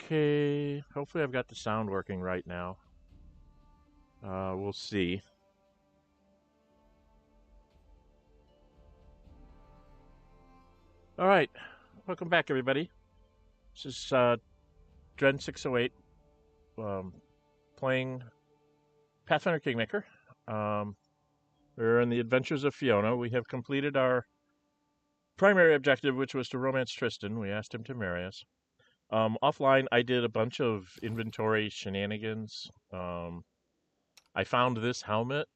Okay, hopefully I've got the sound working right now. We'll see. All right, welcome back, everybody. This is Dren 608, playing Pathfinder Kingmaker. We're in the adventures of Fiona. We have completed our primary objective, which was to romance Tristan. We asked him to marry us. Offline, I did a bunch of inventory shenanigans. I found this helmet,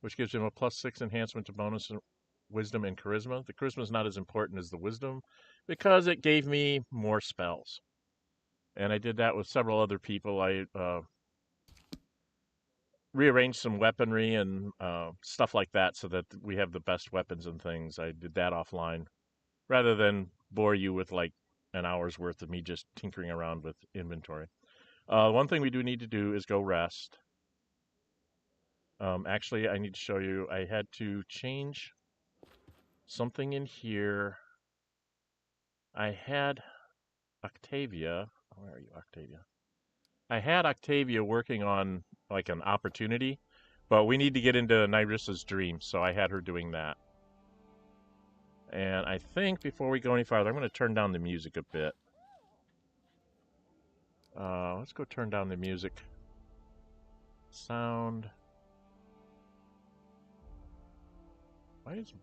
which gives him a +6 enhancement to bonus wisdom and charisma. The charisma is not as important as the wisdom because it gave me more spells. And I did that with several other people. I rearranged some weaponry and stuff like that so that we have the best weapons and things. I did that offline rather than bore you with like an hour's worth of me just tinkering around with inventory. One thing we do need to do is go rest. Actually, I need to show you. I had to change something in here. I had Octavia. Where are you, Octavia? I had Octavia working on like an opportunity, but we need to get into Nyrissa's dream, so I had her doing that. And I think before we go any farther, I'm going to turn down the music a bit. Let's go turn down the music. Sound. Why is...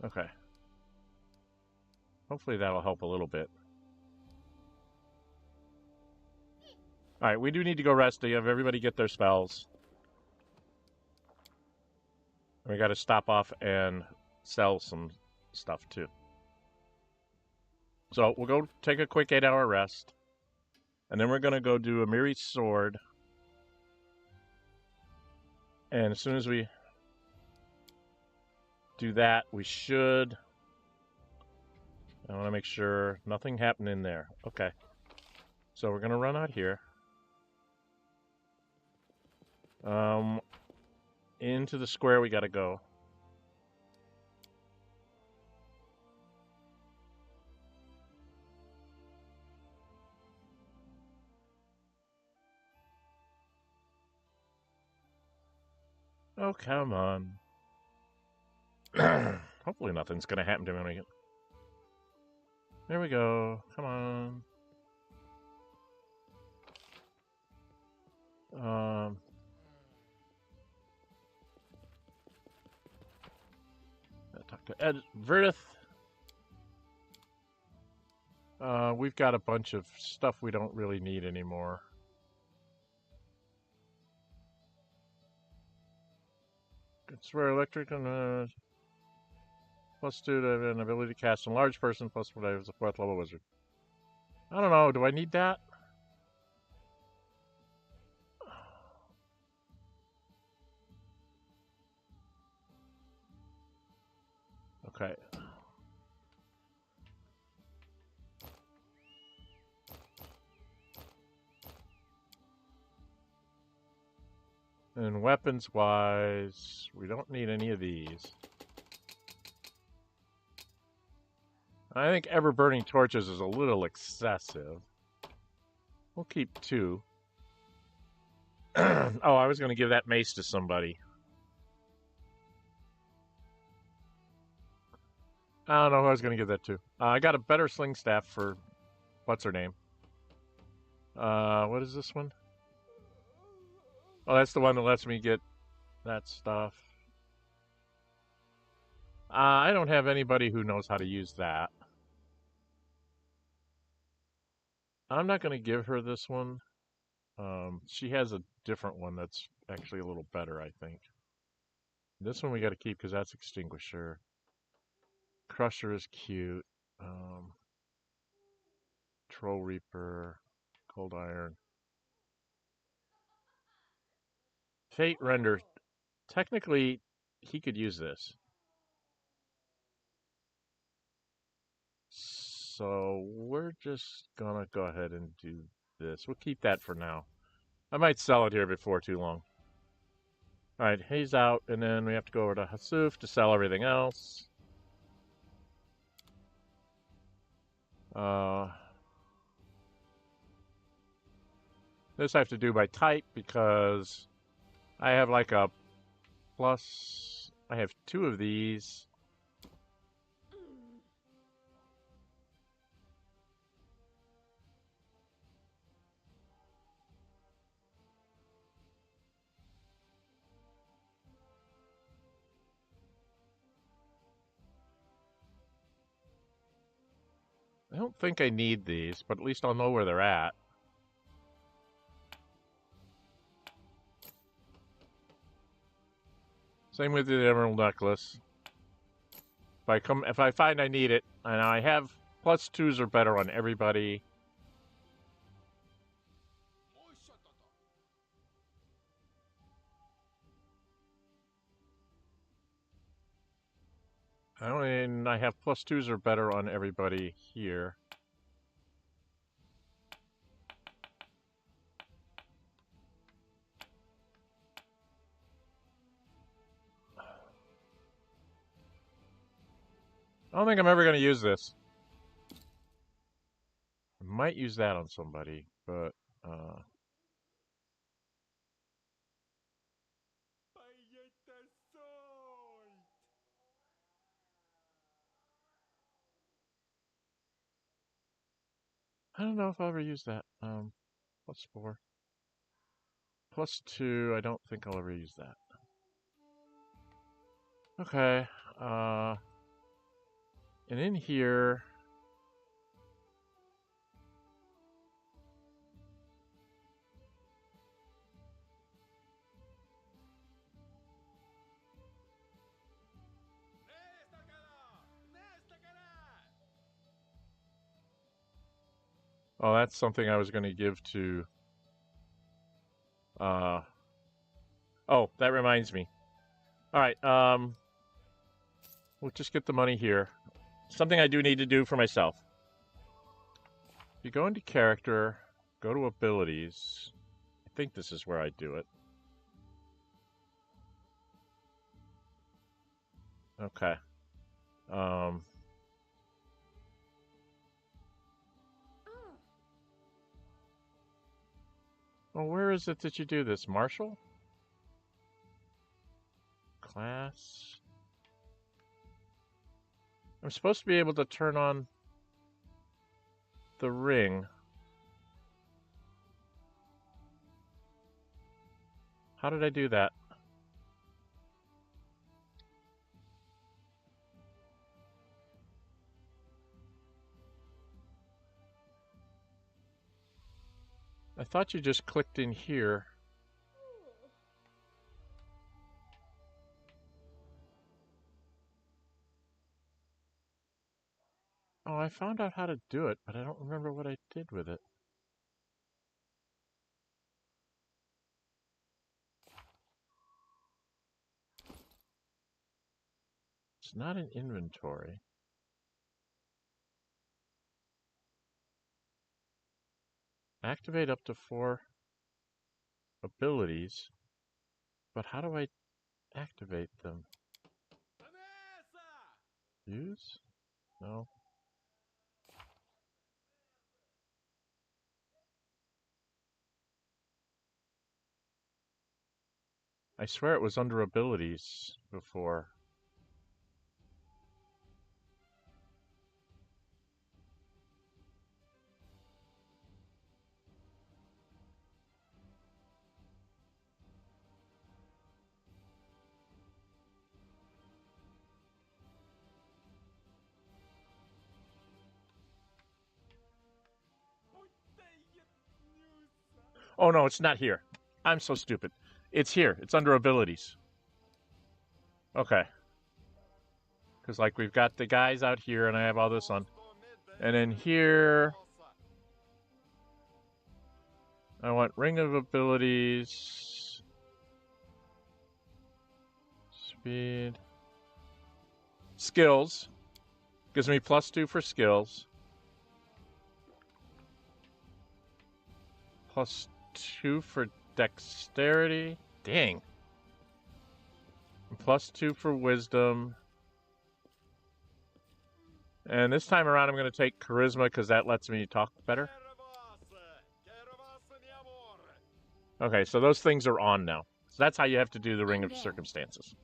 Okay. Hopefully that'll help a little bit. Alright, we do need to go rest. To have everybody get their spells. We got to stop off and sell some stuff too. So we'll go take a quick 8-hour rest. And then we're going to go do Amiri's sword. And as soon as we do that, we should... I want to make sure nothing happened in there. Okay. So we're going to run out here. Into the square we got to go. Oh, come on. Hopefully nothing's going to happen to me when I get... There we go. Come on. Talk to Ed Verdith. We've got a bunch of stuff we don't really need anymore. Could swear electric and +2 to an ability to cast a large person, +1 as a 4th level wizard. I don't know. Do I need that? Okay. And weapons-wise, we don't need any of these. I think ever-burning torches is a little excessive. We'll keep 2. Oh, I was going to give that mace to somebody. I don't know who I was going to give that to. I got a better sling staff for... What's her name? What is this one? Oh, that's the one that lets me get that stuff. I don't have anybody who knows how to use that. I'm not going to give her this one. She has a different one that's actually a little better, I think. This one we got to keep because that's Extinguisher. Crusher is cute. Troll Reaper. Cold Iron. Fate Render. Technically, he could use this. So we're just going to go ahead and do this. We'll keep that for now. I might sell it here before too long. Alright, he's out, and then we have to go over to Hasuf to sell everything else. This I have to do by type because I have like a plus. I have 2 of these. I don't think I need these, but at least I'll know where they're at. Same with the emerald necklace. If I find I need it, and I have +2s or better on everybody. I have +2s or better on everybody here. I don't think I'm ever going to use this. I might use that on somebody, but I don't know if I'll ever use that. +4. +2, I don't think I'll ever use that. Okay. And in here... Oh, that's something I was going to give to... Oh, that reminds me. Alright, we'll just get the money here. Something I do need to do for myself. If you go into character, go to abilities. I think this is where I do it. Okay. Well, where is it that you do this? Marshall? Class? I'm supposed to be able to turn on the ring. How did I do that? I thought you just clicked in here. Oh, I found out how to do it, but I don't remember what I did with it. It's not in inventory. Activate up to 4 abilities. But how do I activate them? Use? No. I swear it was under abilities before. Oh no, it's not here. I'm so stupid. It's here. It's under abilities. Okay. Because like we've got the guys out here and I have all this on. And then here... I want Ring of Abilities. Speed. Skills. Gives me +2 for skills. +2 for dexterity. Dang. +2 for wisdom. And this time around, I'm going to take charisma because that lets me talk better. Okay, so those things are on now. So that's how you have to do the Ring of Circumstances.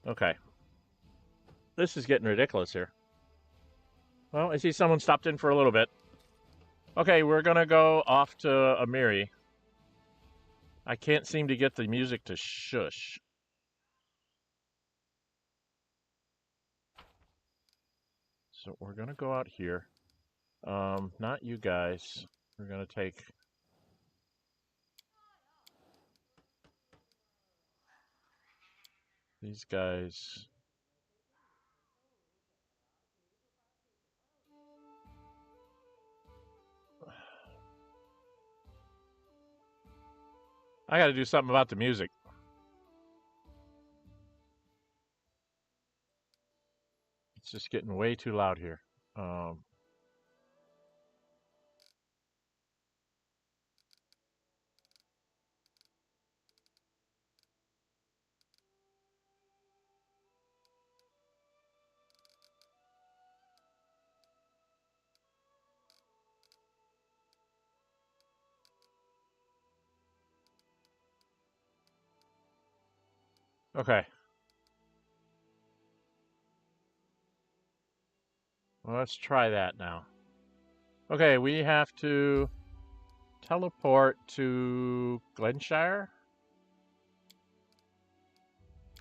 Okay. This is getting ridiculous here. Well, I see someone stopped in for a little bit. Okay, we're going to go off to Amiri. I can't seem to get the music to shush. So we're going to go out here. Not you guys. We're going to take... these guys... I got to do something about the music. It's just getting way too loud here. Okay. Well, let's try that now. Okay, we have to teleport to Glenshire.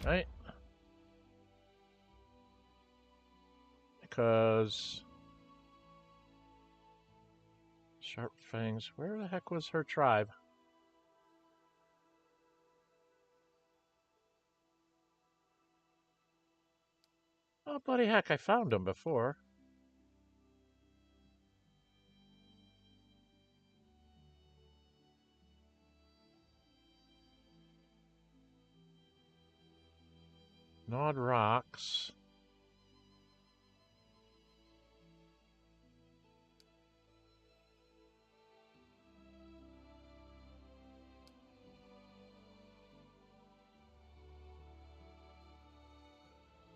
Right? Because... Sharp Fangs. Where the heck was her tribe? Oh, bloody heck, I found them before. Gnawed Rocks.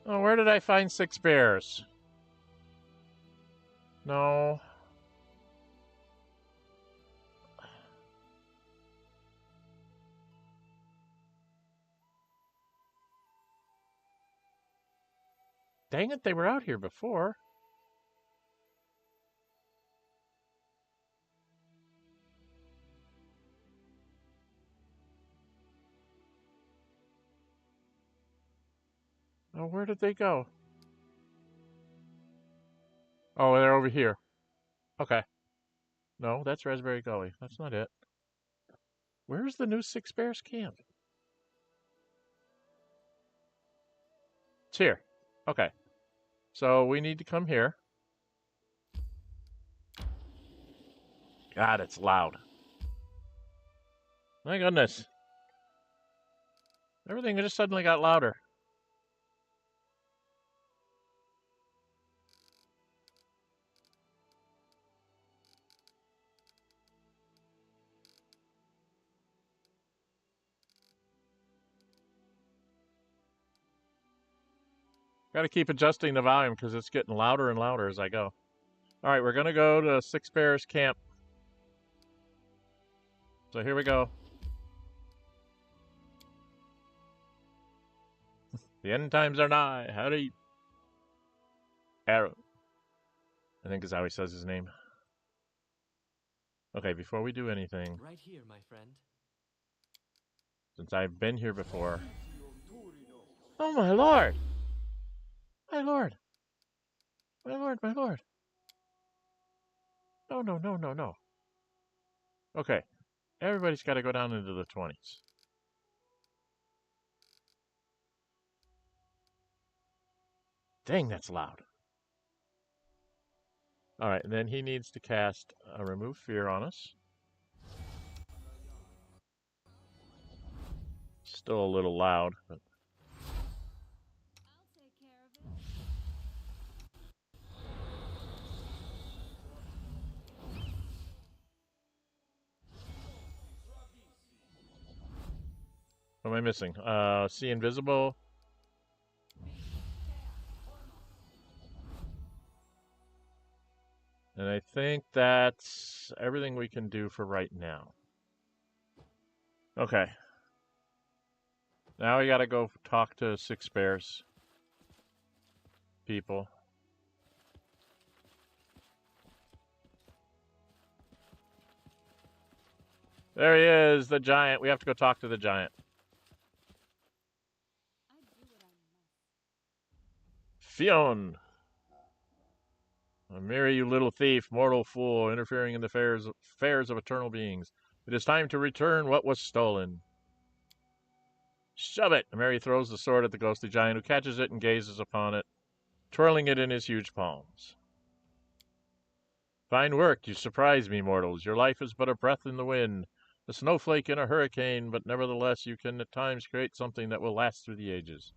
Oh, where did I find 6 bears? No. Dang it, they were out here before. Oh, where did they go? Oh, they're over here. Okay. No, that's Raspberry Gully. That's not it. Where's the new 6 Bears camp? It's here. Okay. So we need to come here. God, it's loud. My goodness. Everything just suddenly got louder. Got to keep adjusting the volume because it's getting louder and louder as I go. All right, we're going to go to 6 Bears camp. So here we go. The end times are nigh. Howdy. Arrow. I think is how he says his name. Okay, before we do anything. Right here, my friend. Since I've been here before. Oh, my lord. My lord. My lord, my lord. No, no, no, no, no. Okay. Everybody's got to go down into the 20s. Dang, that's loud. Alright, and then he needs to cast Remove Fear on us. Still a little loud, but... I'll take care of it. What am I missing? See invisible. And I think that's everything we can do for right now. Okay. Now we gotta go talk to Six Bears people. There he is, the giant. We have to go talk to the giant. Fiona. Amiri, you little thief, mortal fool, interfering in the affairs of eternal beings. It is time to return what was stolen. Shove it! Amiri throws the sword at the ghostly giant, who catches it and gazes upon it, twirling it in his huge palms. Fine work, you surprise me, mortals. Your life is but a breath in the wind, a snowflake in a hurricane, but nevertheless you can at times create something that will last through the ages.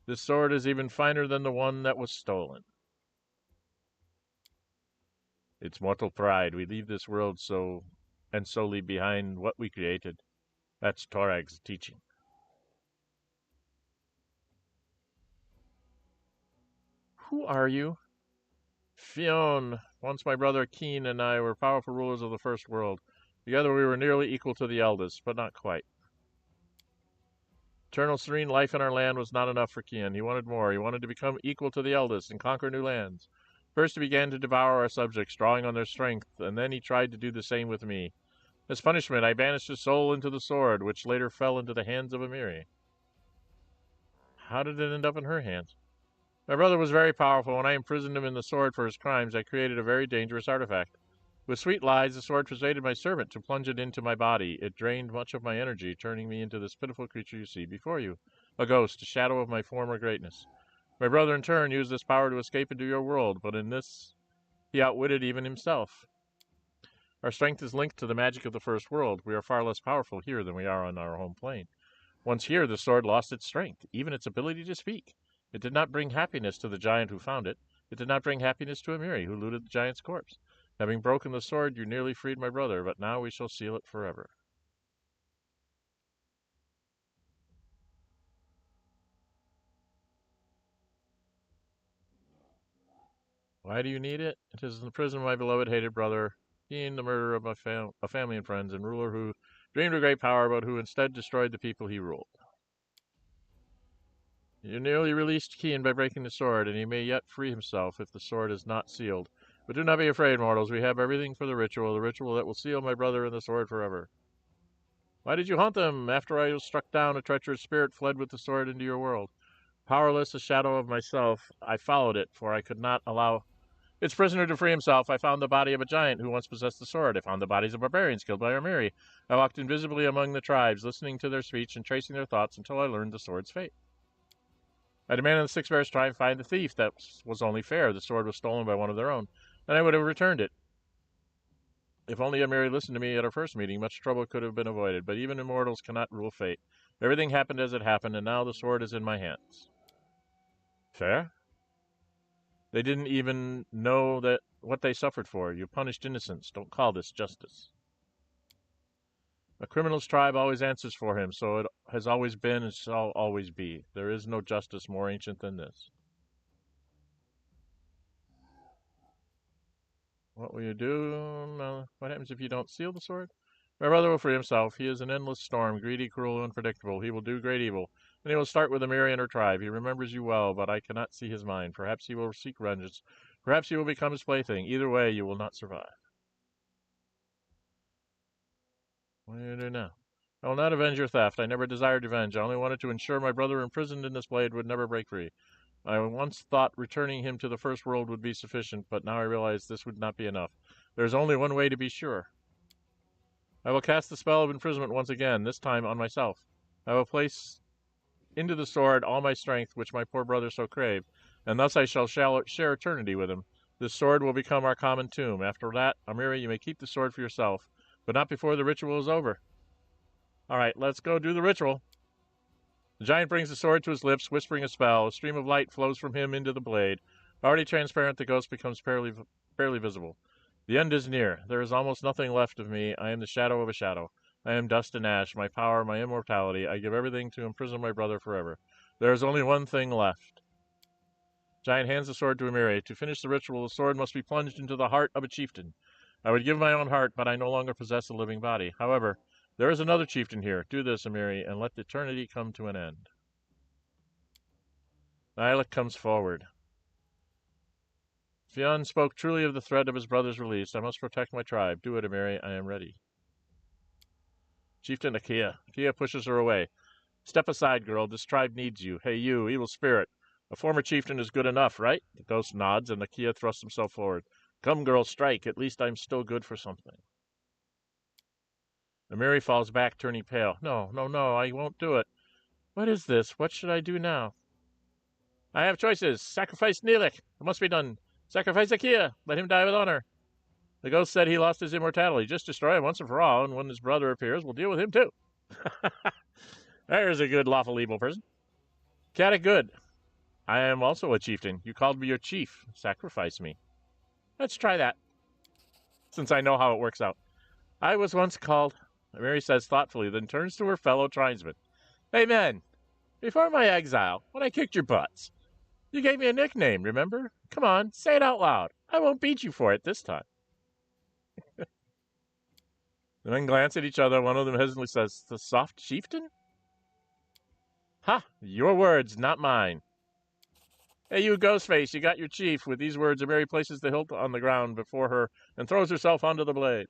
This sword is even finer than the one that was stolen. It's mortal pride. We leave this world so leave behind what we created. That's Torag's teaching. Who are you? Fiona. Once my brother Keen and I were powerful rulers of the first world. Together we were nearly equal to the eldest, but not quite. Eternal serene life in our land was not enough for Keen. He wanted more. He wanted to become equal to the eldest and conquer new lands. First he began to devour our subjects, drawing on their strength, and then he tried to do the same with me. As punishment, I banished his soul into the sword, which later fell into the hands of Amiri. How did it end up in her hands? My brother was very powerful. When I imprisoned him in the sword for his crimes, I created a very dangerous artifact. With sweet lies, the sword persuaded my servant to plunge it into my body. It drained much of my energy, turning me into this pitiful creature you see before you. A ghost, a shadow of my former greatness. My brother, in turn, used this power to escape into your world, but in this, he outwitted even himself. Our strength is linked to the magic of the first world. We are far less powerful here than we are on our home plane. Once here, the sword lost its strength, even its ability to speak. It did not bring happiness to the giant who found it. It did not bring happiness to Amiri, who looted the giant's corpse. Having broken the sword, you nearly freed my brother, but now we shall seal it forever. Why do you need it? It is in the prison of my beloved hated brother, being the murderer of my family and friends, and ruler who dreamed of great power, but who instead destroyed the people he ruled. You nearly released Keen by breaking the sword, and he may yet free himself if the sword is not sealed. But do not be afraid, mortals. We have everything for the ritual that will seal my brother and the sword forever. Why did you haunt them? After I was struck down, a treacherous spirit fled with the sword into your world. Powerless, a shadow of myself, I followed it, for I could not allow its prisoner to free himself. I found the body of a giant who once possessed the sword. I found the bodies of barbarians killed by Amiri. I walked invisibly among the tribes, listening to their speech and tracing their thoughts until I learned the sword's fate. I demanded the Six Bears try and find the thief. That was only fair. The sword was stolen by one of their own, and I would have returned it. If only Amiri listened to me at our first meeting, much trouble could have been avoided. But even immortals cannot rule fate. Everything happened as it happened, and now the sword is in my hands. Fair? They didn't even know that what they suffered for. You punished innocents. Don't call this justice. A criminal's tribe always answers for him, so it has always been and shall always be. There is no justice more ancient than this. What will you do? What happens if you don't seal the sword? My brother will free himself. He is an endless storm, greedy, cruel, unpredictable. He will do great evil, and he will start with Amiri and her tribe. He remembers you well, but I cannot see his mind. Perhaps he will seek vengeance. Perhaps you will become his plaything. Either way, you will not survive. What do you do now? I will not avenge your theft. I never desired revenge. I only wanted to ensure my brother imprisoned in this blade would never break free. I once thought returning him to the first world would be sufficient, but now I realize this would not be enough. There is only one way to be sure. I will cast the spell of imprisonment once again, this time on myself. I will place into the sword all my strength, which my poor brother so craved, and thus I shall share eternity with him. This sword will become our common tomb. After that, Amiri, you may keep the sword for yourself, but not before the ritual is over. All right, let's go do the ritual. The giant brings the sword to his lips, whispering a spell. A stream of light flows from him into the blade. Already transparent, the ghost becomes barely visible. The end is near. There is almost nothing left of me. I am the shadow of a shadow. I am dust and ash, my power, my immortality. I give everything to imprison my brother forever. There is only one thing left. Giant hands the sword to Amiri. To finish the ritual, the sword must be plunged into the heart of a chieftain. I would give my own heart, but I no longer possess a living body. However, there is another chieftain here. Do this, Amiri, and let eternity come to an end. Nylik comes forward. Fiona spoke truly of the threat of his brother's release. I must protect my tribe. Do it, Amiri. I am ready. Chieftain Akia. Akia pushes her away. Step aside, girl. This tribe needs you. Hey, you, evil spirit. A former chieftain is good enough, right? The ghost nods, and Akia thrusts himself forward. Come, girl, strike. At least I'm still good for something. Amiri falls back, turning pale. No, no, no, I won't do it. What is this? What should I do now? I have choices. Sacrifice Nylik. It must be done. Sacrifice Akia. Let him die with honor. The ghost said he lost his immortality. Just destroy him once and for all, and when his brother appears, we'll deal with him too. There's a good lawful evil person. Caddick good. I am also a chieftain. You called me your chief. Sacrifice me. Let's try that, since I know how it works out. I was once called, Mary says thoughtfully, then turns to her fellow tribesmen. Hey, men, before my exile, when I kicked your butts, you gave me a nickname, remember? Come on, say it out loud. I won't beat you for it this time. The men glance at each other. One of them hesitantly says, the soft chieftain? Ha! Your words, not mine. Hey, you Ghostface, you got your chief. With these words, Mary places the hilt on the ground before her and throws herself onto the blade.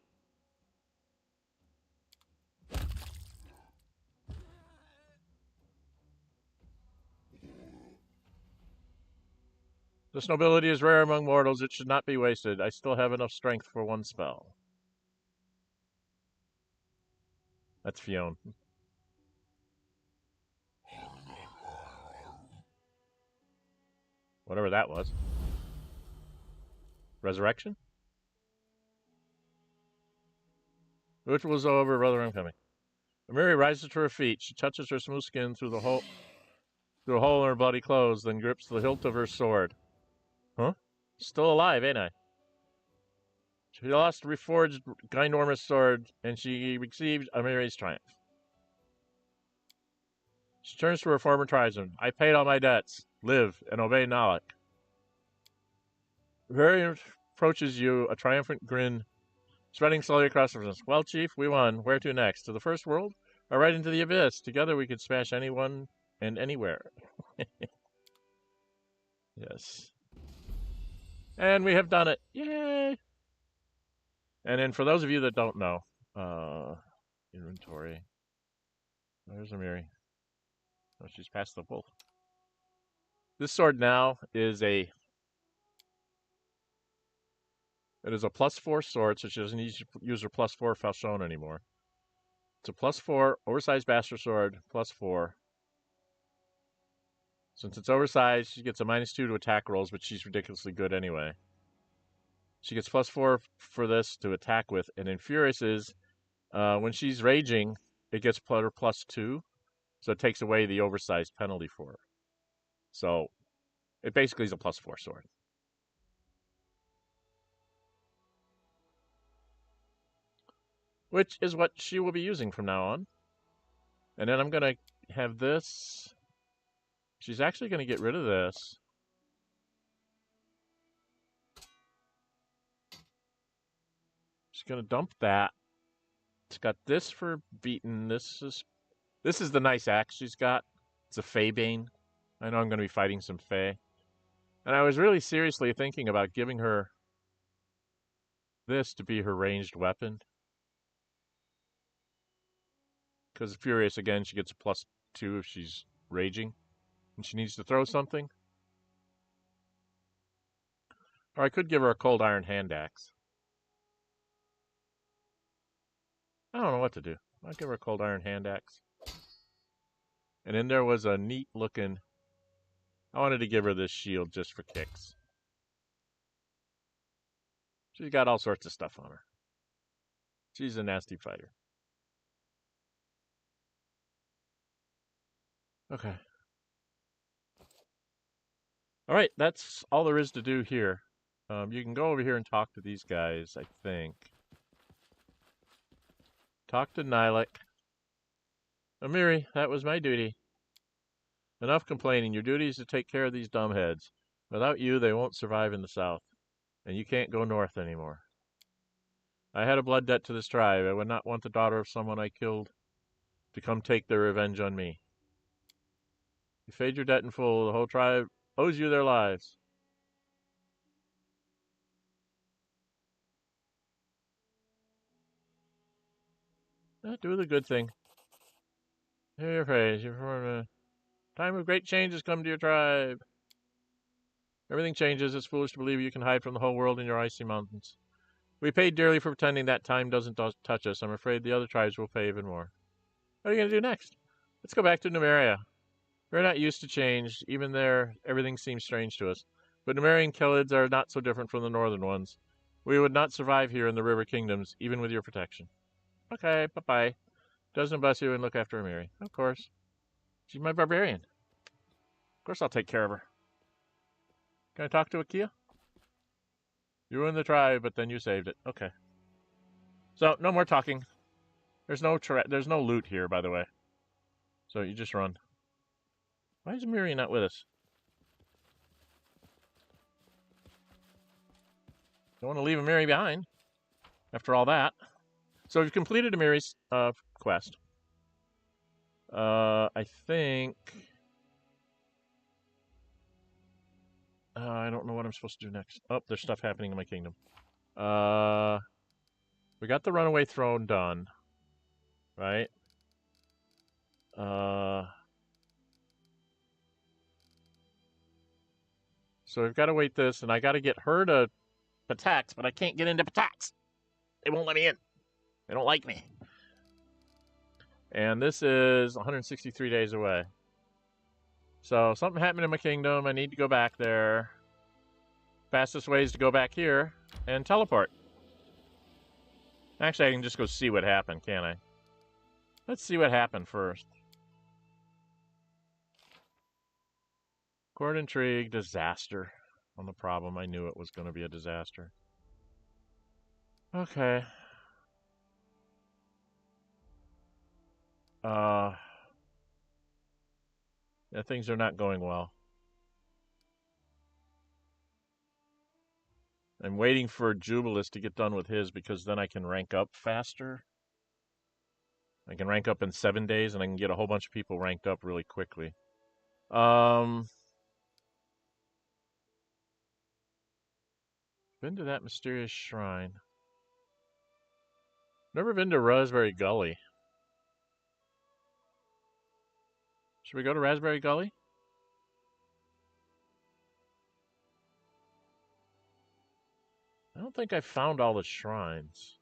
This nobility is rare among mortals. It should not be wasted. I still have enough strength for one spell. That's Fiona. Whatever that was. Resurrection? Which was over, brother, I'm coming. Amiri rises to her feet. She touches her smooth skin through a hole in her bloody clothes, then grips the hilt of her sword. Huh? Still alive, ain't I? She lost the reforged ginormous sword, and she received Amiri's triumph. She turns to her former tribesman. I paid all my debts. Live and obey Nylik. Amiri approaches you, a triumphant grin spreading slowly across the room. Well, Chief, we won. Where to next? To the first world? Or right into the abyss? Together we could smash anyone and anywhere. Yes. And we have done it. Yay! And then for those of you that don't know, inventory. There's Amiri. Oh, she's past the wolf. This sword now is a +4 sword, so she doesn't need to use her +4 falchion anymore. It's a +4 oversized bastard sword, +4. Since it's oversized, she gets a -2 to attack rolls, but she's ridiculously good anyway. She gets +4 for this to attack with, and then Furious is, when she's raging, it gets her +2, so it takes away the oversized penalty for her. So it basically is a +4 sword. Which is what she will be using from now on. And then I'm going to have this. She's actually going to get rid of this. She's going to dump that. It's got this for beaten. This is the nice axe she's got. It's a Faebane. I know I'm going to be fighting some Fae. And I was really seriously thinking about giving her this to be her ranged weapon. Because Furious, again, she gets a +2 if she's raging. And she needs to throw something. Or I could give her a cold iron hand axe. I don't know what to do. I'll give her a cold iron hand axe. And then there was a neat looking... I wanted to give her this shield just for kicks. She's got all sorts of stuff on her. She's a nasty fighter. Okay. Alright, that's all there is to do here. You can go over here and talk to these guys, I think. Talk to Nilek. Amiri, that was my duty. Enough complaining. Your duty is to take care of these dumbheads. Without you, they won't survive in the south. And you can't go north anymore. I had a blood debt to this tribe. I would not want the daughter of someone I killed to come take their revenge on me. You paid your debt in full. The whole tribe owes you their lives. Do the good thing. Hear your praise. You're from a time of great change has come to your tribe. Everything changes. It's foolish to believe you can hide from the whole world in your icy mountains. We paid dearly for pretending that time doesn't touch us. I'm afraid the other tribes will pay even more. What are you going to do next? Let's go back to Numeria. We're not used to change. Even there, everything seems strange to us. But Numerian Khelids are not so different from the northern ones. We would not survive here in the River Kingdoms, even with your protection. Okay, bye-bye. Doesn't bless you and look after Amiri. Of course. She's my barbarian. Of course I'll take care of her. Can I talk to Akia? You ruined the tribe, but then you saved it. Okay. So, no more talking. There's no loot here, by the way. So you just run. Why is Amiri not with us? Don't want to leave Amiri behind. After all that. So we've completed Amiri's quest. I think... I don't know what I'm supposed to do next. Oh, there's stuff happening in my kingdom. We got the runaway throne done. Right? So we've got to wait this, and I got to get her to Patax, but I can't get into Patax. They won't let me in. They don't like me. And this is 163 days away. So something happened in my kingdom. I need to go back there. Fastest way is to go back here and teleport. Actually, I can just go see what happened, can't I? Let's see what happened first. Court intrigue, disaster on the problem. I knew it was going to be a disaster. Okay. Yeah, things are not going well. I'm waiting for Jubilis to get done with his because then I can rank up faster. I can rank up in 7 days and I can get a whole bunch of people ranked up really quickly. Been to that mysterious shrine. Never been to Raspberry Gully. Should we go to Raspberry Gully? I don't think I found all the shrines.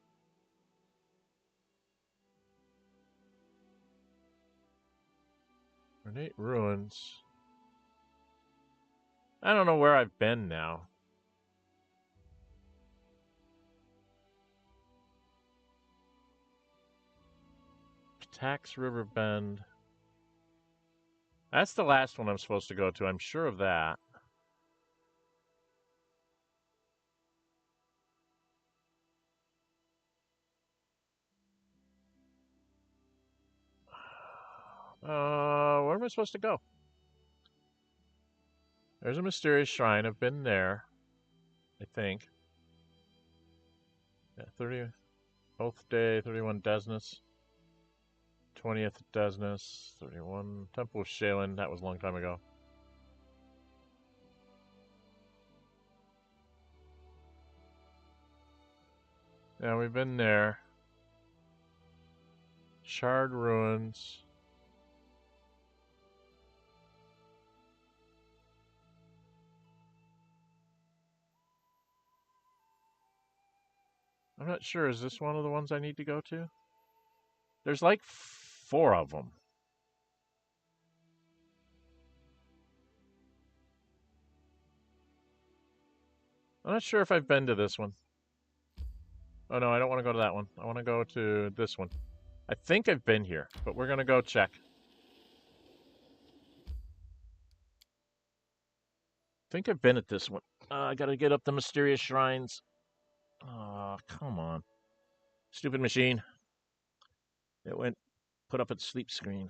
Ornate ruins. I don't know where I've been now. Tax River Bend. That's the last one I'm supposed to go to. I'm sure of that. Where am I supposed to go? There's a mysterious shrine. I've been there. I think. Yeah, 30th Oath Day, 31 Desnus. 20th Desnus, 31 Temple of Shaylin. That was a long time ago. Yeah, we've been there. Shard Ruins. I'm not sure. Is this one of the ones I need to go to? There's like 4 of them. I'm not sure if I've been to this one. Oh no, I don't want to go to that one. I want to go to this one. I think I've been here, but we're going to go check. I think I've been at this one. I got to get up the mysterious shrines. Oh, come on. Stupid machine. It went put up its sleep screen.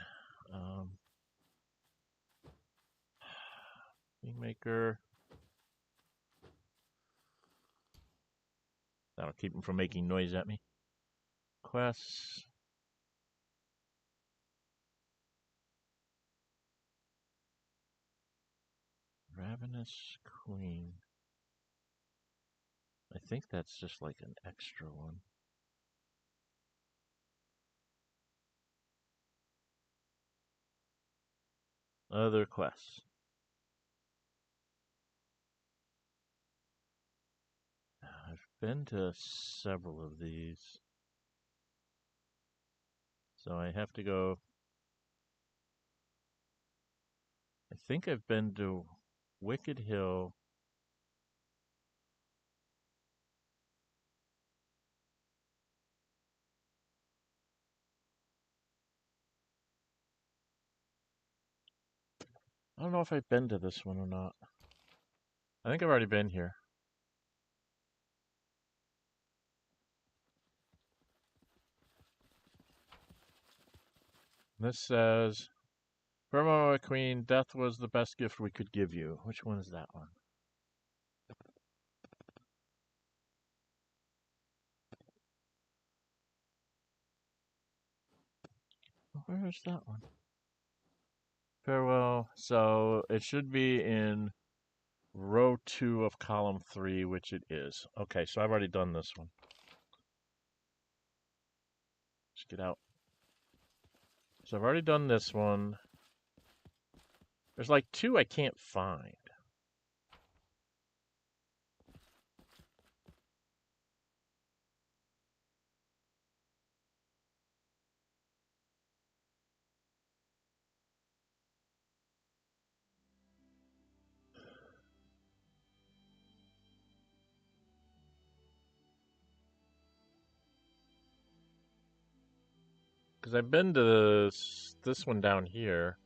Kingmaker. That'll keep him from making noise at me. Quests. Ravenous Queen. I think that's just like an extra one. Other quests. I've been to several of these. So I have to go. I think I've been to Wicked Hill. I don't know if I've been to this one or not. I think I've already been here. This says, Burma Queen, death was the best gift we could give you. Which one is that one? Where is that one? Farewell. So it should be in row 2 of column 3, which it is. Okay, so I've already done this one. Let's get out. So I've already done this one. There's like 2 I can't find. Because I've been to this one down here.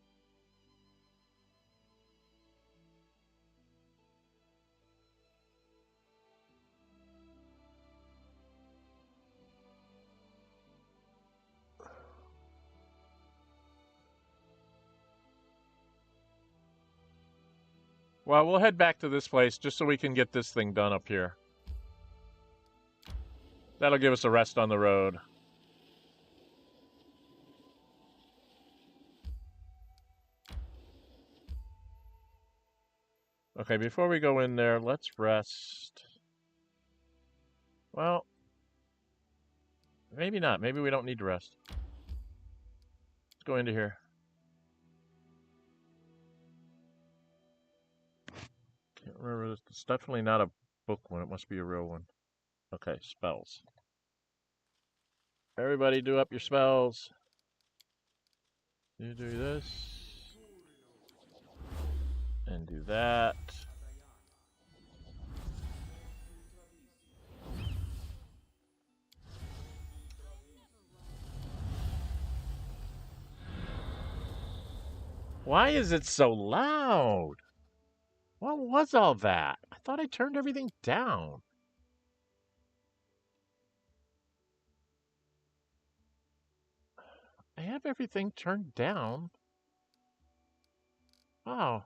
Well, we'll head back to this place just so we can get this thing done up here. That'll give us a rest on the road. Okay, before we go in there, let's rest. Well, maybe not. Maybe we don't need to rest. Let's go into here. Can't remember this. It's definitely not a book one. It must be a real one. Okay, spells. Everybody do up your spells. You do this. And do that. Why is it so loud? What was all that? I thought I turned everything down. I have everything turned down. Wow.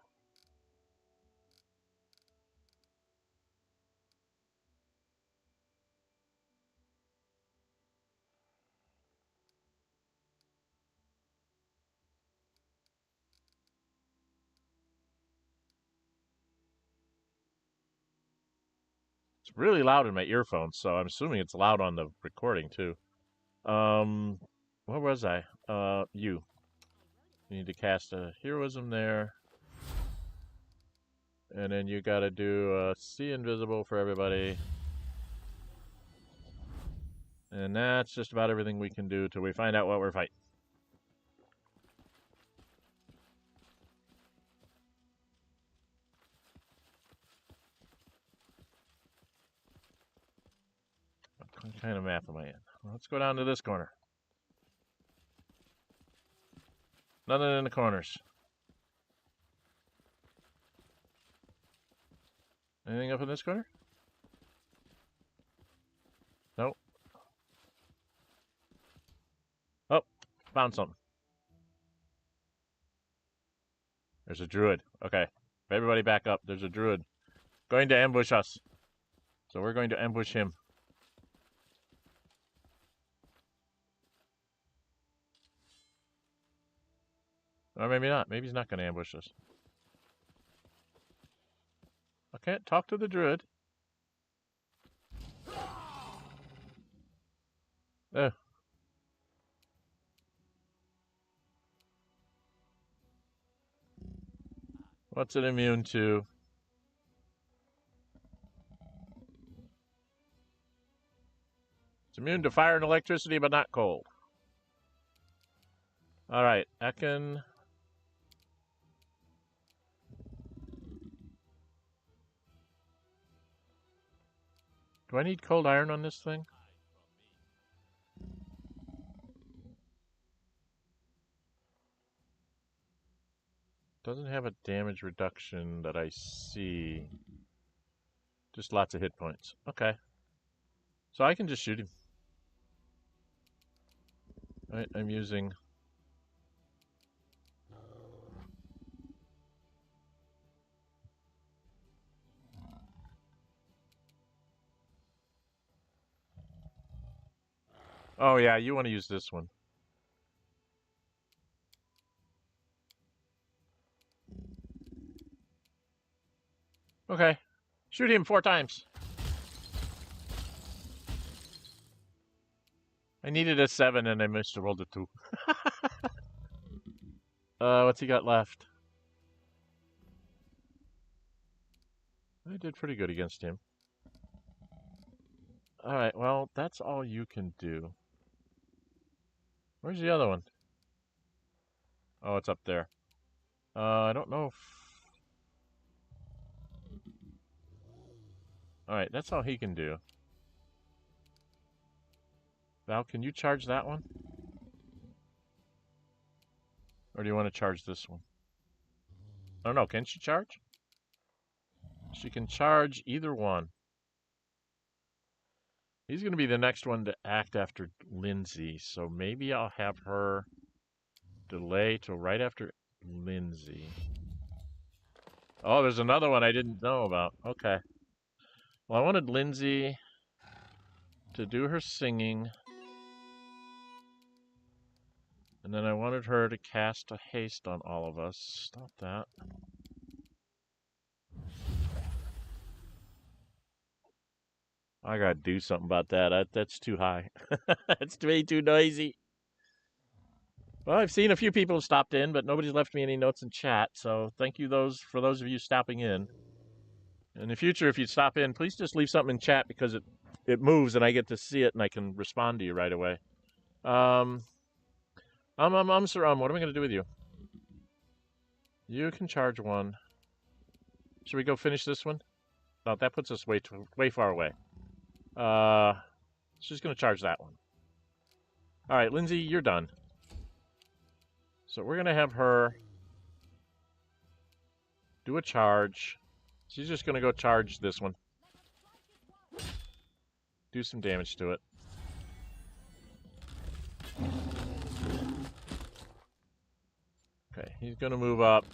It's really loud in my earphones, so I'm assuming it's loud on the recording too. Where was I? You. You need to cast a heroism there. And then you gotta do see invisible for everybody. And that's just about everything we can do till we find out what we're fighting. What kind of map am I in? Let's go down to this corner. Nothing in the corners. Anything up in this corner? Nope. Oh, Found something. There's a druid. Okay. Everybody back up. There's a druid. Going to ambush us. So we're going to ambush him. Or maybe not. Maybe he's not going to ambush us. I can't talk to the druid. What's it immune to? It's immune to fire and electricity, but not cold. All right, Ekin. Do I need cold iron on this thing? Doesn't have a damage reduction that I see. Just lots of hit points. Okay. So I can just shoot him. All right, I'm using... Oh yeah, you want to use this one. Okay. Shoot him 4 times. I needed a 7 and I missed to roll a 2. What's he got left? I did pretty good against him. Alright, well, that's all you can do. Where's the other one? Oh, it's up there. I don't know if... Alright, that's all he can do. Val, can you charge that one? Or do you want to charge this one? I don't know, can she charge? She can charge either one. He's going to be the next one to act after Lindsay, so maybe I'll have her delay till right after Lindsay. Oh, there's another one I didn't know about. Okay. Well, I wanted Lindsay to do her singing. And then I wanted her to cast a haste on all of us. Stop that. I gotta do something about that. That's too high. It's way too noisy. Well, I've seen a few people have stopped in, but nobody's left me any notes in chat. So thank you for those of you stopping in. In the future, if you stop in, please just leave something in chat because it moves and I get to see it and I can respond to you right away. Sir, what am I gonna do with you? You can charge one. Should we go finish this one? No, that puts us way far away. She's gonna charge that one. All right, Lindsay, you're done. So we're gonna have her do a charge. She's just gonna go charge this one. Do some damage to it. Okay, he's gonna move up.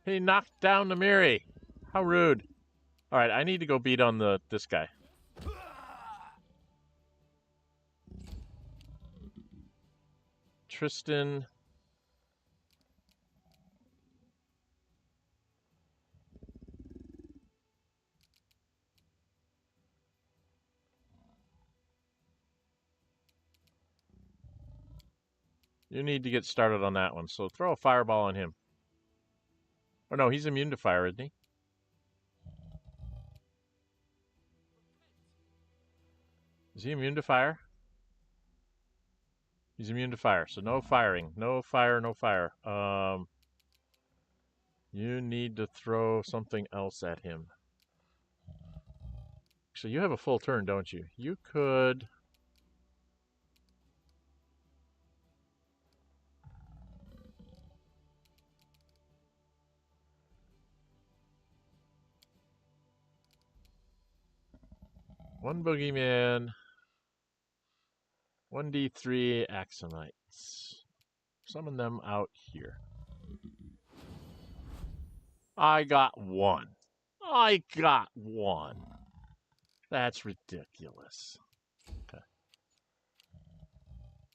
He knocked down Amiri. How rude. All right, I need to go beat on this guy. Tristan. You need to get started on that one, so throw a fireball on him. Oh no, he's immune to fire, isn't he? Is he immune to fire? He's immune to fire, so no firing. No fire, no fire. You need to throw something else at him. So you have a full turn, don't you? You could... One boogeyman. 1d3 Axonites. Summon them out here. I got one. I got one. That's ridiculous. Okay.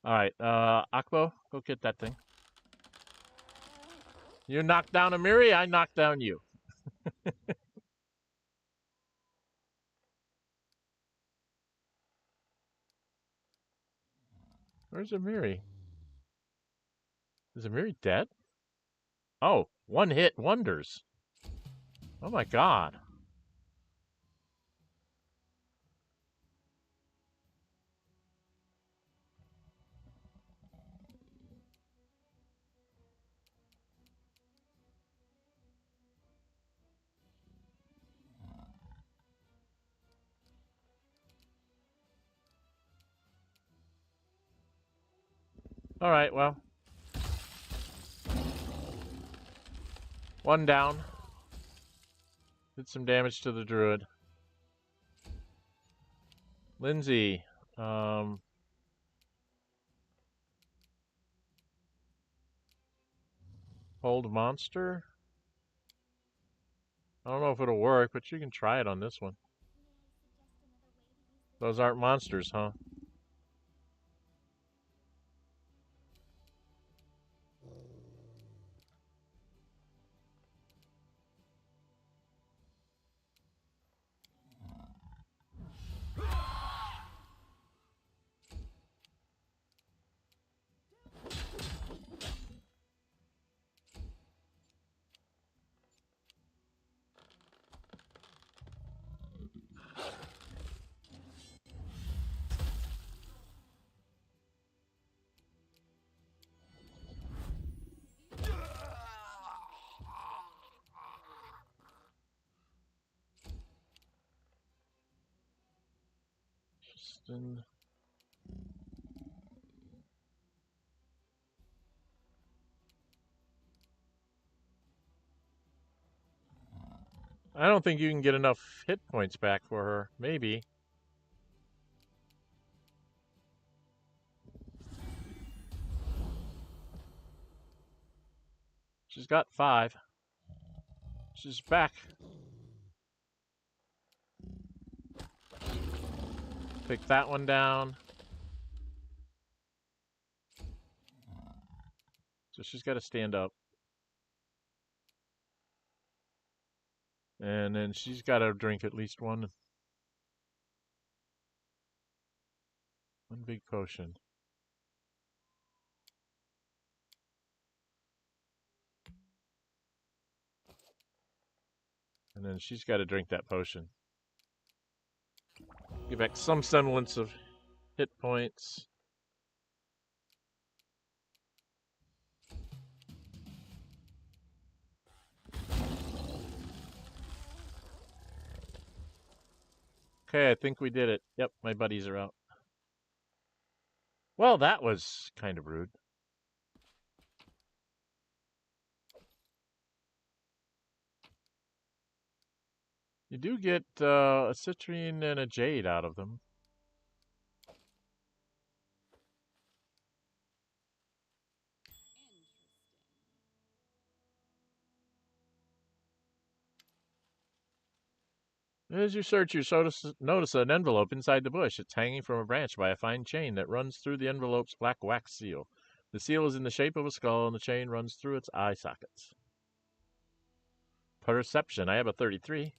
Alright, Akbo, go get that thing. You knocked down Amiri, I knocked down you. Where's Amiri? Is Amiri dead? Oh, one hit wonders. Oh my god. Alright, well. One down. Did some damage to the druid. Lindsay. Hold monster? I don't know if it'll work, but you can try it on this one. Those aren't monsters, huh? Tristan. I don't think you can get enough hit points back for her. Maybe. She's got 5. She's back. Pick that one down. So she's got to stand up. And then she's got to drink at least one big potion. And then she's got to drink that potion. Give back some semblance of hit points. Okay, I think we did it. Yep, my buddies are out. Well, that was kind of rude. You do get a citrine and a jade out of them. As you search, you notice an envelope inside the bush. It's hanging from a branch by a fine chain that runs through the envelope's black wax seal. The seal is in the shape of a skull, and the chain runs through its eye sockets. Perception. I have a 33.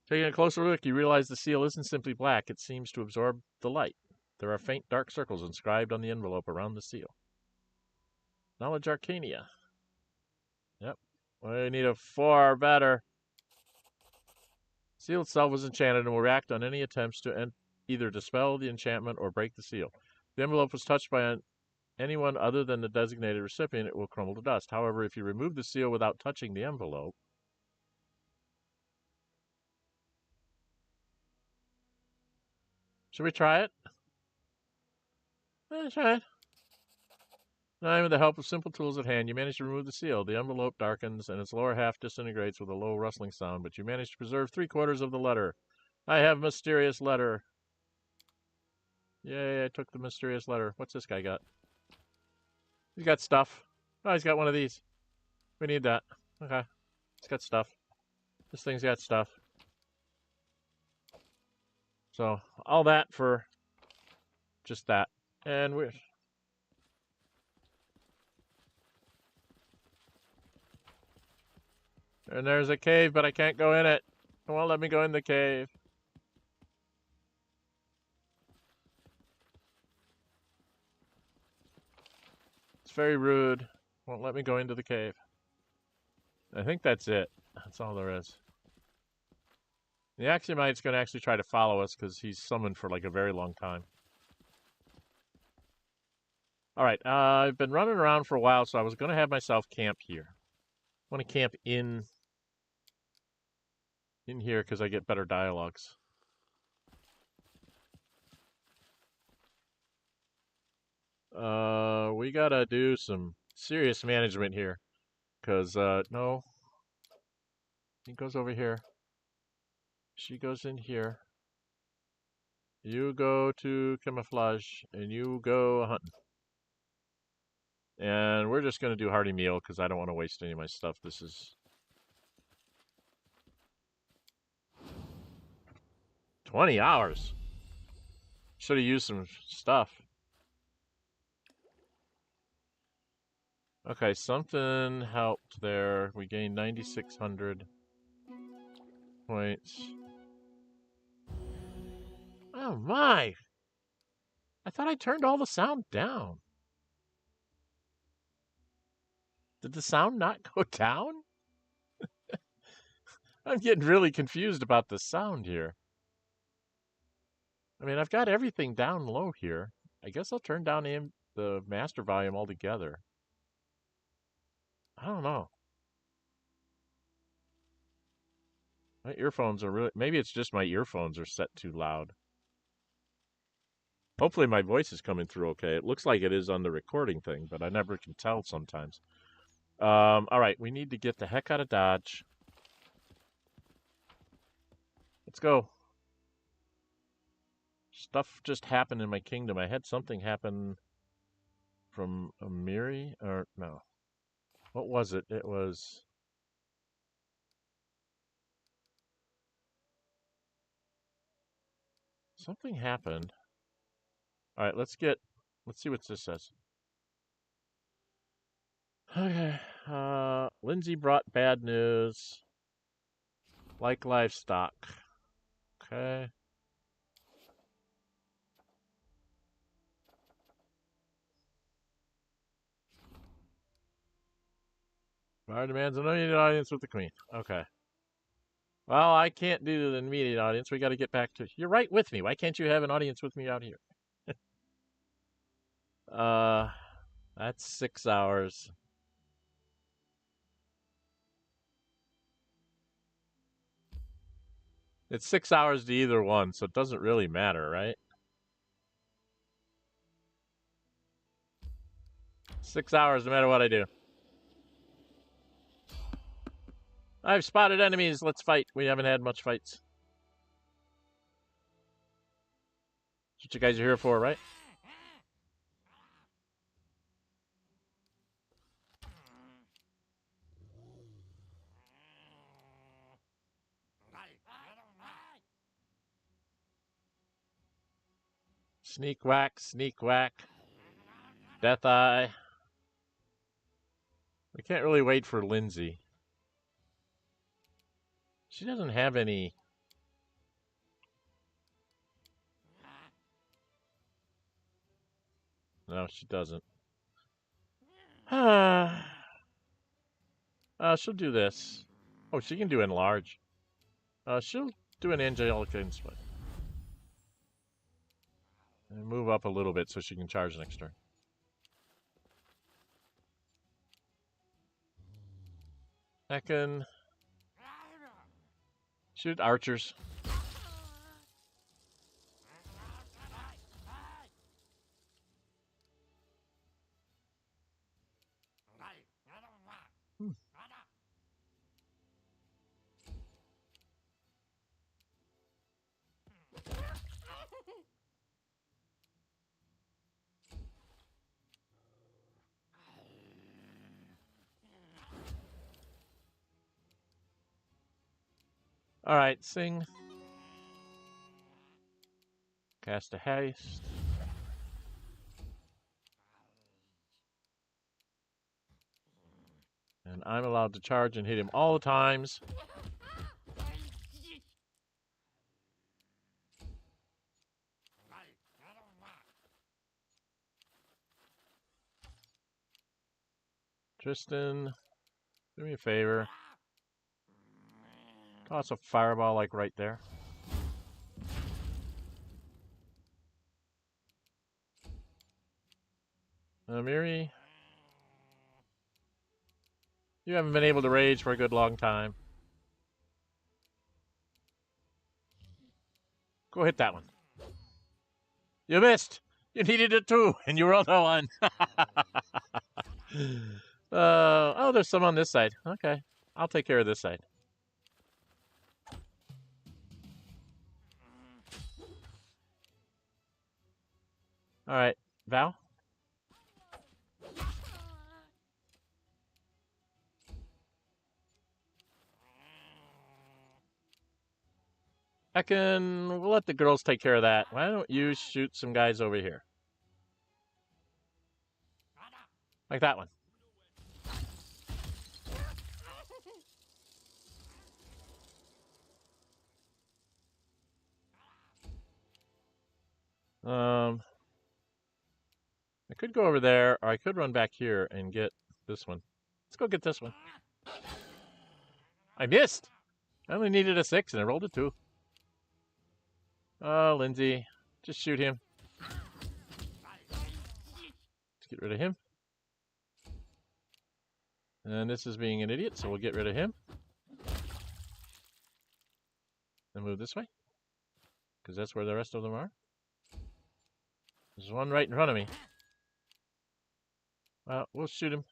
Taking a closer look, you realize the seal isn't simply black. It seems to absorb the light. There are faint dark circles inscribed on the envelope around the seal. Knowledge Arcania. Yep. We need a 4 or better. Seal itself was enchanted and will react on any attempts to either dispel the enchantment or break the seal. If the envelope was touched by anyone other than the designated recipient, it will crumble to dust. However, if you remove the seal without touching the envelope, should we try it? Let's try it. Now, with the help of simple tools at hand, you manage to remove the seal. The envelope darkens, and its lower half disintegrates with a low rustling sound, but you manage to preserve 3/4 of the letter. I have mysterious letter. Yay, I took the mysterious letter. What's this guy got? He's got stuff. Oh, he's got one of these. We need that. Okay. It's got stuff. This thing's got stuff. So, all that for just that. And we're... And there's a cave, but I can't go in it. It won't let me go in the cave. It's very rude. Won't let me go into the cave. I think that's it. That's all there is. The Axiomite's going to actually try to follow us because he's summoned for like a very long time. Alright, I've been running around for a while, so I was going to have myself camp here. I want to camp in here because I get better dialogues. We gotta do some serious management here. Because, no. He goes over here. She goes in here. You go to camouflage, and you go hunting. And we're just going to do hearty meal, because I don't want to waste any of my stuff. This is... 20 hours! Should have used some stuff. Okay, something helped there. We gained 9,600 points. Oh my! I thought I turned all the sound down. Did the sound not go down? I'm getting really confused about the sound here. I mean, I've got everything down low here. I guess I'll turn down the master volume altogether. I don't know. My earphones are really... Maybe it's just my earphones are set too loud. Hopefully my voice is coming through okay. It looks like it is on the recording thing, but I never can tell sometimes. All right, we need to get the heck out of Dodge. Let's go. Stuff just happened in my kingdom. I had something happen from Amiri, or no. What was it? It was... Something happened. All right, let's see what this says. Okay. Lindsay brought bad news. Like livestock. Okay. Bar demands an immediate audience with the queen. Okay. Well, I can't do the immediate audience. We got to get back to... You're right with me. Why can't you have an audience with me out here? That's 6 hours. It's 6 hours to either one, so it doesn't really matter, right? 6 hours no matter what I do. I've spotted enemies. Let's fight. We haven't had much fights. That's what you guys are here for, right? Sneak whack, sneak whack. Death eye. We can't really wait for Lindsay. She doesn't have any... No, she doesn't. She'll do this. Oh, she can do enlarge. She'll do an angelic insight. And move up a little bit so she can charge next turn. I can shoot archers. All right, sing. Cast a haste. And I'm allowed to charge and hit him all the times. Tristan, do me a favor. Toss a fireball like right there. Amiri, you haven't been able to rage for a good long time. Go hit that one. You missed. You needed it too, and you rolled a 1. Oh, there's some on this side. Okay, I'll take care of this side. All right, Val. We'll let the girls take care of that. Why don't you shoot some guys over here? Like that one. I could go over there, or I could run back here and get this one. Let's go get this one. I missed. I only needed a 6, and I rolled a 2. Oh, Lindsay. Just shoot him. Let's get rid of him. And this is being an idiot, so we'll get rid of him. And move this way. Because that's where the rest of them are. There's one right in front of me. Well, we'll shoot him.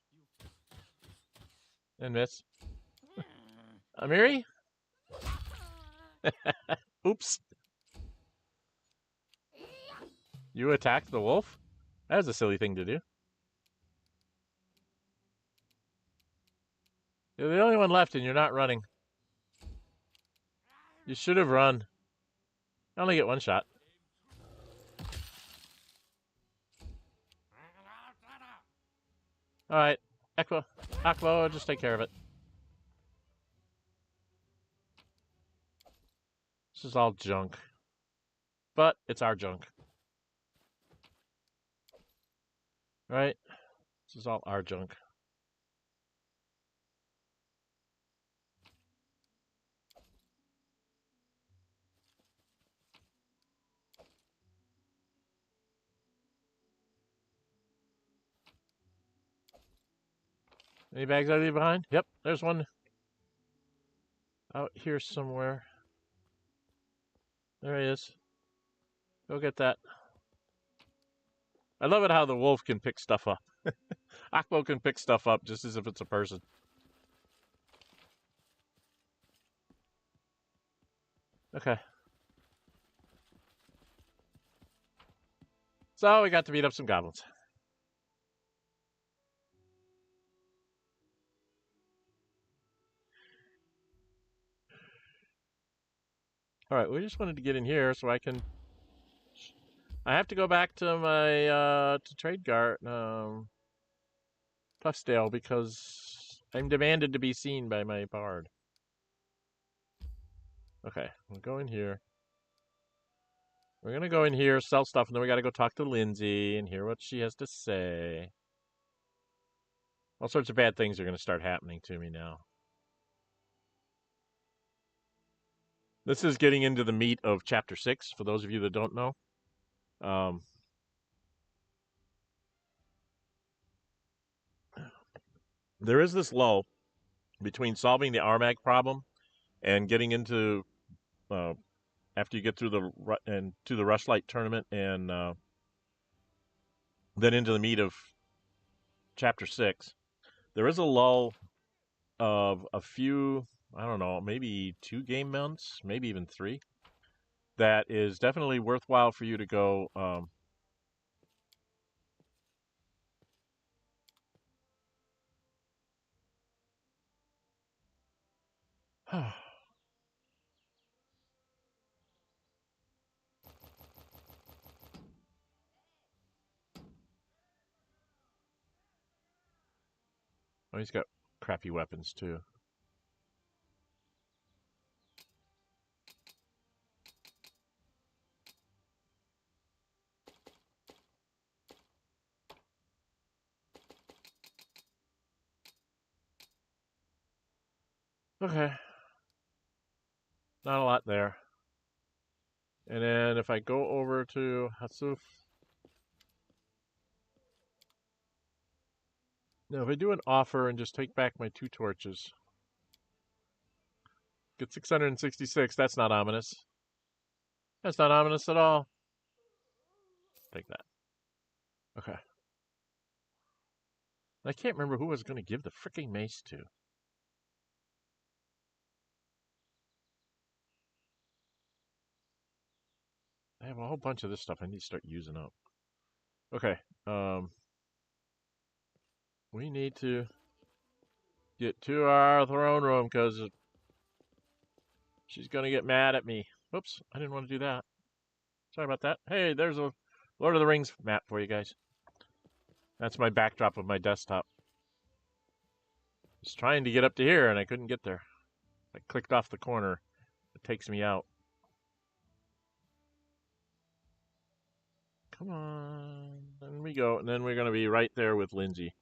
And miss. Amiri? Oops. You attacked the wolf? That was a silly thing to do. You're the only one left and you're not running. You should have run. I only get 1 shot. Alright. Aqua, I'll just take care of it. This is all junk. But it's our junk. Right? This is all our junk. Any bags I leave behind? Yep, there's one out here somewhere. There he is. Go get that. I love it how the wolf can pick stuff up. Akbo can pick stuff up just as if it's a person. Okay. So we got to beat up some goblins. Alright, we just wanted to get in here so I can... I have to go back to my, to Tradeguard, Tuftsdale because I'm demanded to be seen by my bard. Okay, we'll go in here. We're gonna go in here, sell stuff, and then we gotta go talk to Lindsay and hear what she has to say. All sorts of bad things are gonna start happening to me now. This is getting into the meat of Chapter 6, for those of you that don't know. There is this lull between solving the Armag problem and getting into, after you get through the Rushlight tournament and then into the meat of Chapter 6. There is a lull of a few, I don't know, maybe 2 game months, maybe even 3, that is definitely worthwhile for you to go Oh, he's got crappy weapons, too. Okay. Not a lot there. And then if I go over to Hasuf... Now, if I do an offer and just take back my 2 torches... Get 666, that's not ominous. That's not ominous at all. Take that. Okay. I can't remember who I was going to give the freaking mace to. I have a whole bunch of this stuff I need to start using up. Okay. We need to get to our throne room because she's going to get mad at me. Whoops, I didn't want to do that. Sorry about that. Hey, there's a Lord of the Rings map for you guys. That's my backdrop of my desktop. I was trying to get up to here and I couldn't get there. I clicked off the corner. It takes me out. Come on. There we go. And then we're going to be right there with Lindsay.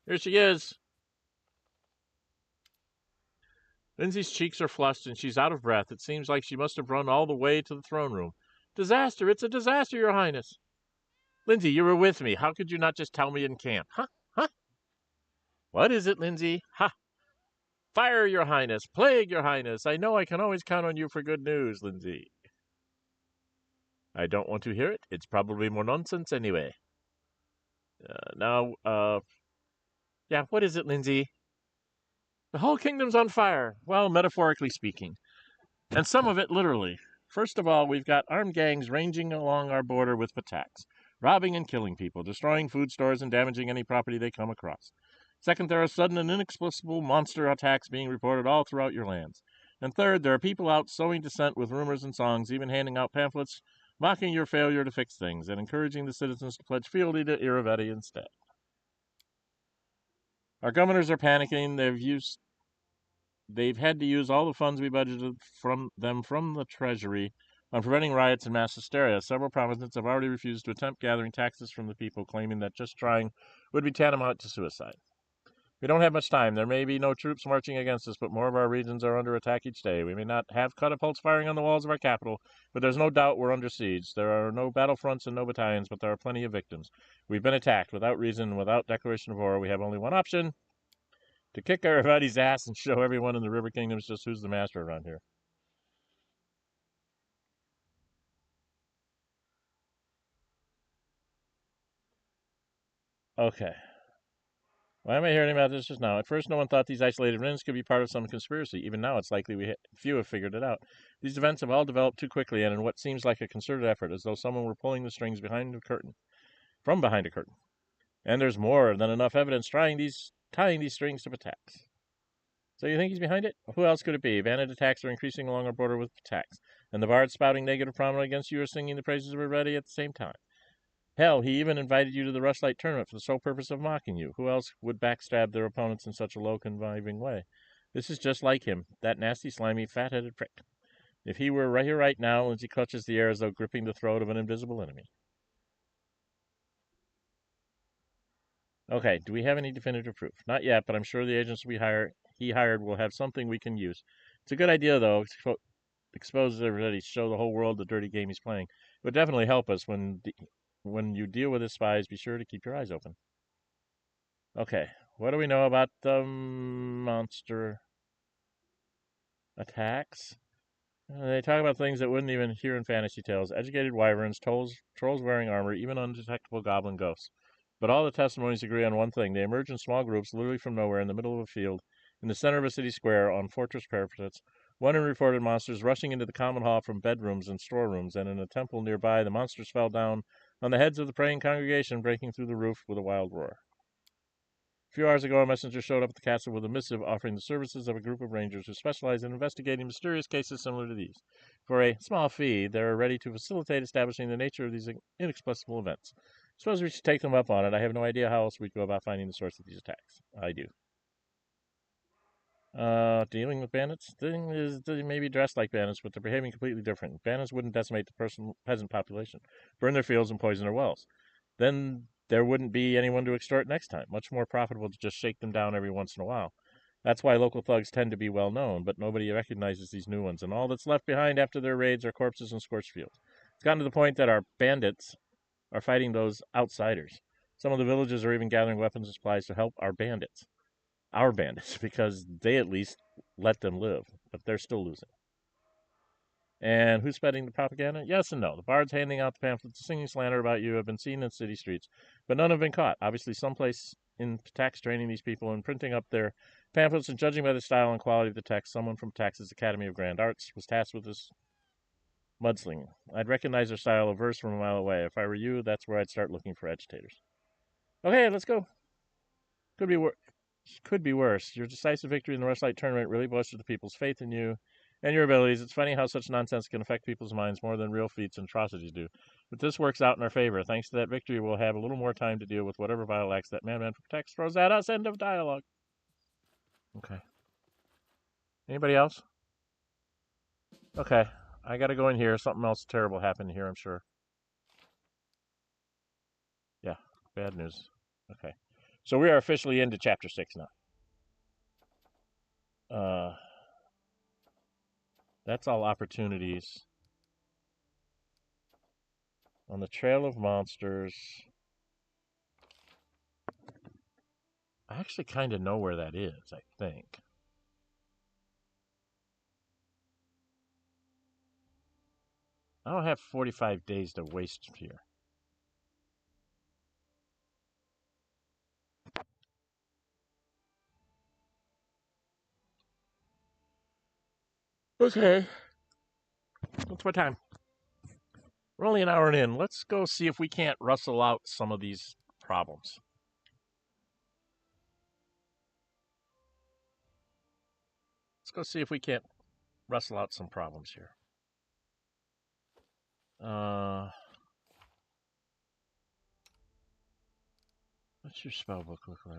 Here she is. Lindsay's cheeks are flushed and she's out of breath. It seems like she must have run all the way to the throne room. Disaster! It's a disaster, Your Highness. Lindsay, you were with me. How could you not just tell me in camp? Huh? Huh? What is it, Lindsay? Ha! Fire, Your Highness. Plague, Your Highness. I know I can always count on you for good news, Lindsay. I don't want to hear it. It's probably more nonsense anyway. Yeah, what is it, Lindsay? The whole kingdom's on fire. Well, metaphorically speaking. And some of it literally. First of all, we've got armed gangs ranging along our border with attacks, robbing and killing people, destroying food stores and damaging any property they come across. Second, there are sudden and inexplicable monster attacks being reported all throughout your lands. And third, there are people out sowing dissent with rumors and songs, even handing out pamphlets, mocking your failure to fix things, and encouraging the citizens to pledge fealty to Iraveti instead. Our governors are panicking. They've had to use all the funds we budgeted from the treasury on preventing riots and mass hysteria. Several provinces have already refused to attempt gathering taxes from the people, claiming that just trying would be tantamount to suicide. We don't have much time. There may be no troops marching against us, but more of our regions are under attack each day. We may not have catapults firing on the walls of our capital, but there's no doubt we're under siege. There are no battlefronts and no battalions, but there are plenty of victims. We've been attacked without reason and without declaration of war. We have only one option: to kick everybody's ass and show everyone in the River Kingdoms just who's the master around here. Okay. Why am I hearing about this just now? At first, no one thought these isolated incidents could be part of some conspiracy. Even now, it's likely few have figured it out. These events have all developed too quickly and in what seems like a concerted effort, as though someone were pulling the strings from behind a curtain. And there's more than enough evidence tying these strings to attacks. So you think he's behind it? Who else could it be? Bandit attacks are increasing along our border with attacks, and the bards spouting negative prominence against you are singing the praises of Iraveti at the same time. Hell, he even invited you to the Rushlight tournament for the sole purpose of mocking you. Who else would backstab their opponents in such a low, conniving way? This is just like him, that nasty, slimy, fat-headed prick. If he were right here right now, Lindsay clutches the air as though gripping the throat of an invisible enemy. Okay, do we have any definitive proof? Not yet, but I'm sure the agents he hired will have something we can use. It's a good idea, though. Expose everybody, show the whole world the dirty game he's playing. It would definitely help us when you deal with his spies. Be sure to keep your eyes open. Okay, what do we know about the monster attacks? They talk about things that wouldn't even hear in fantasy tales. Educated wyverns, trolls wearing armor, even undetectable goblin ghosts. But all the testimonies agree on one thing. They emerge in small groups, literally from nowhere, in the middle of a field, in the center of a city square, on fortress parapets. One reported monsters rushing into the common hall from bedrooms and storerooms, and in a temple nearby, the monsters fell down on the heads of the praying congregation, breaking through the roof with a wild roar. A few hours ago, a messenger showed up at the castle with a missive offering the services of a group of rangers who specialize in investigating mysterious cases similar to these. For a small fee, they are ready to facilitate establishing the nature of these inexplicable events. Suppose we should take them up on it. I have no idea how else we'd go about finding the source of these attacks. I do. Dealing with bandits? They may be dressed like bandits, but they're behaving completely different. Bandits wouldn't decimate the peasant population, burn their fields, and poison their wells. Then there wouldn't be anyone to extort next time. Much more profitable to just shake them down every once in a while. That's why local thugs tend to be well known, but nobody recognizes these new ones, and all that's left behind after their raids are corpses and scorched fields. It's gotten to the point that our bandits are fighting those outsiders. Some of the villages are even gathering weapons and supplies to help our bandits, because they at least let them live, but they're still losing. And who's spreading the propaganda? Yes and no. The bards handing out the pamphlets and singing slander about you have been seen in city streets, but none have been caught. Obviously, someplace in Patak's training these people and printing up their pamphlets, and judging by the style and quality of the text, someone from Patak's Academy of Grand Arts was tasked with this mudslinging. I'd recognize their style of verse from a mile away. If I were you, that's where I'd start looking for agitators. Okay, let's go. Could be worse. Your decisive victory in the Rushlight tournament really boosted the people's faith in you and your abilities. It's funny how such nonsense can affect people's minds more than real feats and atrocities do. But this works out in our favor. Thanks to that victory, we'll have a little more time to deal with whatever vile acts that madman from text throws at us. End of dialogue. Okay. Anybody else? Okay. I gotta go in here. Something else terrible happened here, I'm sure. Yeah. Bad news. Okay. So we are officially into chapter 6 now. That's all opportunities. On the Trail of Monsters. I actually kind of know where that is, I think. I don't have 45 days to waste here. Okay. What's my time? We're only an hour in. Let's go see if we can't rustle out some of these problems. Let's go see if we can't rustle out some problems here. What's your spell book look like?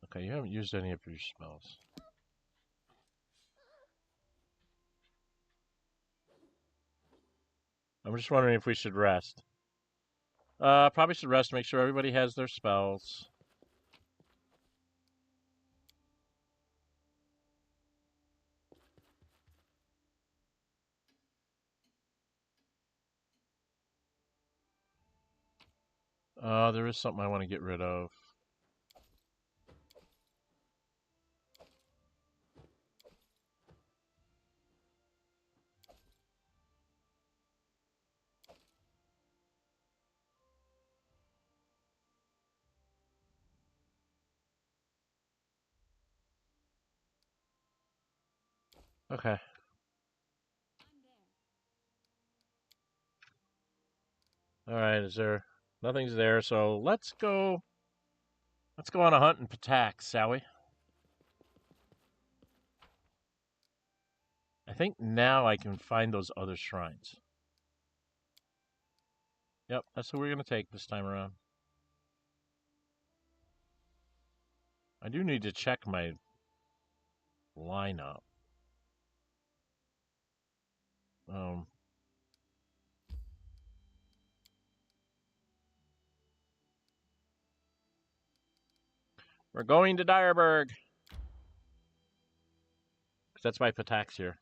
Okay, you haven't used any of your spells. I'm just wondering if we should rest. Probably should rest to make sure everybody has their spells. There is something I want to get rid of. Okay. Alright, nothing's there, so let's go on a hunt in Patak, shall we? I think now I can find those other shrines. Yep, that's who we're going to take this time around. I do need to check my lineup. We're going to Dyerberg. That's my Patak's here.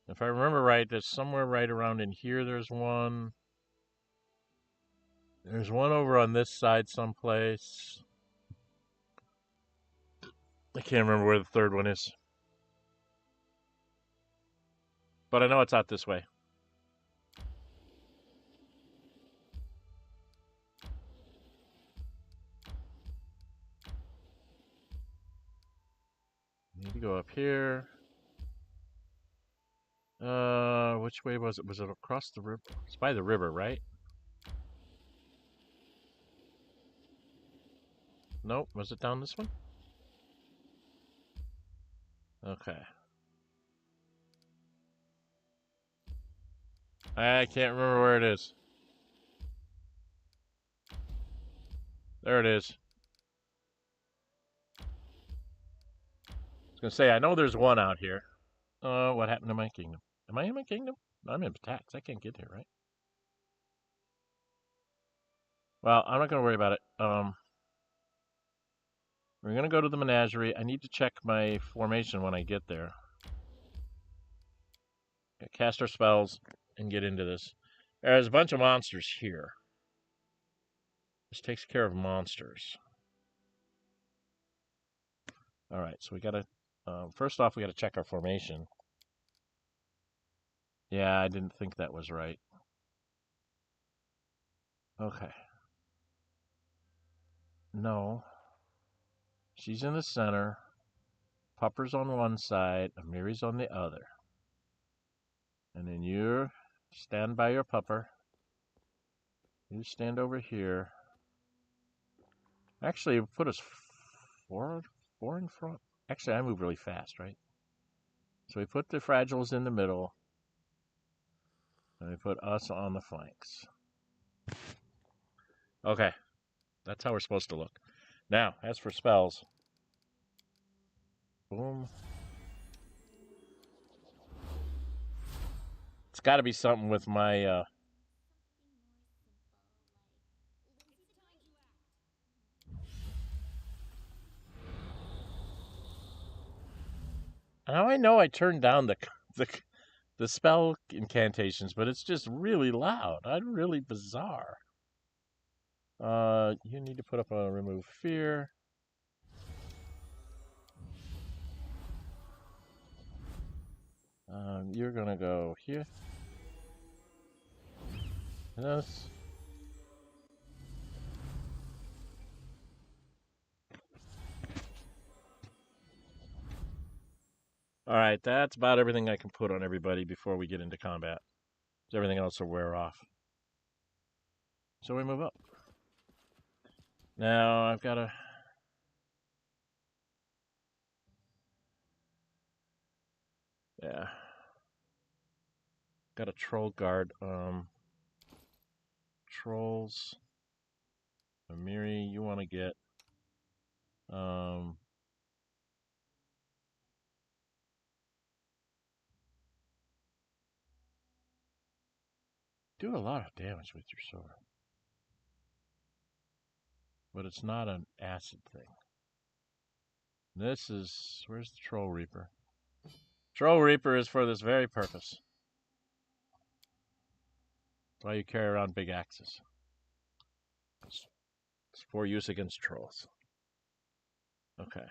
If I remember right, there's somewhere right around in here there's one. There's one over on this side someplace. I can't remember where the third one is. But I know it's out this way. Need to go up here. Which way was it? Was it across the river? It's by the river, right? Nope. Was it down this one? Okay. I can't remember where it is. There it is. gonna say, I know there's one out here. What happened to my kingdom? Am I in my kingdom? I'm in tax. I can't get here, right? Well, I'm not gonna worry about it. We're gonna go to the menagerie. I need to check my formation when I get there. Cast our spells and get into this. There's a bunch of monsters here. This takes care of monsters. All right, so we gotta. First off, we gotta check our formation. Yeah, I didn't think that was right. Okay. No. She's in the center. Pupper's on one side. Amiri's on the other. And then you stand by your pupper. You stand over here. Actually, put us four in front. Actually, I move really fast, right? So we put the fragiles in the middle. And we put us on the flanks. Okay. That's how we're supposed to look. Now, as for spells. Boom. It's got to be something with my... Now I know I turned down the spell incantations, but it's just really loud. Really bizarre. You need to put up a remove fear. You're gonna go here. This. All right, that's about everything I can put on everybody before we get into combat. Everything else will wear off. So we move up. Now I've got to. Yeah. Got a troll guard. Trolls. Amiri, you want to get. Do a lot of damage with your sword. But it's not an acid thing. This is... Where's the Troll Reaper? Troll Reaper is for this very purpose. That's why you carry around big axes. It's for use against trolls. Okay.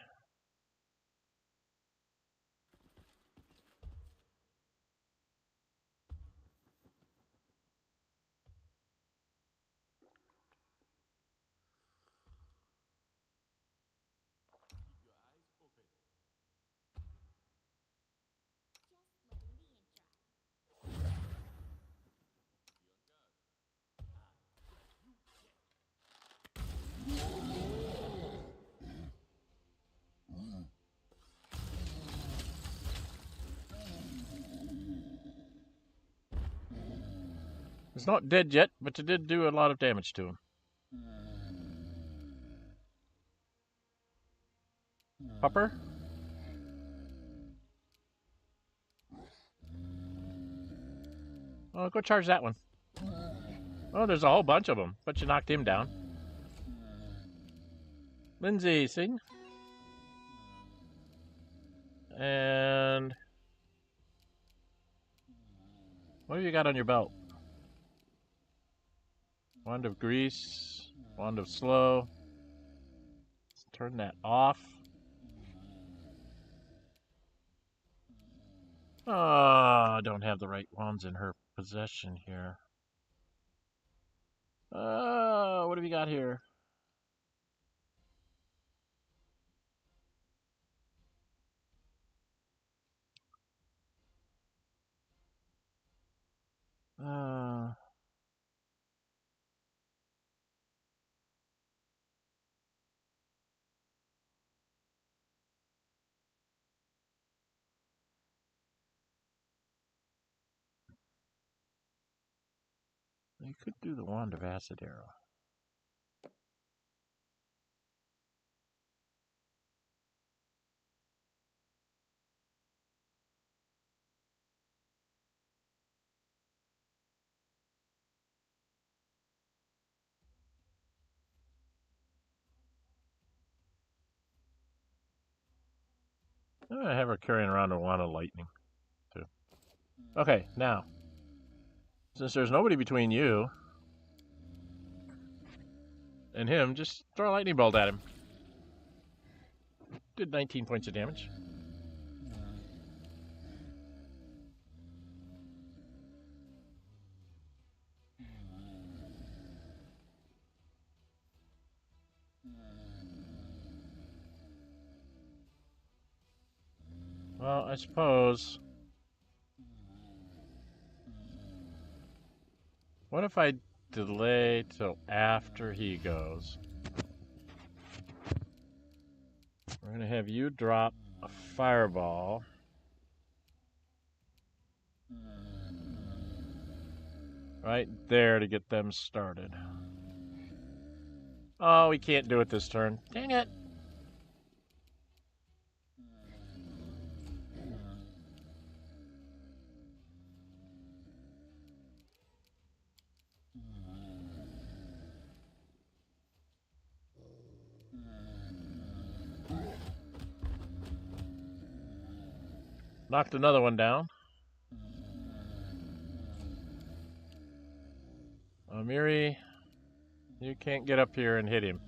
He's not dead yet, but you did do a lot of damage to him. Pupper? Oh, go charge that one. Oh, there's a whole bunch of them, but you knocked him down. Lindsay, sing. And... What have you got on your belt? Wand of Grease. Wand of Slow. Let's turn that off. Oh, I don't have the right wands in her possession here. What have you got here? You could do the Wand of Acid Arrow. I have her carrying around a wand of lightning, too. Okay, now, since there's nobody between you and him, just throw a lightning bolt at him. Did 19 points of damage. Well, I suppose... What if I delay till after he goes? We're going to have you drop a fireball. Right there to get them started. Oh, we can't do it this turn. Dang it! Knocked another one down. Amiri, you can't get up here and hit him.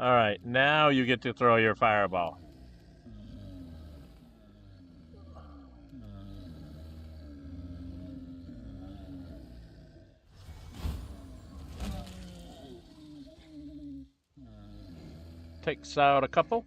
Alright, now you get to throw your fireball. Takes out a couple.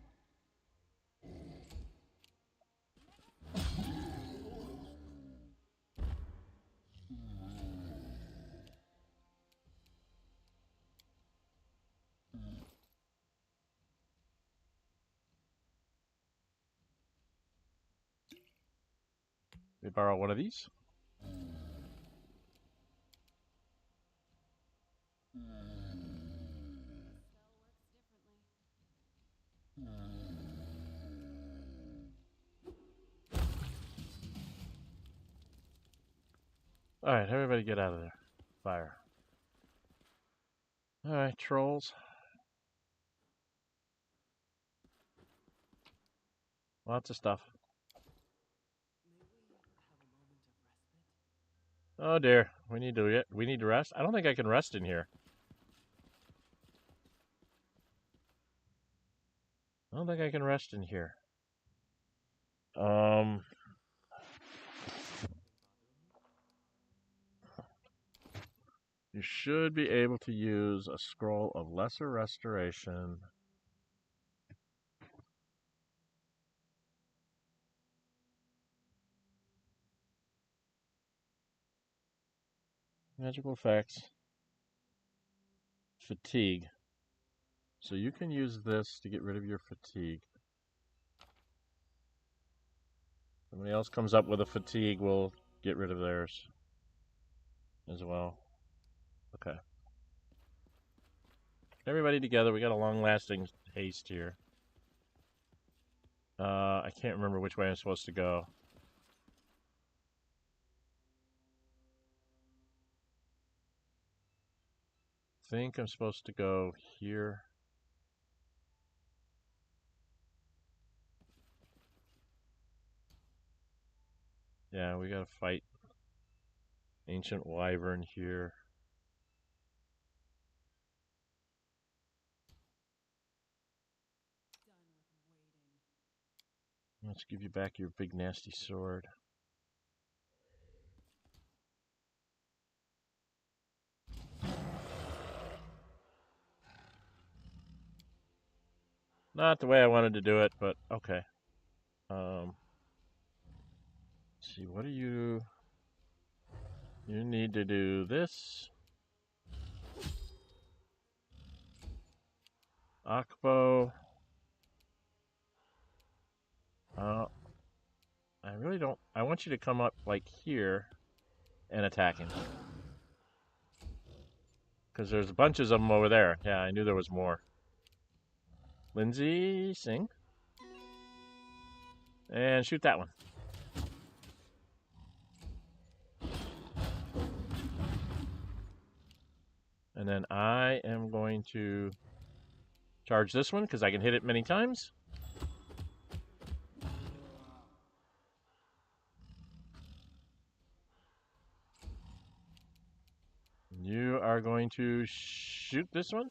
We borrow one of these. Alright, everybody get out of there. Fire. Alright, trolls. Lots of stuff. Oh dear, we need to rest. I don't think I can rest in here. I don't think I can rest in here. You should be able to use a scroll of lesser restoration. Magical effects. Fatigue. So you can use this to get rid of your fatigue. Somebody else comes up with a fatigue, we'll get rid of theirs as well. Okay. Everybody together, we got a long-lasting haste here. I can't remember which way I'm supposed to go. I think I'm supposed to go here. Yeah, we gotta fight Ancient Wyvern here. Let's give you back your big nasty sword. Not the way I wanted to do it, but okay. Let's see, what do you... You need to do this. Akbo. I really don't... I want you to come up like here and attacking. Because there's bunches of them over there. Yeah, I knew there was more. Lindsay, sing. And shoot that one. And then I am going to charge this one because I can hit it many times. You are going to shoot this one.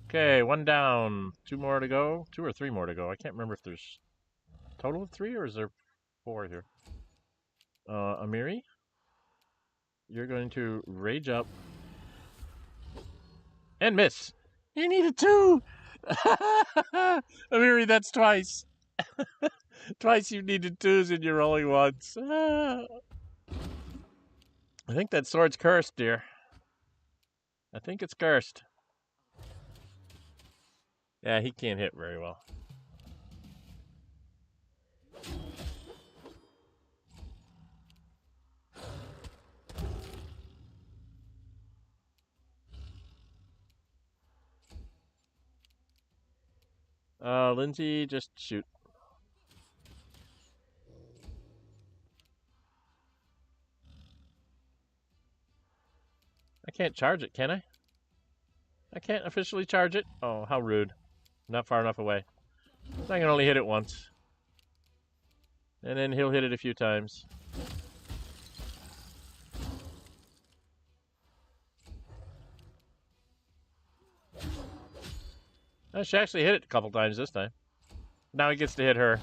Okay, one down. 2 more to go. 2 or 3 more to go. I can't remember if there's a total of 3 or is there 4 here. Amiri, you're going to rage up and miss. You needed 2. Amiri, that's twice. Twice you needed 2s and you're rolling once. I think that sword's cursed, dear. I think it's cursed. Yeah, he can't hit very well. Lindsay, just shoot. I can't charge it, can I? I can't officially charge it? Oh, how rude. Not far enough away. I can only hit it once. And then he'll hit it a few times. Oh, she actually hit it a couple times this time. Now he gets to hit her.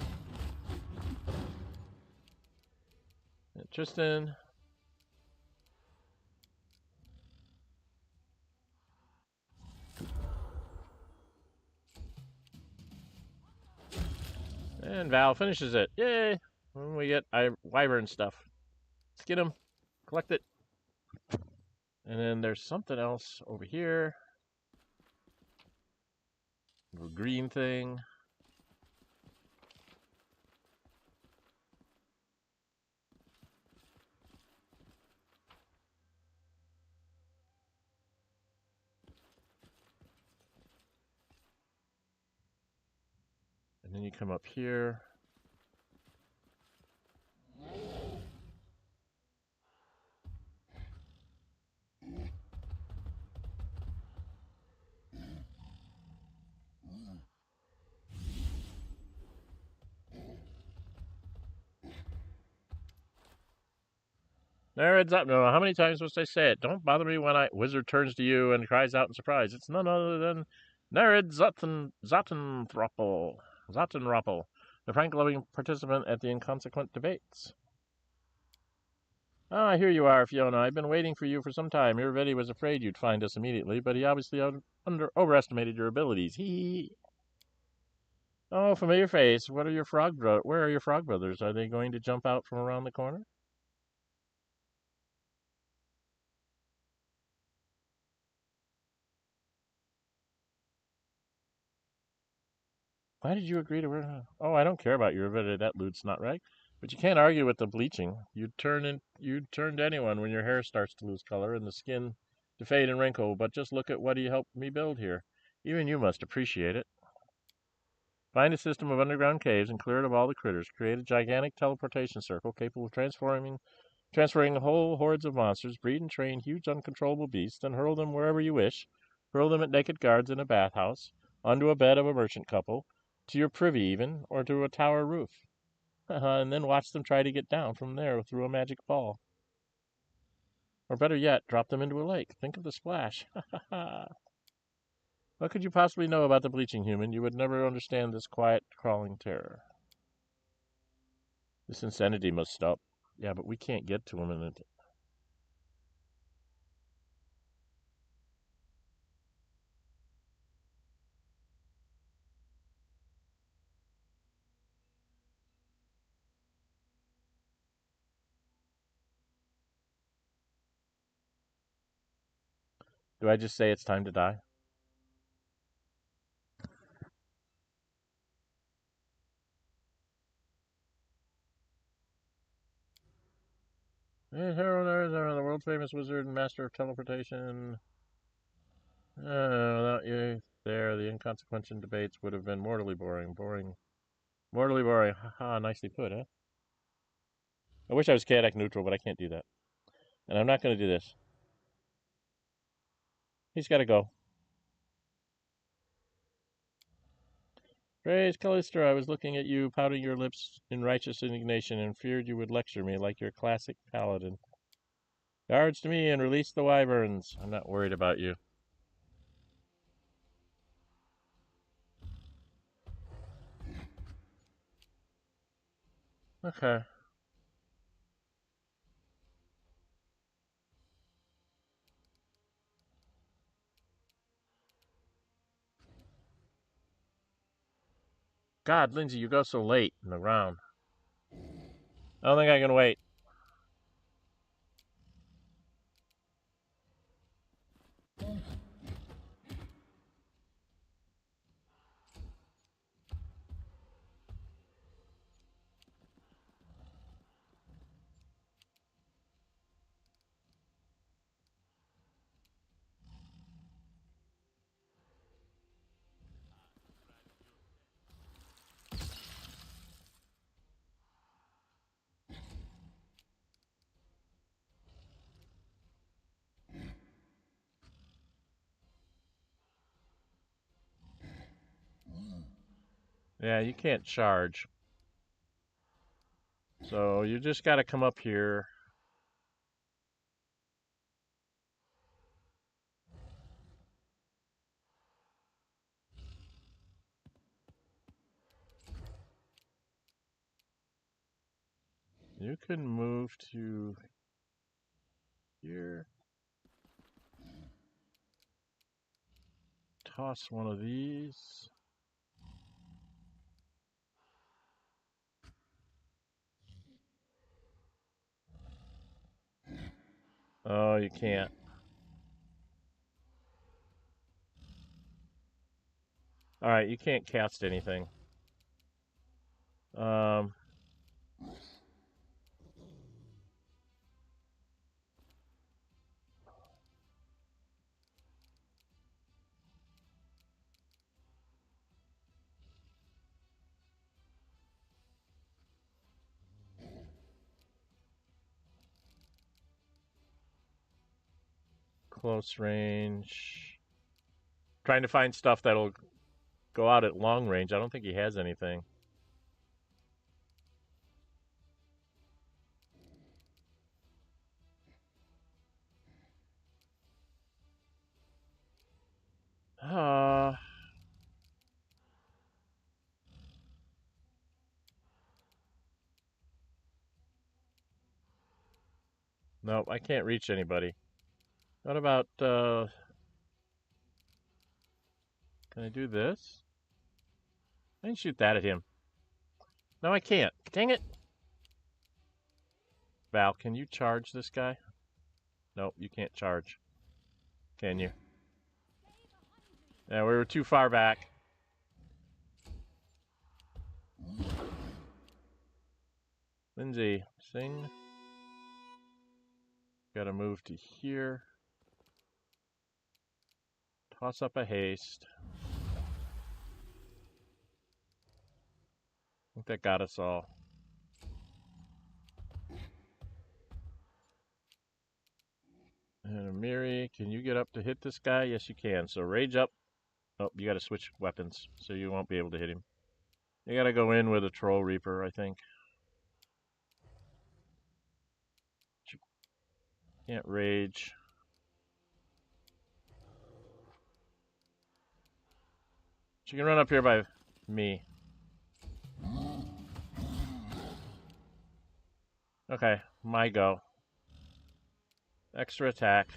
And Tristan. And Val finishes it. Yay! And we get wyvern stuff. Let's get him. Collect it. And then there's something else over here. A green thing. And then you come up here. There it's up. No, how many times must I say it? Don't bother me when wizard turns to you and cries out in surprise. It's none other than Nerid Zottenthroppel, the frank-loving participant at the inconsequent debates. Ah, here you are, Fiona. I've been waiting for you for some time. Irvedi was afraid you'd find us immediately, but he obviously overestimated your abilities. Hee. Oh, familiar face. Where are your frog brothers? Are they going to jump out from around the corner? Why did you agree to wear? Oh, I don't care about your that loot's not right. But you can't argue with the bleaching. You'd turn to anyone when your hair starts to lose color and the skin to fade and wrinkle. But just look at what he helped me build here. Even you must appreciate it. Find a system of underground caves and clear it of all the critters. Create a gigantic teleportation circle capable of transferring whole hordes of monsters. Breed and train huge uncontrollable beasts, then hurl them wherever you wish. Hurl them at naked guards in a bathhouse, onto a bed of a merchant couple, to your privy even, or to a tower roof. And then watch them try to get down from there through a magic ball. Or better yet, drop them into a lake. Think of the splash. What could you possibly know about the bleaching human? You would never understand this quiet, crawling terror. This insanity must stop. Yeah, but we can't get to him in it. Do I just say it's time to die? Heroes are the world famous wizard and master of teleportation. Without you there, the inconsequential debates would have been mortally boring. Mortally boring. Haha, nicely put, huh? I wish I was chaotic neutral, but I can't do that. And I'm not going to do this. He's got to go. Praise Callister, I was looking at you, pouting your lips in righteous indignation, and feared you would lecture me like your classic paladin. Guards to me and release the wyverns. I'm not worried about you. Okay. God, Lindsay, you go so late in the round. I don't think I can wait. Yeah, you can't charge. So you just got to come up here. You can move to here. Toss one of these. Oh, you can't. All right, you can't cast anything. Close range. Trying to find stuff that'll go out at long range. I don't think he has anything. Nope, I can't reach anybody. What about, can I do this? I can shoot that at him. No, I can't. Dang it. Val, can you charge this guy? Nope, you can't charge. Can you? Yeah, we were too far back. Lindsay, sing. Gotta move to here. Toss up a haste. I think that got us all. And Amiri, can you get up to hit this guy? Yes, you can. So rage up. Oh, you gotta switch weapons, so you won't be able to hit him. You gotta go in with a Troll Reaper, I think. Can't rage. She can run up here by me. Okay, my go. Extra attack.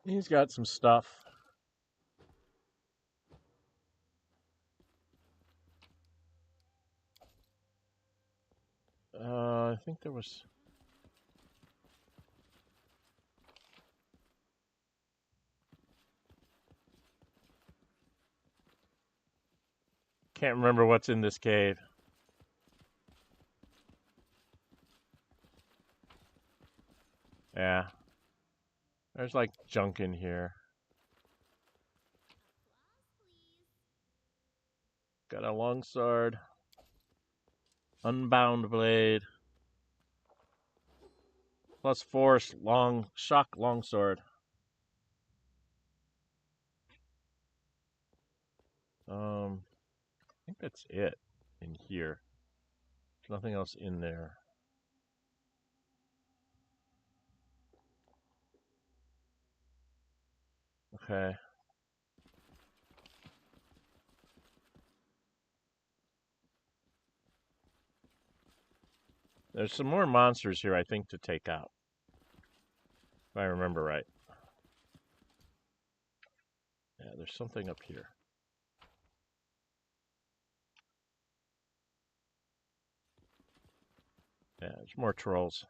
He's got some stuff. I think there was... Can't remember what's in this cave. Yeah. There's like junk in here. Got a long sword. Unbound blade. Plus 4 long shock longsword. I think that's it in here. There's nothing else in there. Okay. There's some more monsters here, I think, to take out. If I remember right. Yeah, there's something up here. Yeah, there's more trolls.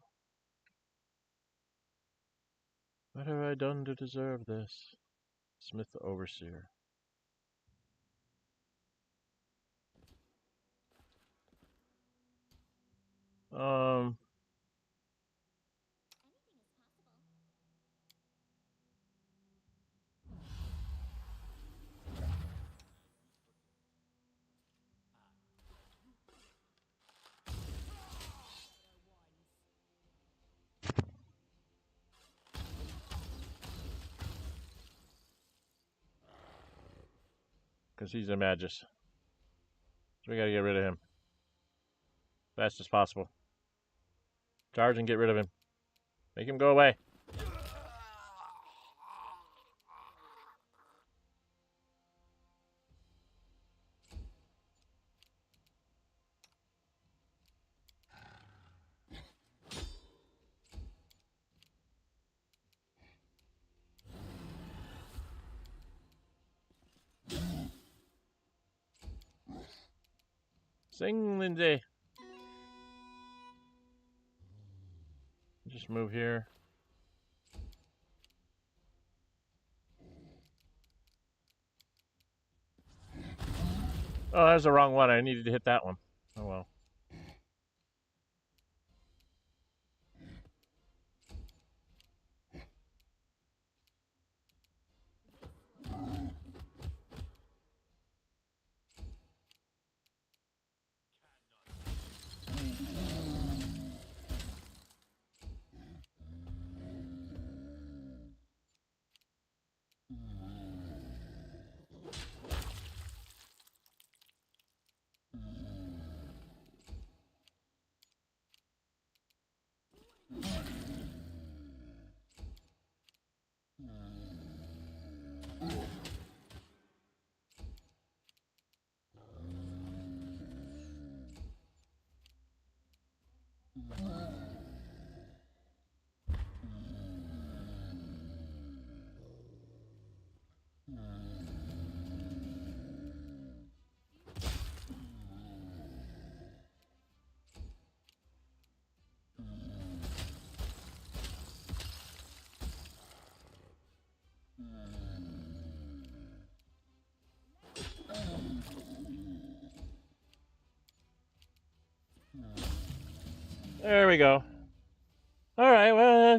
What have I done to deserve this? Smith the Overseer. Because he's a magus. So we gotta get rid of him. Fast as possible. Charge and get rid of him. Make him go away. Sing, Lindsay. Just move here. Oh, that was the wrong one. I needed to hit that one. Oh well. There we go. All right, well,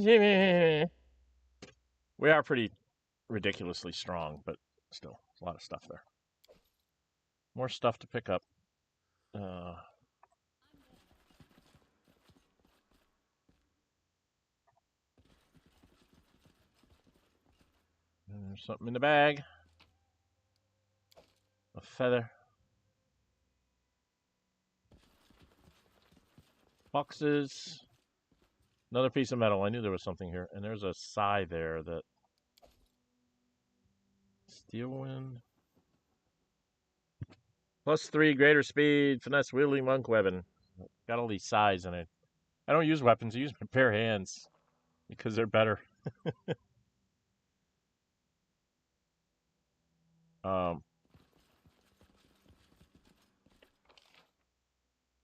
we are pretty ridiculously strong, but still, a lot of stuff there. More stuff to pick up. There's something in the bag. A feather. Boxes. Another piece of metal. I knew there was something here. And there's a sai there that... Steel wind. +3 greater speed. Finesse wielding monk weapon. Got all these sais in it. I don't use weapons. I use my bare hands. Because they're better. Yeah,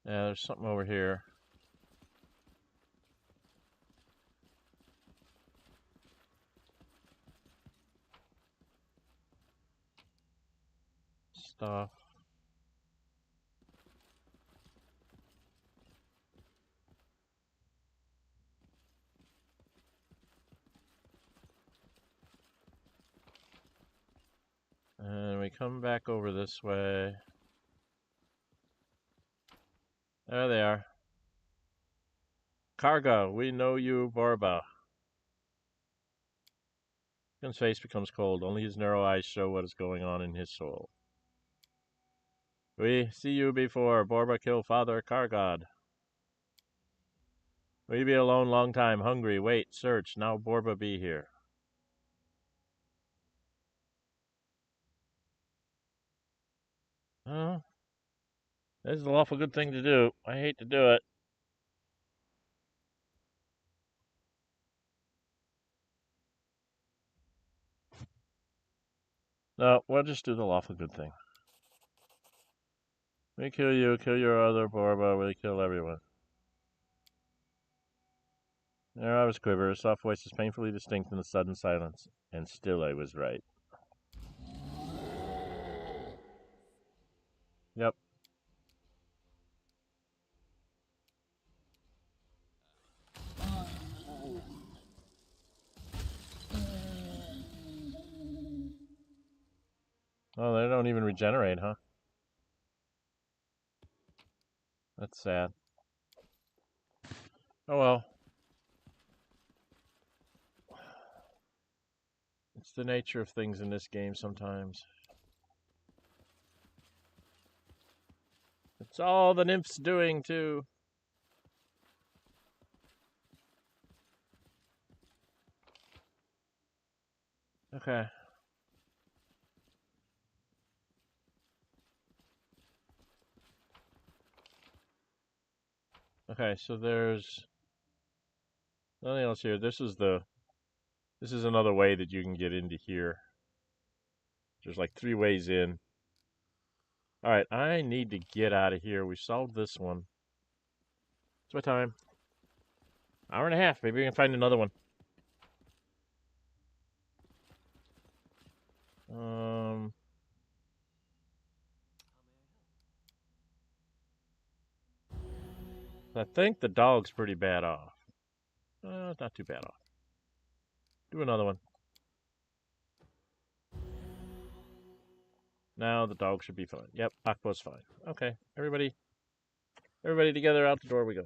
there's something over here. Stuff. And we come back over this way. There they are. Karga, we know you, Borba. His face becomes cold. Only his narrow eyes show what is going on in his soul. We see you before. Borba kill father Kargad. We be alone long time. Hungry. Wait. Search. Now Borba be here. Oh. This is a lawful good thing to do. I hate to do it. No, we'll just do the lawful good thing. We kill you, kill your other Borba, we kill everyone. There I was quiver, a soft voice is painfully distinct in the sudden silence. And still I was right. Yep. Oh, they don't even regenerate, huh? That's sad. Oh well. It's the nature of things in this game sometimes. It's all the nymph's doing, too. Okay. Okay, so there's nothing else here. This is another way that you can get into here. There's like 3 ways in. Alright, I need to get out of here. We solved this one. It's my time. Hour and a half. Maybe we can find another one. I think the dog's pretty bad off. Not too bad off. Do another one. Now the dog should be fine. Yep, Akbo's fine. Okay, everybody together, out the door we go.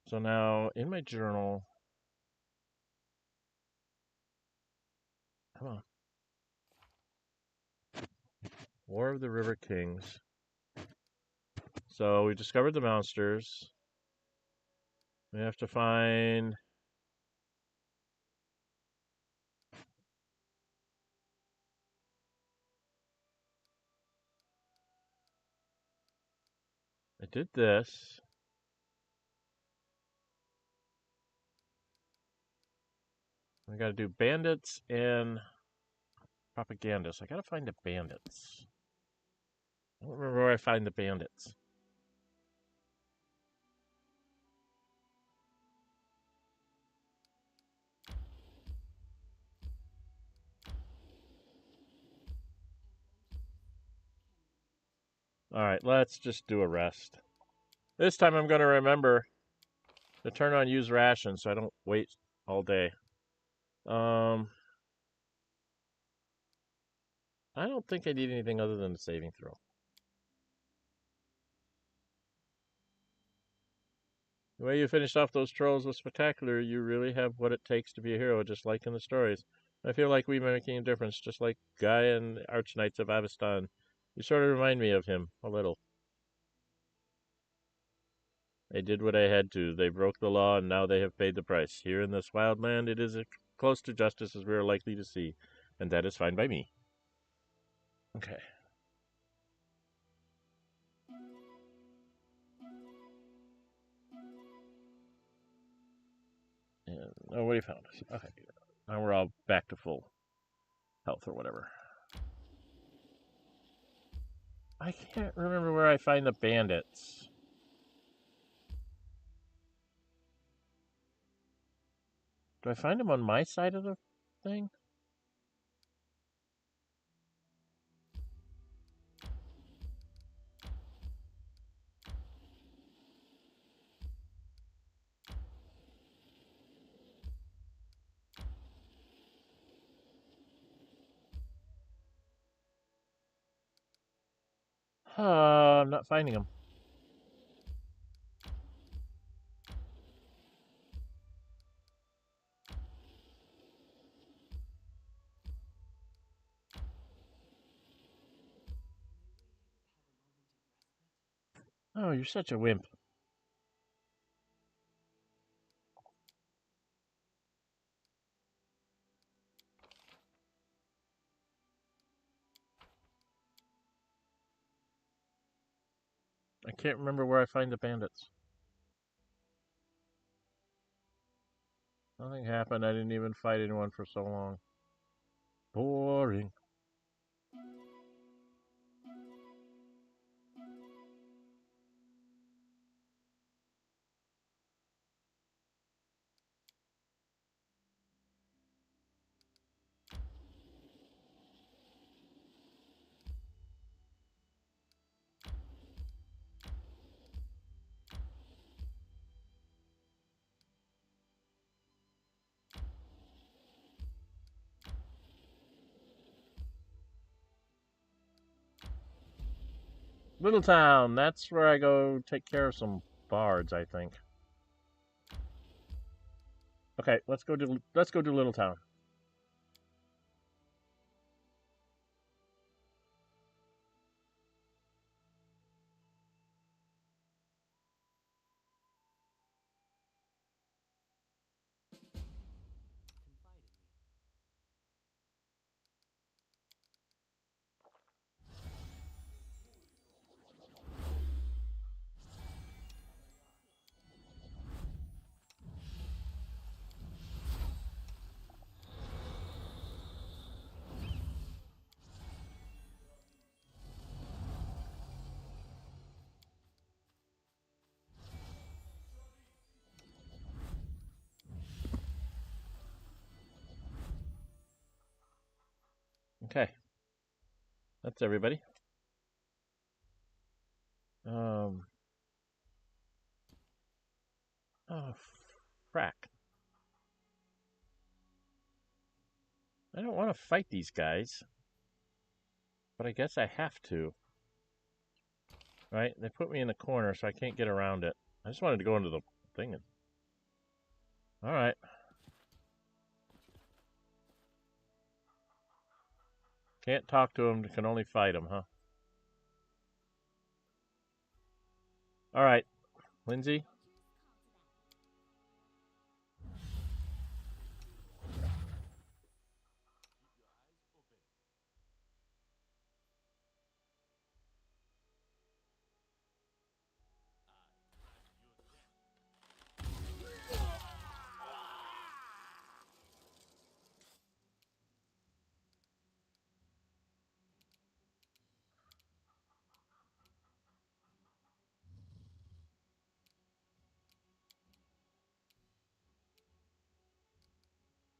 So now, in my journal... Come on. War of the River Kings. So we discovered the monsters. We have to find... I did this. I gotta do bandits and propagandists. I gotta find the bandits. I don't remember where I find the bandits. Alright, let's just do a rest. This time I'm gonna remember to turn on use ration so I don't wait all day. I don't think I need anything other than a saving throw. The way you finished off those trolls was spectacular. You really have what it takes to be a hero, just like in the stories. I feel like we're making a difference, just like Guy and Archknights of Avestan. You sort of remind me of him, a little. I did what I had to. They broke the law, and now they have paid the price. Here in this wild land, it is as close to justice as we are likely to see, and that is fine by me. Okay. And nobody found us. Okay. Now we're all back to full. Health or whatever. I can't remember where I find the bandits. Do I find them on my side of the thing? I'm not finding them. Oh, you're such a wimp. I can't remember where I find the bandits. Nothing happened. I didn't even fight anyone for so long. Boring. Little Town. That's where I go take care of some bards, I think. Okay, let's go to Little Town. Okay. That's everybody. Oh, frack. I don't want to fight these guys, but I guess I have to. Right? They put me in the corner, so I can't get around it. I just wanted to go into the thing. All right. Can't talk to them. Can only fight them, huh? All right. Lindsay?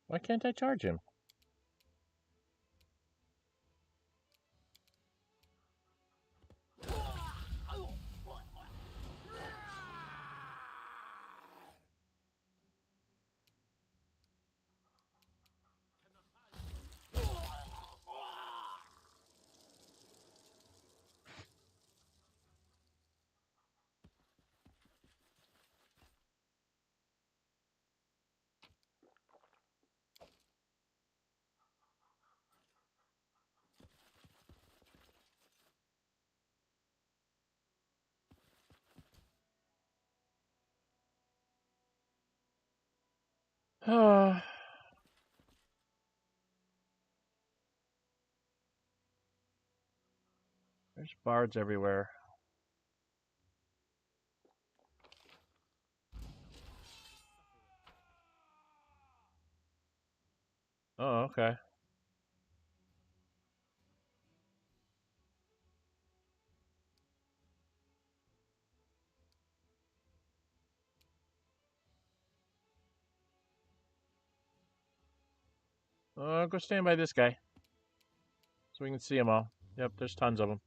Why can't I charge him? There's bards everywhere. Oh, okay. Go stand by this guy so we can see them all. Yep, there's tons of them.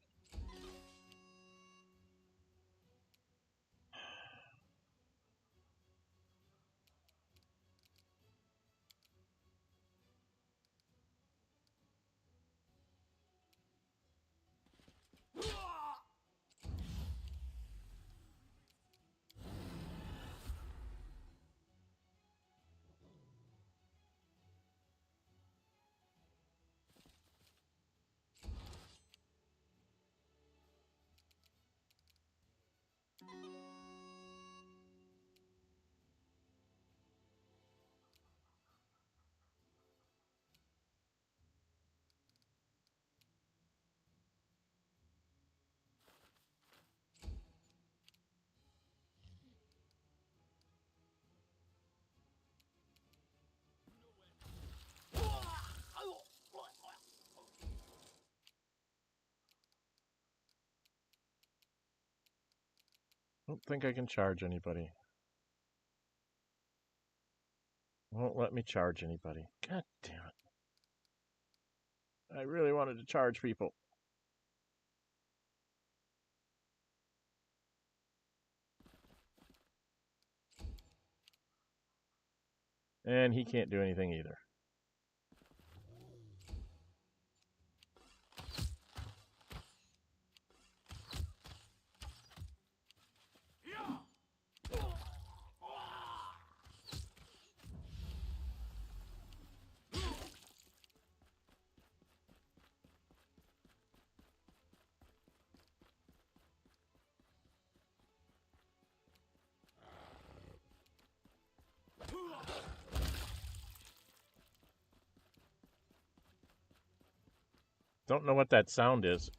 Don't think I can charge anybody. Won't let me charge anybody. God damn it. I really wanted to charge people. And he can't do anything either. Don't know what that sound is.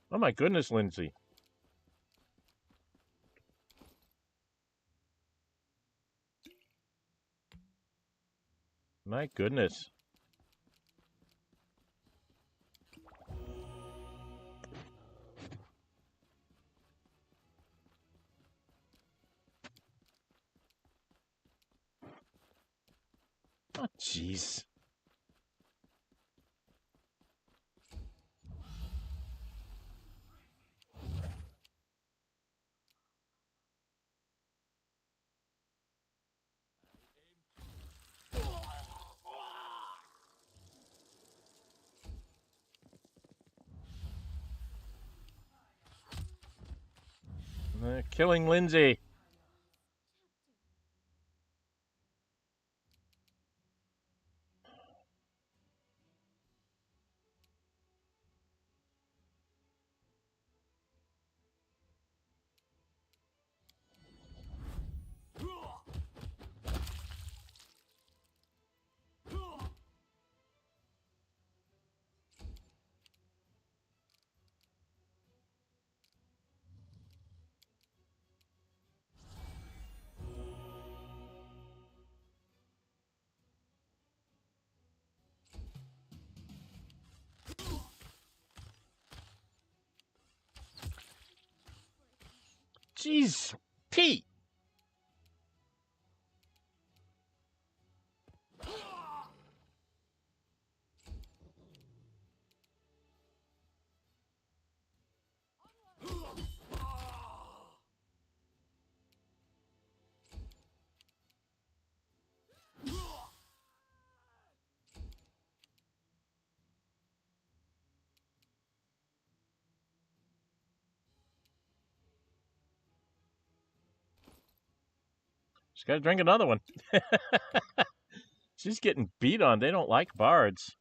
Oh my goodness, Lindsay. My goodness. Oh, jeez. Killing Lindsay. Jeez, Pete. She's got to drink another one. She's getting beat on. They don't like bards.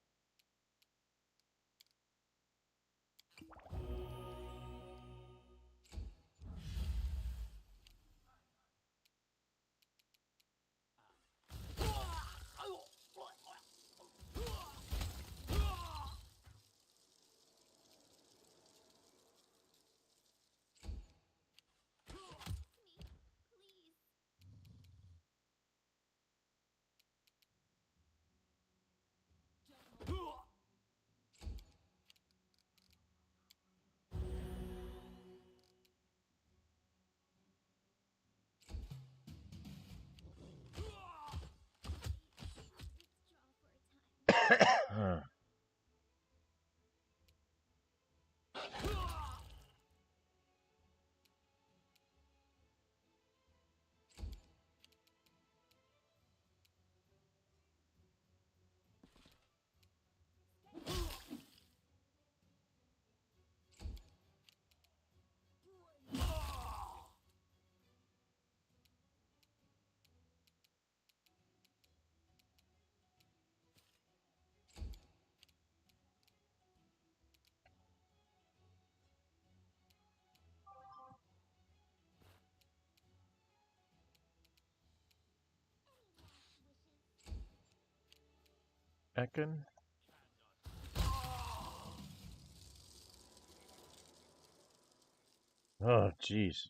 Ekin. Oh, jeez.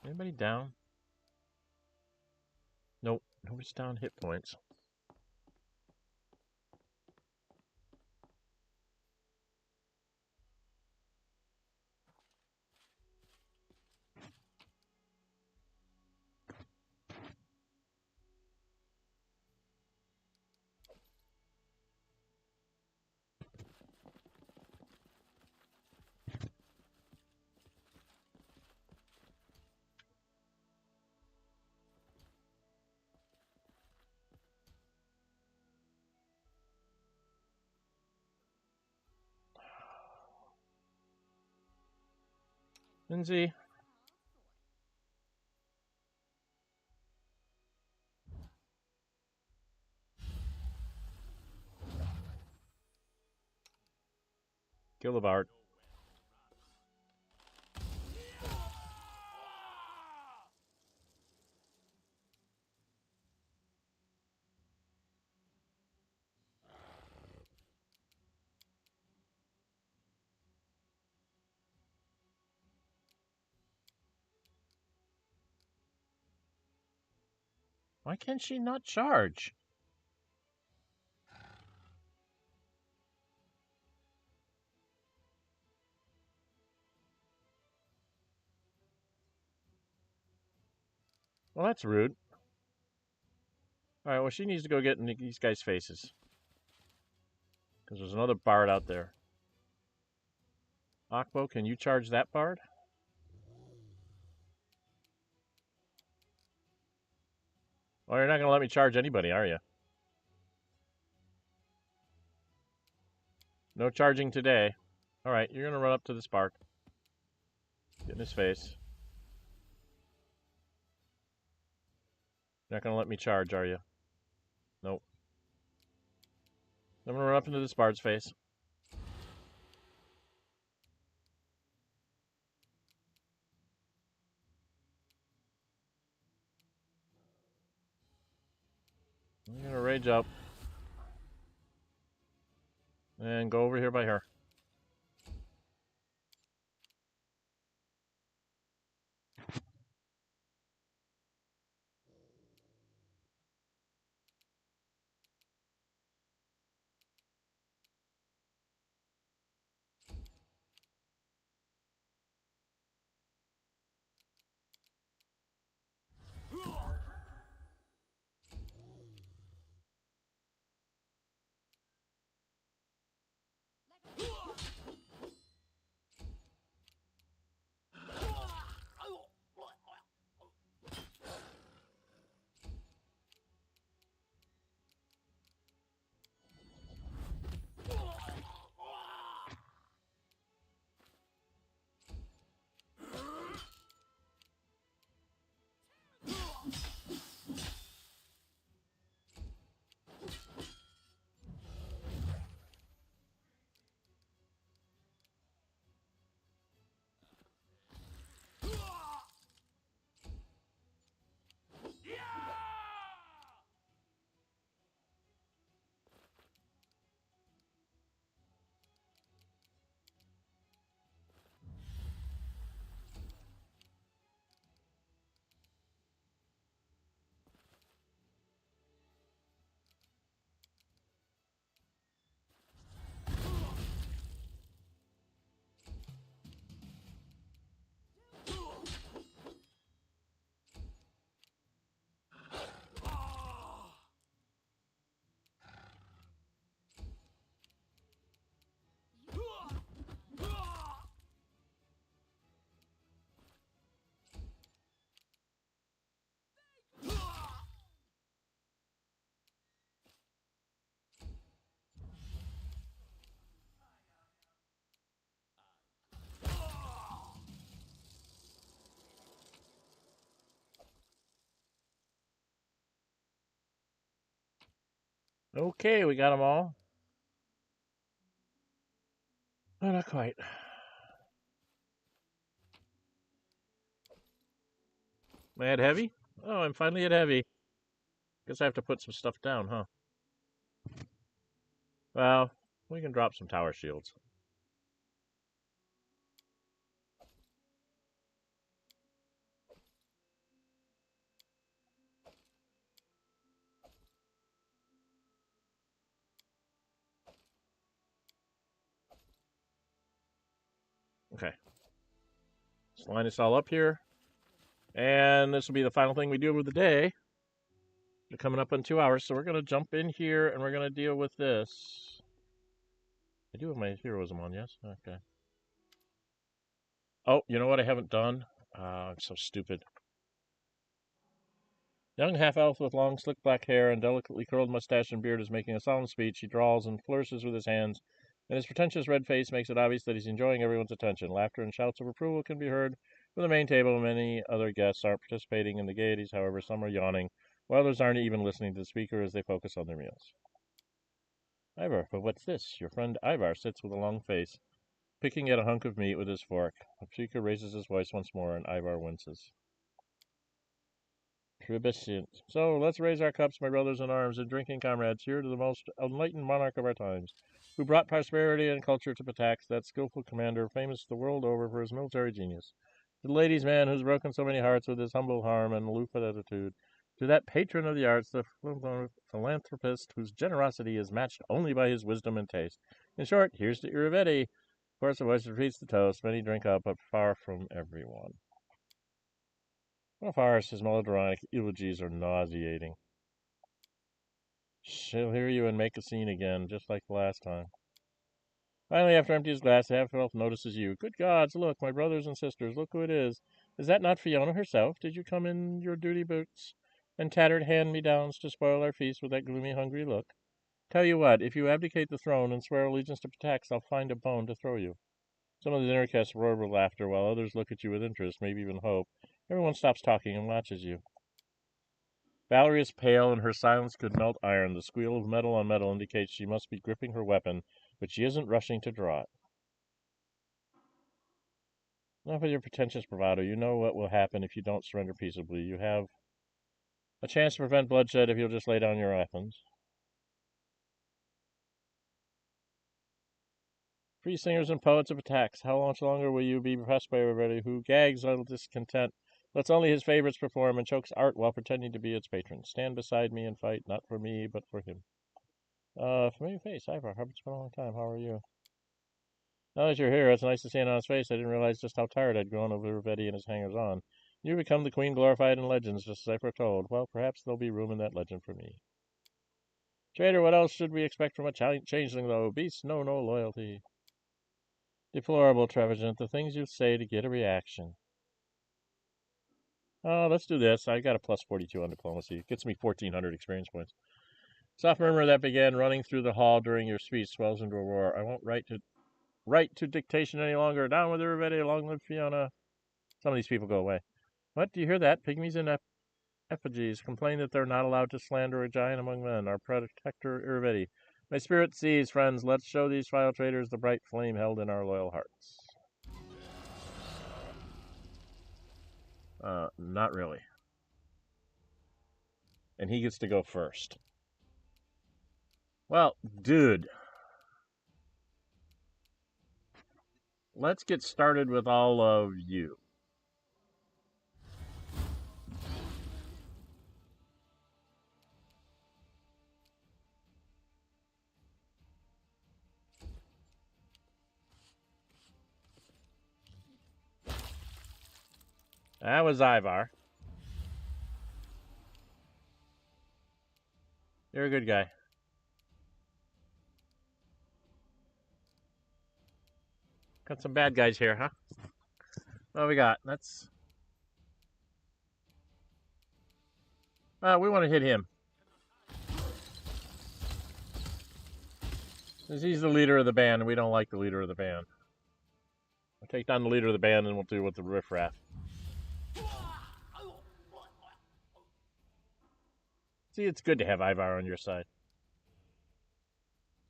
Anybody down? Nope, nobody's down hit points. Lindsay. Gillibard. Why can't she not charge? Well, that's rude. Alright, well, she needs to go get in these guys' faces. Because there's another bard out there. Akbo, can you charge that bard? Oh, you're not going to let me charge anybody, are you? No charging today. Alright, you're going to run up to this bard. Get in his face. You're not going to let me charge, are you? Nope. I'm going to run up into this bard's face. I'm going to rage up. And go over here by her. Okay, we got them all. Oh, not quite. Am I at heavy? Oh, I'm finally at heavy. Guess I have to put some stuff down, huh? Well, we can drop some tower shields. Okay. Let's line this all up here. And this will be the final thing we do with the day. We're coming up on 2 hours, so we're going to jump in here and we're going to deal with this. I do have my heroism on, yes? Okay. Oh, you know what I haven't done? I'm so stupid. Young half-elf with long, slick black hair and delicately curled mustache and beard is making a solemn speech. He drawls and flourishes with his hands, and his pretentious red face makes it obvious that he's enjoying everyone's attention. Laughter and shouts of approval can be heard from the main table. Many other guests aren't participating in the gaieties. However, some are yawning, while others aren't even listening to the speaker as they focus on their meals. Ivar, but what's this? Your friend Ivar sits with a long face, picking at a hunk of meat with his fork. The speaker raises his voice once more, and Ivar winces. Tribiscient. So let's raise our cups, my brothers in arms and drinking comrades, here to the most enlightened monarch of our times, who brought prosperity and culture to Patax, that skillful commander famous the world over for his military genius. To the ladies' man who's broken so many hearts with his humble harm and aloof attitude. To that patron of the arts, the philanthropist whose generosity is matched only by his wisdom and taste. In short, here's to Irivedi. Of course, the voice repeats the toast. Many drink up, but far from everyone. Well, farce, his melodramatic eulogies are nauseating. She'll hear you and make a scene again, just like the last time. Finally, after emptying his glass, the half-elf notices you. Good gods, look, my brothers and sisters, look who it is. Is that not Fiona herself? Did you come in your duty boots and tattered hand-me-downs to spoil our feast with that gloomy, hungry look? Tell you what, if you abdicate the throne and swear allegiance to Patax, I'll find a bone to throw you. Some of the dinner guests roar with laughter, while others look at you with interest, maybe even hope. Everyone stops talking and watches you. Valerie is pale, and her silence could melt iron. The squeal of metal on metal indicates she must be gripping her weapon, but she isn't rushing to draw it. Enough with your pretentious bravado. You know what will happen if you don't surrender peaceably. You have a chance to prevent bloodshed if you'll just lay down your weapons. Free singers and poets of attacks, how much longer will you be pressed by everybody who gags idle discontent, lets only his favorites perform, and chokes art while pretending to be its patron? Stand beside me and fight, not for me, but for him. Familiar face, Ivar. It's been a long time. How are you? Now that you're here, it's nice to see it on his face. I didn't realize just how tired I'd grown of Rivetti and his hangers-on. You become the queen glorified in legends, just as I foretold. Well, perhaps there'll be room in that legend for me. Traitor, what else should we expect from a changeling, though? Beasts know no loyalty. Deplorable, Trevisan, the things you say to get a reaction. Oh, let's do this. I got a plus 42 on diplomacy. It gets me 1,400 experience points. Soft murmur that began running through the hall during your speech swells into a roar. I won't write to dictation any longer. Down with Rivetti, long live Fiona. Some of these people go away. What? Do you hear that? Pygmies and effigies complain that they're not allowed to slander a giant among men. Our protector, Irvedi. My spirit sees, friends. Let's show these vile traitors the bright flame held in our loyal hearts. Not really. And he gets to go first. Well, dude. Let's get started with all of you. That was Ivar. You're a good guy. Got some bad guys here, huh? What we got? Let's... we want to hit him. Since he's the leader of the band, and we don't like the leader of the band. We'll take down the leader of the band, and we'll deal with the riffraff. See, it's good to have Ivar on your side.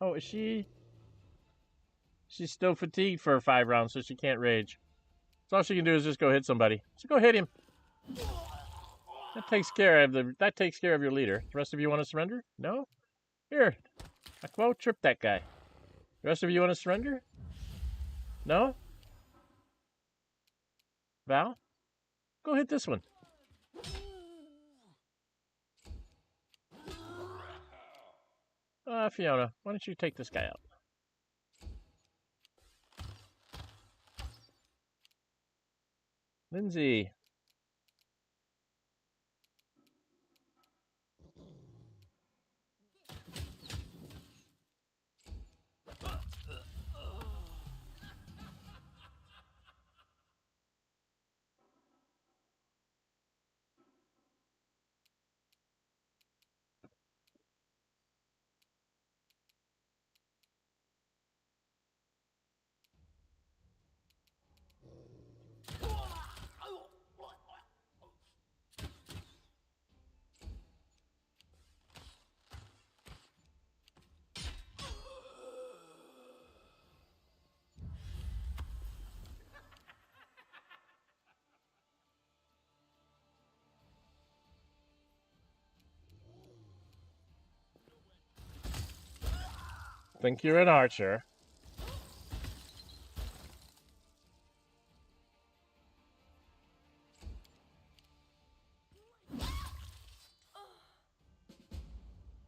Oh, is she? She's still fatigued for 5 rounds, so she can't rage. So all she can do is just go hit somebody. So go hit him. That takes care of your leader. The rest of you want to surrender? No? Here. Akwo, trip that guy. The rest of you want to surrender? No? Val? Go hit this one. Fiona, why don't you take this guy out? Lindsay. Think you're an archer.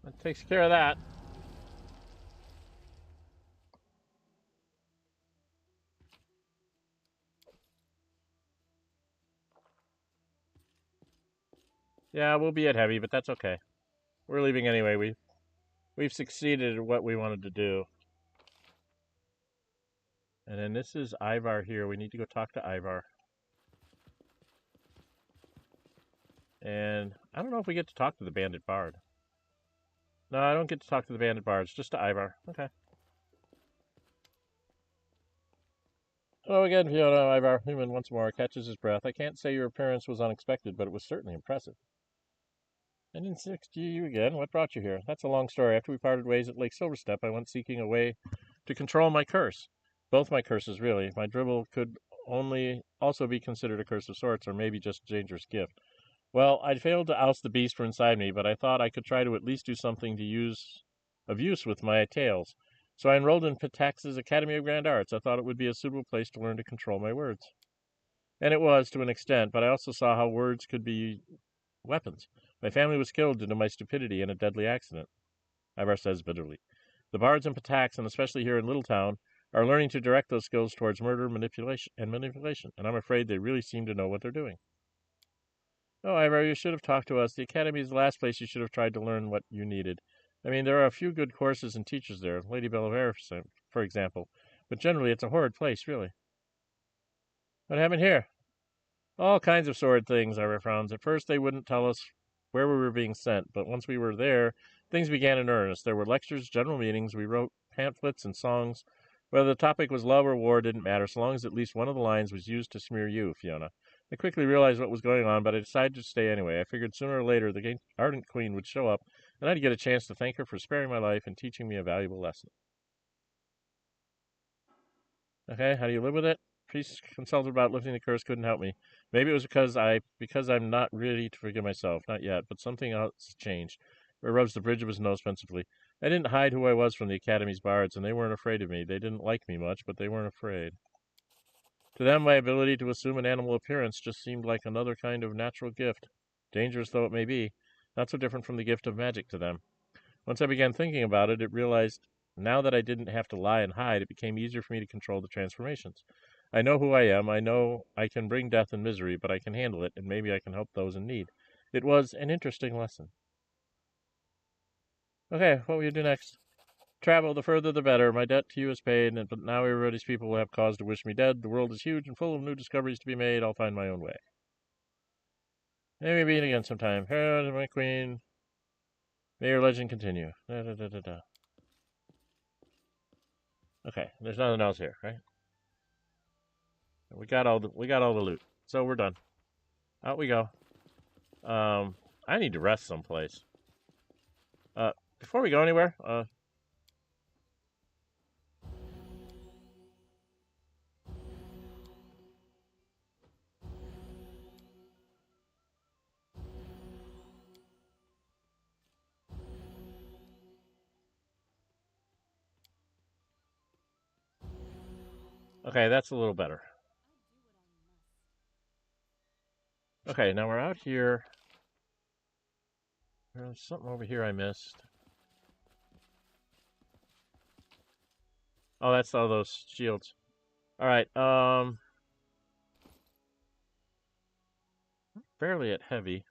That takes care of that. Yeah, we'll be at heavy, but that's okay. We're leaving anyway. We've succeeded at what we wanted to do. And then this is Ivar here. We need to go talk to Ivar. And I don't know if we get to talk to the bandit bard. No, I don't get to talk to the bandit bards, just to Ivar. Okay. Hello again, Fiona. Ivar, human once more, catches his breath. I can't say your appearance was unexpected, but it was certainly impressive. I didn't see you again. What brought you here? That's a long story. After we parted ways at Lake Silverstep, I went seeking a way to control my curse. Both my curses, really. My dribble could only also be considered a curse of sorts, or maybe just a dangerous gift. Well, I'd failed to oust the beast from inside me, but I thought I could try to at least do something of use with my tales. So I enrolled in Pitax's Academy of Grand Arts. I thought it would be a suitable place to learn to control my words. And it was, to an extent, but I also saw how words could be weapons. My family was killed due to my stupidity in a deadly accident, Ivar says bitterly. The bards in Pitax, and especially here in Littletown, are learning to direct those skills towards murder, manipulation, and I'm afraid they really seem to know what they're doing. Oh, Ivar, you should have talked to us. The Academy is the last place you should have tried to learn what you needed. I mean, there are a few good courses and teachers there, Lady Bellavere, for example, but generally it's a horrid place, really. What happened here? All kinds of sordid things, Ivar frowns. At first they wouldn't tell us where we were being sent, but once we were there, things began in earnest. There were lectures, general meetings, we wrote pamphlets and songs. Whether the topic was love or war didn't matter, so long as at least one of the lines was used to smear you, Fiona. I quickly realized what was going on, but I decided to stay anyway. I figured sooner or later the ardent queen would show up, and I'd get a chance to thank her for sparing my life and teaching me a valuable lesson. Okay, how do you live with it? Priest consulted about lifting the curse couldn't help me. Maybe it was because I'm not ready to forgive myself, not yet, but something else changed. He rubs the bridge of his nose pensively. I didn't hide who I was from the Academy's bards, and they weren't afraid of me. They didn't like me much, but they weren't afraid. To them, my ability to assume an animal appearance just seemed like another kind of natural gift. Dangerous though it may be, not so different from the gift of magic to them. Once I began thinking about it, realized now that I didn't have to lie and hide, it became easier for me to control the transformations. I know who I am. I know I can bring death and misery, but I can handle it, and maybe I can help those in need. It was an interesting lesson. Okay, what will you do next? Travel, the further the better. My debt to you is paid, but now everybody's people will have cause to wish me dead. The world is huge and full of new discoveries to be made. I'll find my own way. Maybe meet again sometime. Harold, my queen. May your legend continue. Da, da, da, da, da. Okay, there's nothing else here, right? We got all the loot, so we're done. Out we go. I need to rest someplace. Before we go anywhere, Okay, that's a little better. Okay, now we're out here. There's something over here I missed. Oh, that's all those shields. All right, fairly at heavy.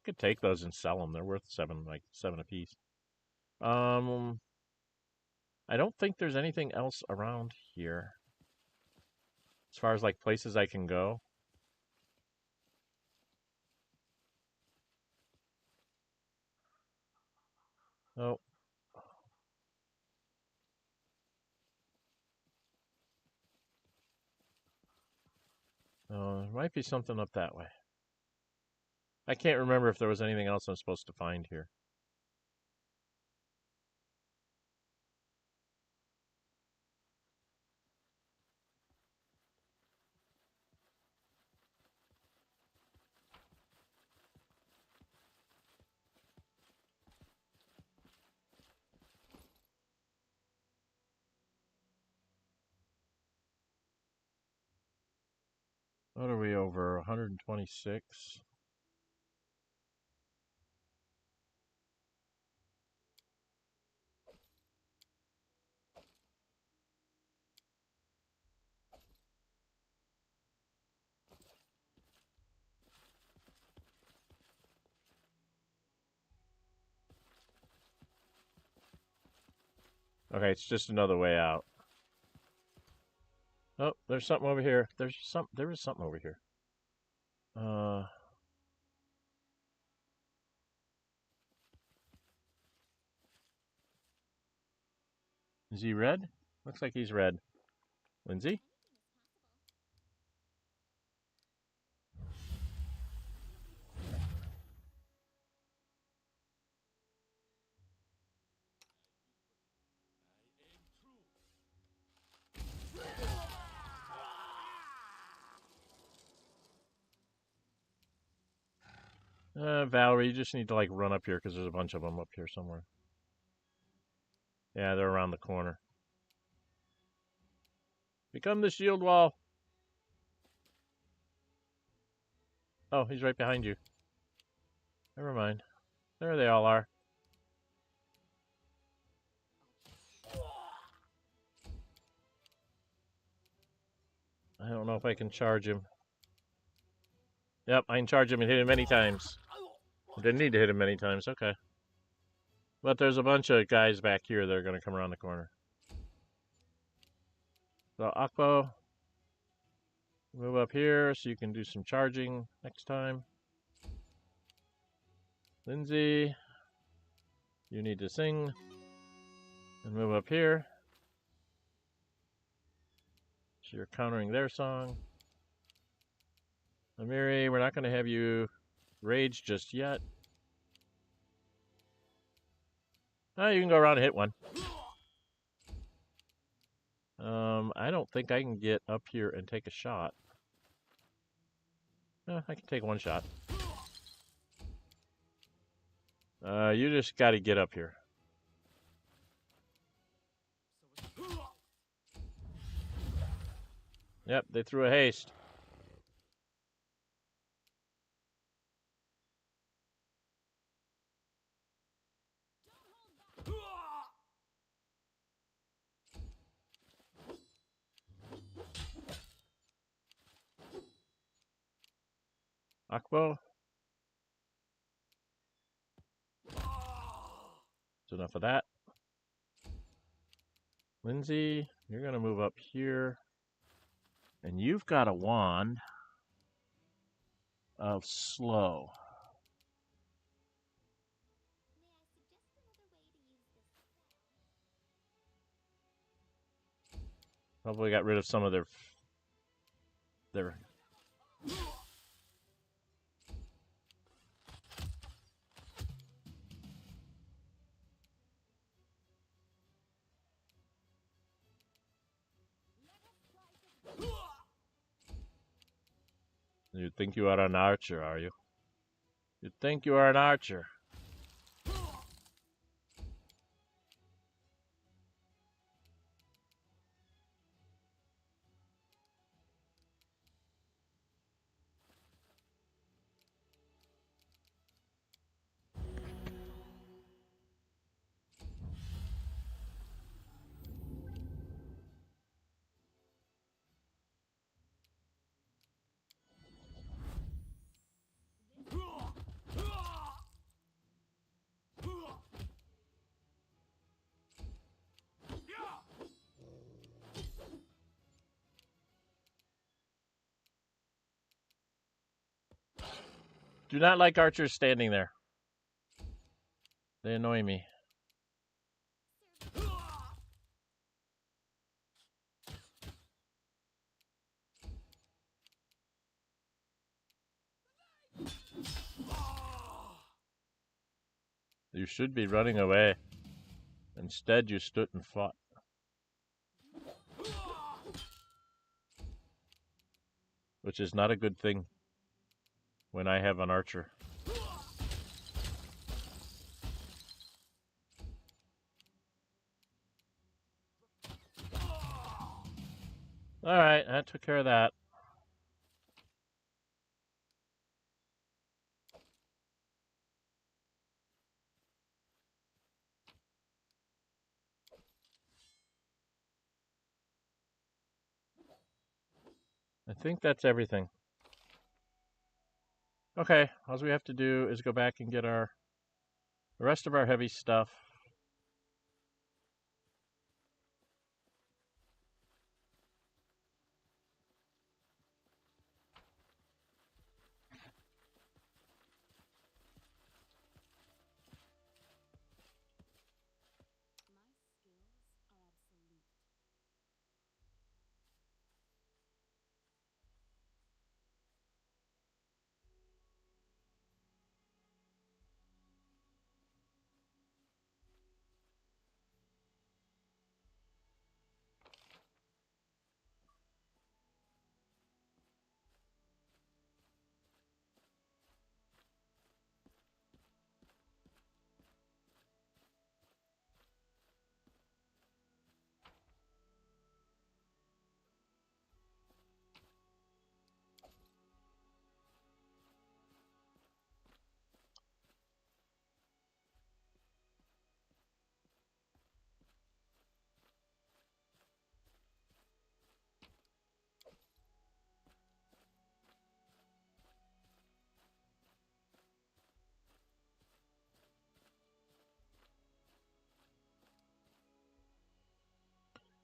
Could take those and sell them. They're worth like seven apiece. I don't think there's anything else around here. As far as like places I can go. Oh. There might be something up that way. I can't remember if there was anything else I'm supposed to find here. What are we over? 126? Okay, it's just another way out. Oh, there's something over here. There is something over here. Is he red? Looks like he's red. Lindsay? Valerie, you just need to like run up here because there's a bunch of them up here somewhere. Yeah, they're around the corner. Become the shield wall. Oh, he's right behind you. Never mind. There they all are. I don't know if I can charge him. Yep, I can charge him and hit him many times. I didn't need to hit him many times. Okay. But there's a bunch of guys back here that are going to come around the corner. So, Akpo, move up here so you can do some charging next time. Lindsay, you need to sing and move up here. So you're countering their song. Amiri, we're not going to have you rage just yet. Oh, you can go around and hit one. I don't think I can get up here and take a shot. I can take one shot. You just got to get up here. Yep, they threw a haste. Akbo. That's enough of that. Lindsay, you're going to move up here. And you've got a wand of slow. Probably got rid of some of their You think you are an archer, are you? You think you are an archer. Do not like archers standing there. They annoy me. You should be running away. Instead, you stood and fought. Which is not a good thing when I have an archer. Alright, that took care of that. I think that's everything. Okay, all we have to do is go back and get the rest of our heavy stuff.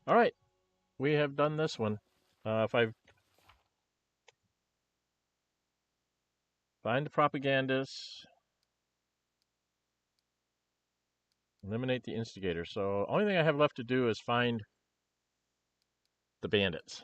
Alright, we have done this one. If I find the propagandists, eliminate the instigator. So, only thing I have left to do is find the bandits.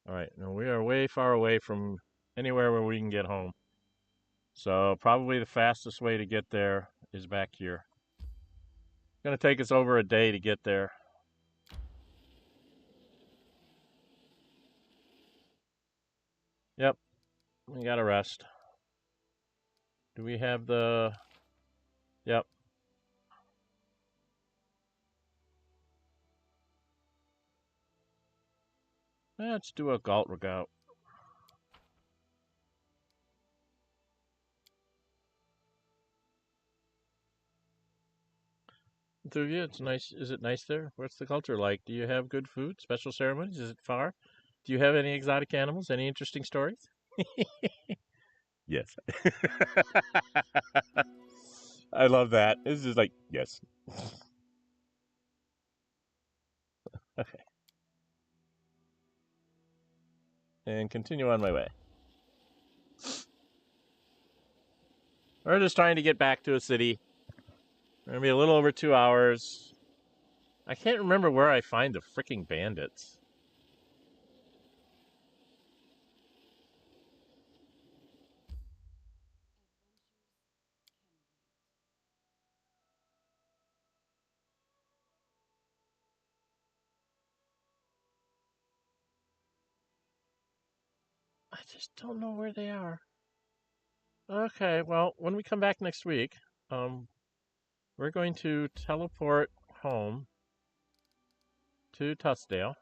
Alright, now we are way far away from anywhere where we can get home. So probably the fastest way to get there is back here. It's going to take us over a day to get there. Yep, we got to rest. Do we have the... Yep. Let's do a Galt Regout. It's nice. Is it nice there? What's the culture like? Do you have good food? Special ceremonies? Is it far? Do you have any exotic animals? Any interesting stories? Yes. I love that. It's just like, yes. Okay. And continue on my way. We're just trying to get back to a city. We're going to be a little over 2 hours. I can't remember where I find the freaking bandits. I just don't know where they are. Okay, well, when we come back next week, we're going to teleport home to Tussdale.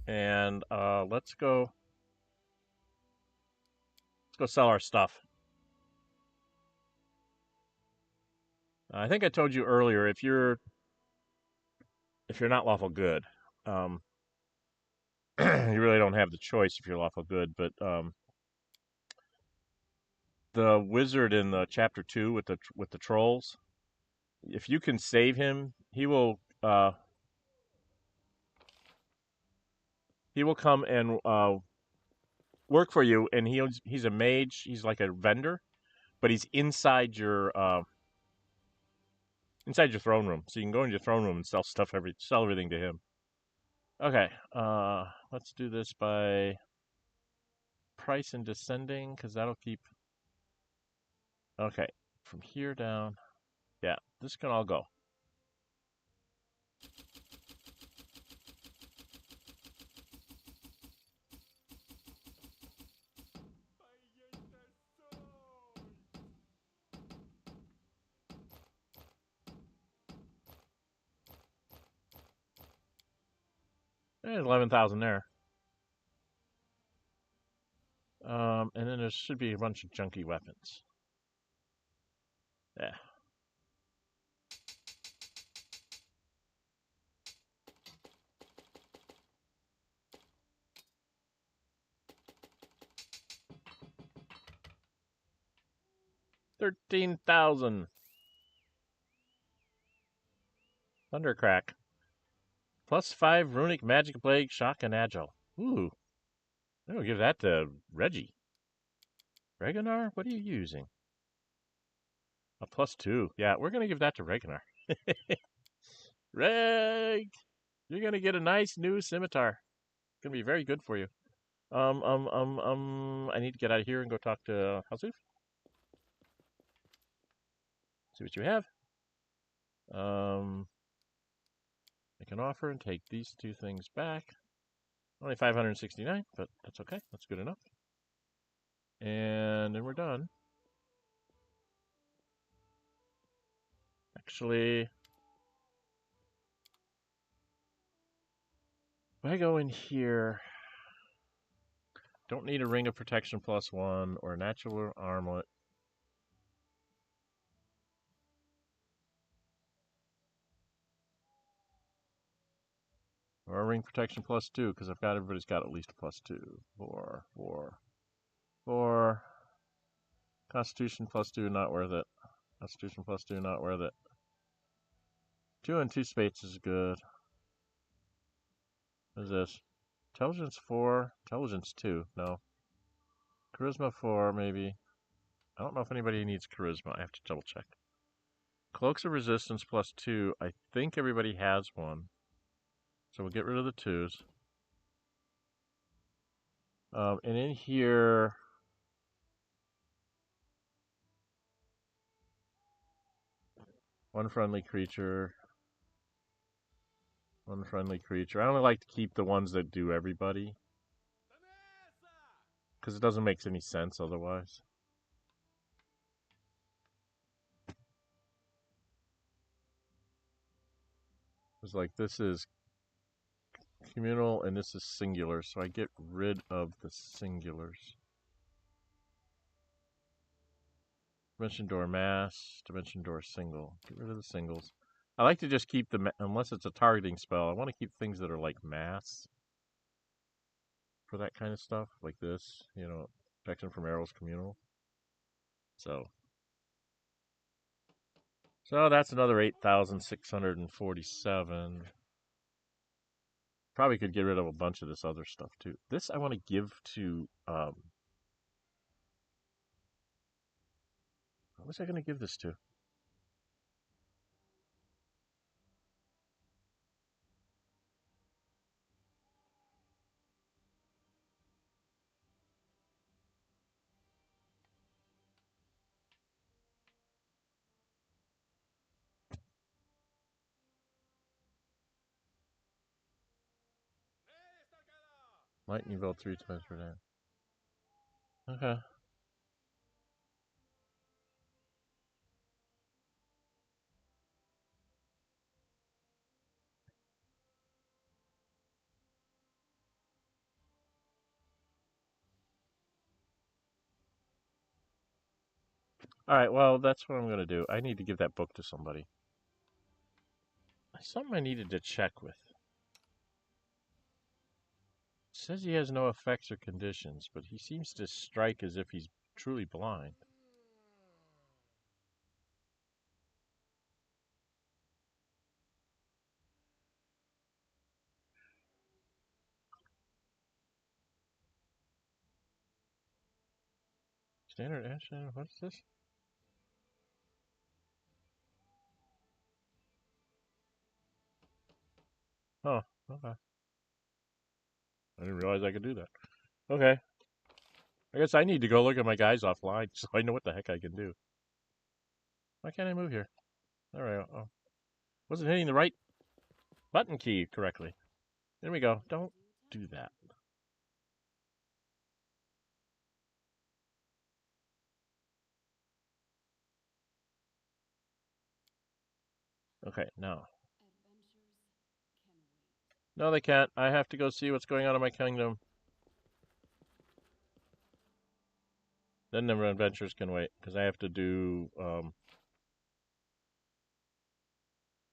And let's go sell our stuff. I think I told you earlier, if you're not lawful good, you really don't have the choice if you're lawful good. But the wizard in the chapter 2 with the trolls, if you can save him, he will come and work for you. And he's a mage. He's like a vendor, but he's inside your throne room. So you can go into your throne room and sell everything to him. Okay, let's do this by price and descending, because that'll keep... Okay, from here down. Yeah, this can all go. There's 11,000 there. And then there should be a bunch of junky weapons. Yeah. $13,000. Thundercrack. +5 runic magic blade, shock and agile. Ooh. I'm gonna give that to Reggie. Reganar, what are you using? A +2. Yeah, we're gonna give that to Reganar. Reg, you're gonna get a nice new scimitar. It's gonna be very good for you. I need to get out of here and go talk to Hasuf. See what you have. I can offer and take these 2 things back. Only 569, but that's okay. That's good enough. And then we're done. Actually, if I go in here, don't need a ring of protection +1 or a natural armlet. Or a ring protection +2, because everybody's got at least a +2. 4. Constitution +2, not worth it. Constitution +2, not worth it. 2 and 2 spades is good. What is this? Intelligence 4, Intelligence 2, no. Charisma 4, maybe. I don't know if anybody needs Charisma. I have to double check. Cloaks of Resistance +2. I think everybody has one. So we'll get rid of the 2s. And in here... One friendly creature. One friendly creature. I only like to keep the ones that do everybody, because it doesn't make any sense otherwise. It's like this is communal and this is singular, so I get rid of the singulars. Dimension door mass, dimension door single. Get rid of the singles. I like to just keep them, unless it's a targeting spell, I want to keep things that are like mass for that kind of stuff, like this, you know, protection from arrows, communal. So that's another 8,647. Probably could get rid of a bunch of this other stuff too. This I want to give to, what was I going to give this to? Lightning bolt 3 times per day. Okay. Alright, well, that's what I'm going to do. I need to give that book to somebody. Something I needed to check with. says he has no effects or conditions, but he seems to strike as if he's truly blind. Standard action, what's this? Oh, okay. I didn't realize I could do that. Okay. I guess I need to go look at my guys offline so I know what the heck I can do. Why can't I move here? Alright, oh. Wasn't hitting the right button key correctly. There we go. Don't do that. Okay, now. No, they can't. I have to go see what's going on in my kingdom. Then the adventures can wait, because I have to do,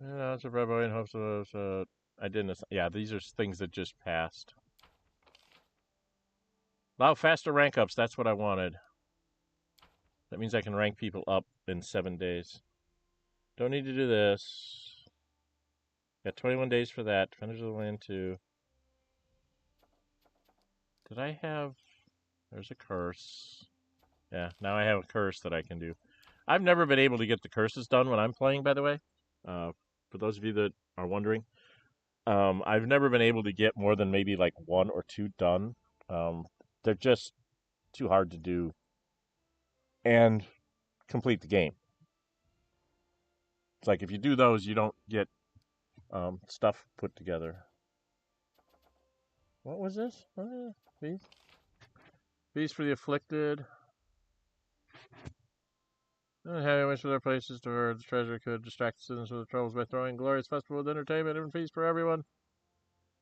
yeah, it's a red boy in hopes of, I didn't, yeah, these are things that just passed. Allow faster rank ups, that's what I wanted. That means I can rank people up in 7 days. Don't need to do this. Got 21 days for that. Defenders of the Land 2. Did I have... There's a curse. Yeah, now I have a curse that I can do. I've never been able to get the curses done when I'm playing, by the way. For those of you that are wondering. I've never been able to get more than maybe like 1 or 2 done. They're just too hard to do and complete the game. It's like if you do those, you don't get stuff put together. What was this? Feast? Feast for the afflicted. Having wish for their places to where the treasure could distract the citizens from the troubles by throwing glorious festival with entertainment and feast for everyone.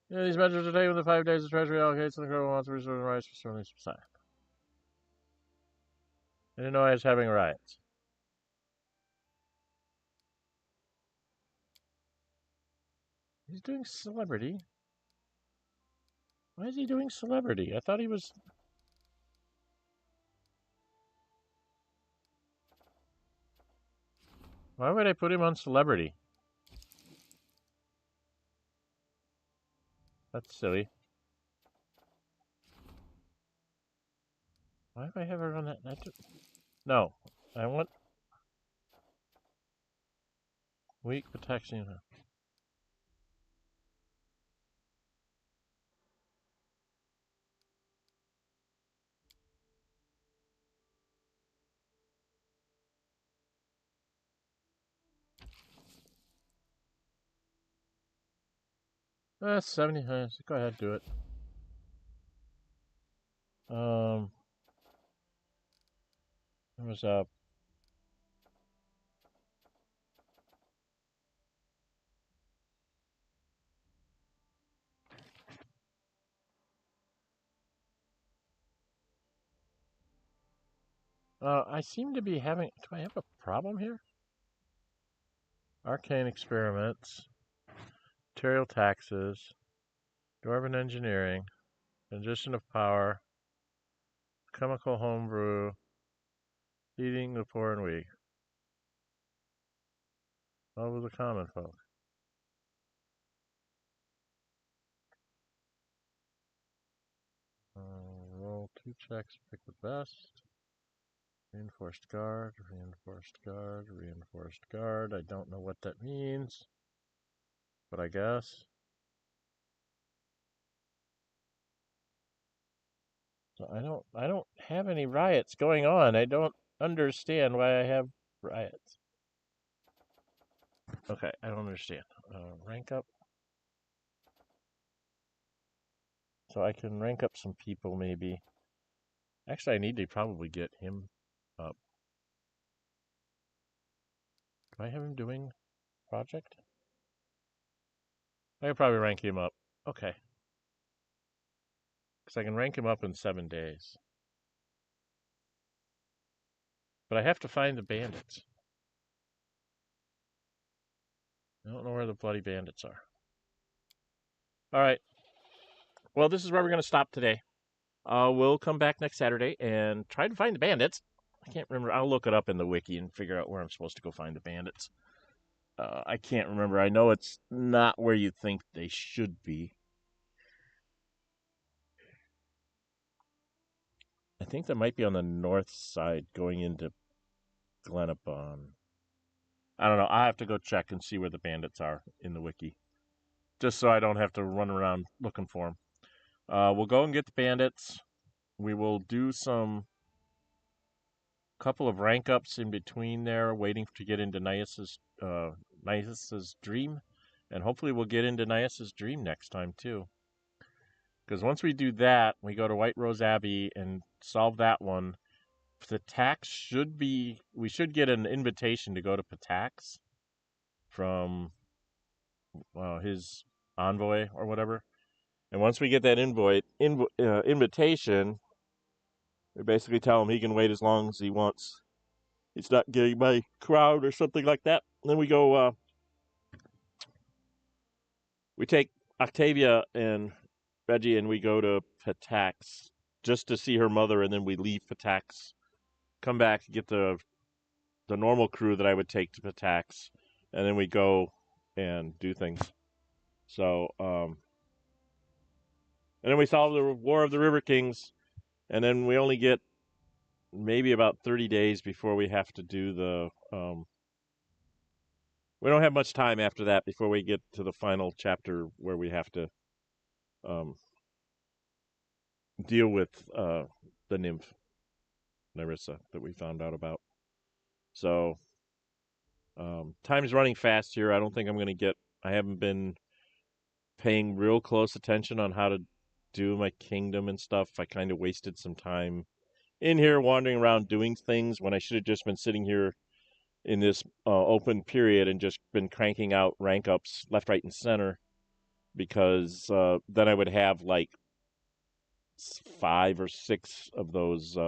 Yeah, these measures are taken with the 5 days of treasury allocates and the incredible amounts of resources and rights for certainly subside. I didn't know I was having riots. He's doing celebrity. Why is he doing celebrity? I thought he was... Why would I put him on celebrity? That's silly. Why do I have her on that? No. I want... Weak protection. That's 70. Go ahead, do it. It was I seem to be having... Do I have a problem here? Arcane experiments. Material taxes. Dwarven engineering. Condition of power. Chemical homebrew. Feeding the poor and weak. Love of the common folk. Roll 2 checks, pick the best. Reinforced guard, reinforced guard, reinforced guard. I don't know what that means, but I guess. So I don't have any riots going on. I don't understand why I have riots. Okay, I don't understand. Rank up. So I can rank up some people maybe. Actually, I need to probably get him up. Do I have him doing project? I could probably rank him up. Okay. Because I can rank him up in 7 days. But I have to find the bandits. I don't know where the bloody bandits are. Alright. Well, this is where we're going to stop today. We'll come back next Saturday and try to find the bandits. I can't remember. I'll look it up in the wiki and figure out where I'm supposed to go find the bandits. I can't remember. I know it's not where you think they should be. I think that might be on the north side going into Glenabon. I don't know. I have to go check and see where the bandits are in the wiki, just so I don't have to run around looking for them. We'll go and get the bandits. We will do some couple of rank ups in between there, waiting to get into Nias's dream, and hopefully we'll get into Nias's dream next time too. Because once we do that, we go to White Rose Abbey and solve that one. Patax should be. We should get an invitation to go to Patax from his envoy or whatever. And once we get that invitation, we basically tell him he can wait as long as he wants. He's not getting my crowd or something like that. And then we go. We take Octavia and Reggie and we go to Patax just to see her mother, and then we leave Patax, come back, get the normal crew that I would take to Patax, and then we go and do things. So, and then we solve the War of the River Kings, and then we only get maybe about 30 days before we have to do the. We don't have much time after that before we get to the final chapter where we have to deal with the nymph, Nerissa, that we found out about. So, time's running fast here. I don't think I'm going to get. I haven't been paying real close attention on how to do my kingdom and stuff. I kind of wasted some time in here wandering around doing things when I should have just been sitting here in this open period and just been cranking out rank ups left, right, and center, because then I would have like 5 or 6 of those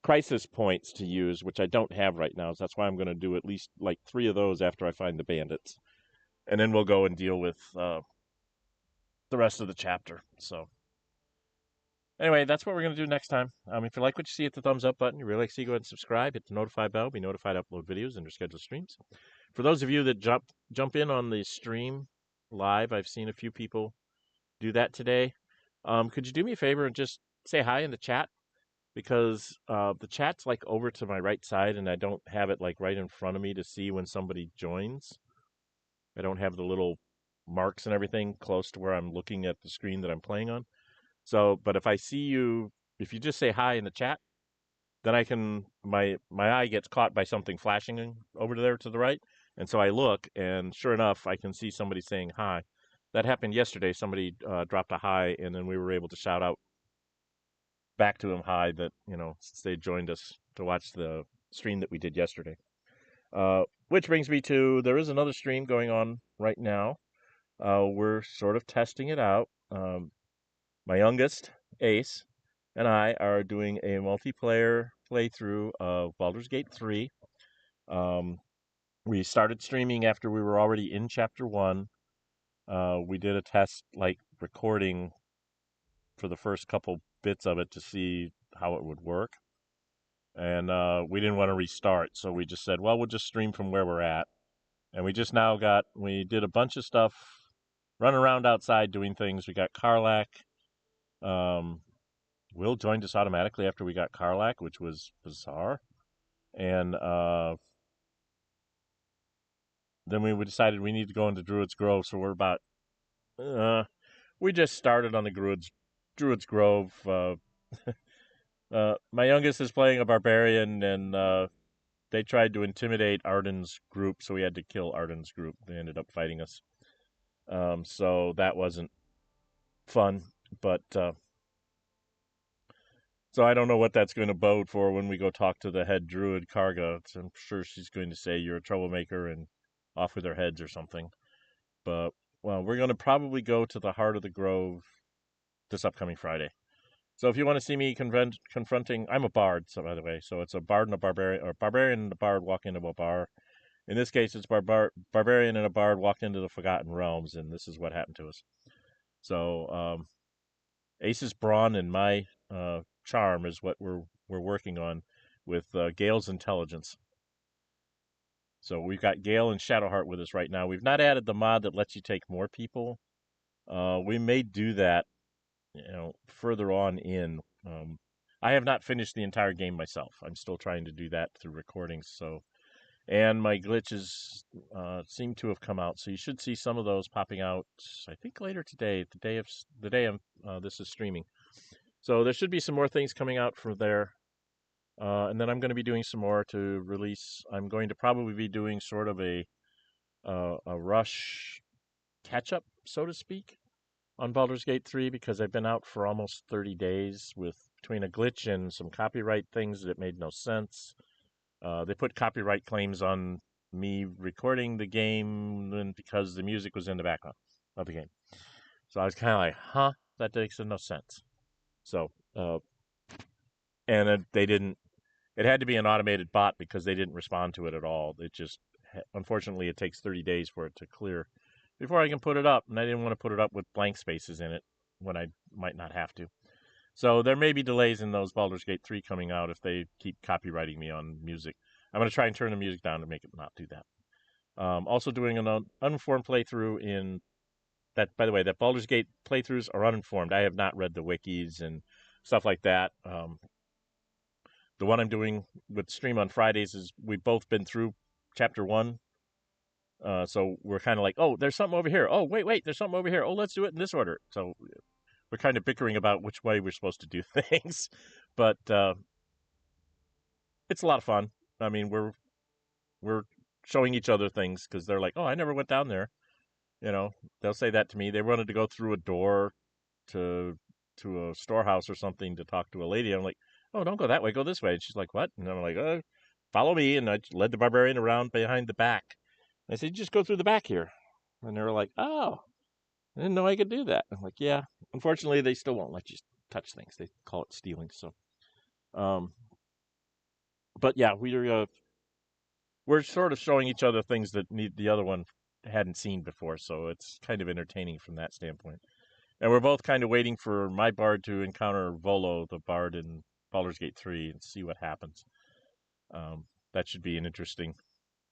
crisis points to use, which I don't have right now. So that's why I'm going to do at least like 3 of those after I find the bandits, and then we'll go and deal with the rest of the chapter. So anyway, that's what we're going to do next time. If you like what you see, hit the thumbs up button. You really like to see, go ahead and subscribe. Hit the notify bell. Be notified to upload videos and to schedule streams. For those of you that jump in on the stream live, I've seen a few people do that today. Could you do me a favor and just say hi in the chat? Because the chat's like over to my right side, and I don't have it like right in front of me to see when somebody joins. I don't have the little marks and everything close to where I'm looking at the screen that I'm playing on. So, but if I see you, if you just say hi in the chat, then I can, my eye gets caught by something flashing over there to the right. And so I look, and sure enough, I can see somebody saying hi. That happened yesterday. Somebody dropped a hi, and then we were able to shout out back to them hi that, since they joined us to watch the stream that we did yesterday. Which brings me to, there is another stream going on right now. We're sort of testing it out. My youngest, Ace, and I are doing a multiplayer playthrough of Baldur's Gate 3. We started streaming after we were already in Chapter 1. We did a test, like, recording for the first couple bits of it to see how it would work. And we didn't want to restart, so we just said, well, we'll just stream from where we're at. And we just now we did a bunch of stuff, running around outside doing things. We got Karlak. Will joined us automatically after we got Karlak, which was bizarre. And then we decided we need to go into Druid's Grove, so we're about... we just started on the Druid's Grove. My youngest is playing a barbarian, and they tried to intimidate Arden's group, so we had to kill Arden's group. They ended up fighting us. So that wasn't fun, but... So I don't know what that's going to bode for when we go talk to the head druid, Karga. I'm sure she's going to say you're a troublemaker and off with their heads or something. But, well, we're going to probably go to the heart of the grove this upcoming Friday. So if you want to see me confronting... I'm a bard, so by the way. So it's a bard and a barbarian, or barbarian and a bard walk into a bar. In this case, it's barbarian and a bard walked into the Forgotten Realms, and this is what happened to us. So Ace's brawn and my charm is what we're working on with Gale's intelligence. So we've got Gale and Shadowheart with us right now. We've not added the mod that lets you take more people. We may do that, further on in. I have not finished the entire game myself. I'm still trying to do that through recordings. So, and my glitches seem to have come out. So you should see some of those popping out. I think later today, the day this is streaming. So there should be some more things coming out from there. And then I'm going to be doing some more to release. I'm going to probably be doing sort of a rush catch up, so to speak, on Baldur's Gate 3 because I've been out for almost 30 days with between a glitch and some copyright things that made no sense. They put copyright claims on me recording the game because the music was in the background of the game. So I was kind of like, huh, that makes no sense. So, and they didn't, it had to be an automated bot because they didn't respond to it at all. It just, unfortunately, it takes 30 days for it to clear before I can put it up. And I didn't want to put it up with blank spaces in it when I might not have to. So there may be delays in those Baldur's Gate 3 coming out if they keep copyrighting me on music. I'm going to try and turn the music down to make it not do that. Also doing an uninformed playthrough in that, by the way, that Baldur's Gate playthroughs are uninformed. I have not read the wikis and stuff like that. The one I'm doing with stream on Fridays is we've both been through chapter 1. So we're kind of like, oh, there's something over here. Oh, wait, there's something over here. Oh, let's do it in this order. So we're kind of bickering about which way we're supposed to do things. But it's a lot of fun. I mean, we're showing each other things because they're like, oh, I never went down there. They'll say that to me. They wanted to go through a door to a storehouse or something to talk to a lady. I'm like, oh, don't go that way. Go this way. And she's like, what? And I'm like, follow me. And I led the barbarian around behind the back. And I said, just go through the back here. And they were like, oh, I didn't know I could do that. I'm like, yeah. Unfortunately, they still won't let you touch things. They call it stealing. So, but yeah, we're sort of showing each other things that the other one hadn't seen before. So it's kind of entertaining from that standpoint. And we're both kind of waiting for my bard to encounter Volo, the bard in Baldur's Gate 3, and see what happens. That should be an interesting,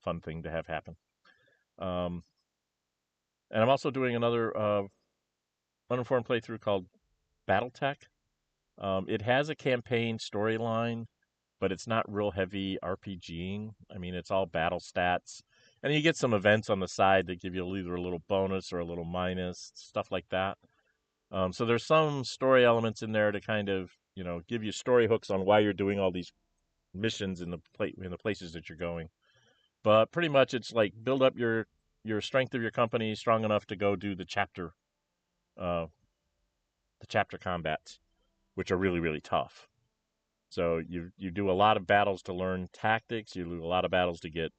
fun thing to have happen. And I'm also doing another uninformed playthrough called BattleTech. It has a campaign storyline, but it's not real heavy RPGing. I mean, it's all battle stats. And you get some events on the side that give you either a little bonus or a little minus, stuff like that. So there's some story elements in there to kind of, give you story hooks on why you're doing all these missions in the places that you're going. But pretty much it's like build up your strength of your company strong enough to go do the chapter combats, which are really, really tough. So you do a lot of battles to learn tactics. You do a lot of battles to get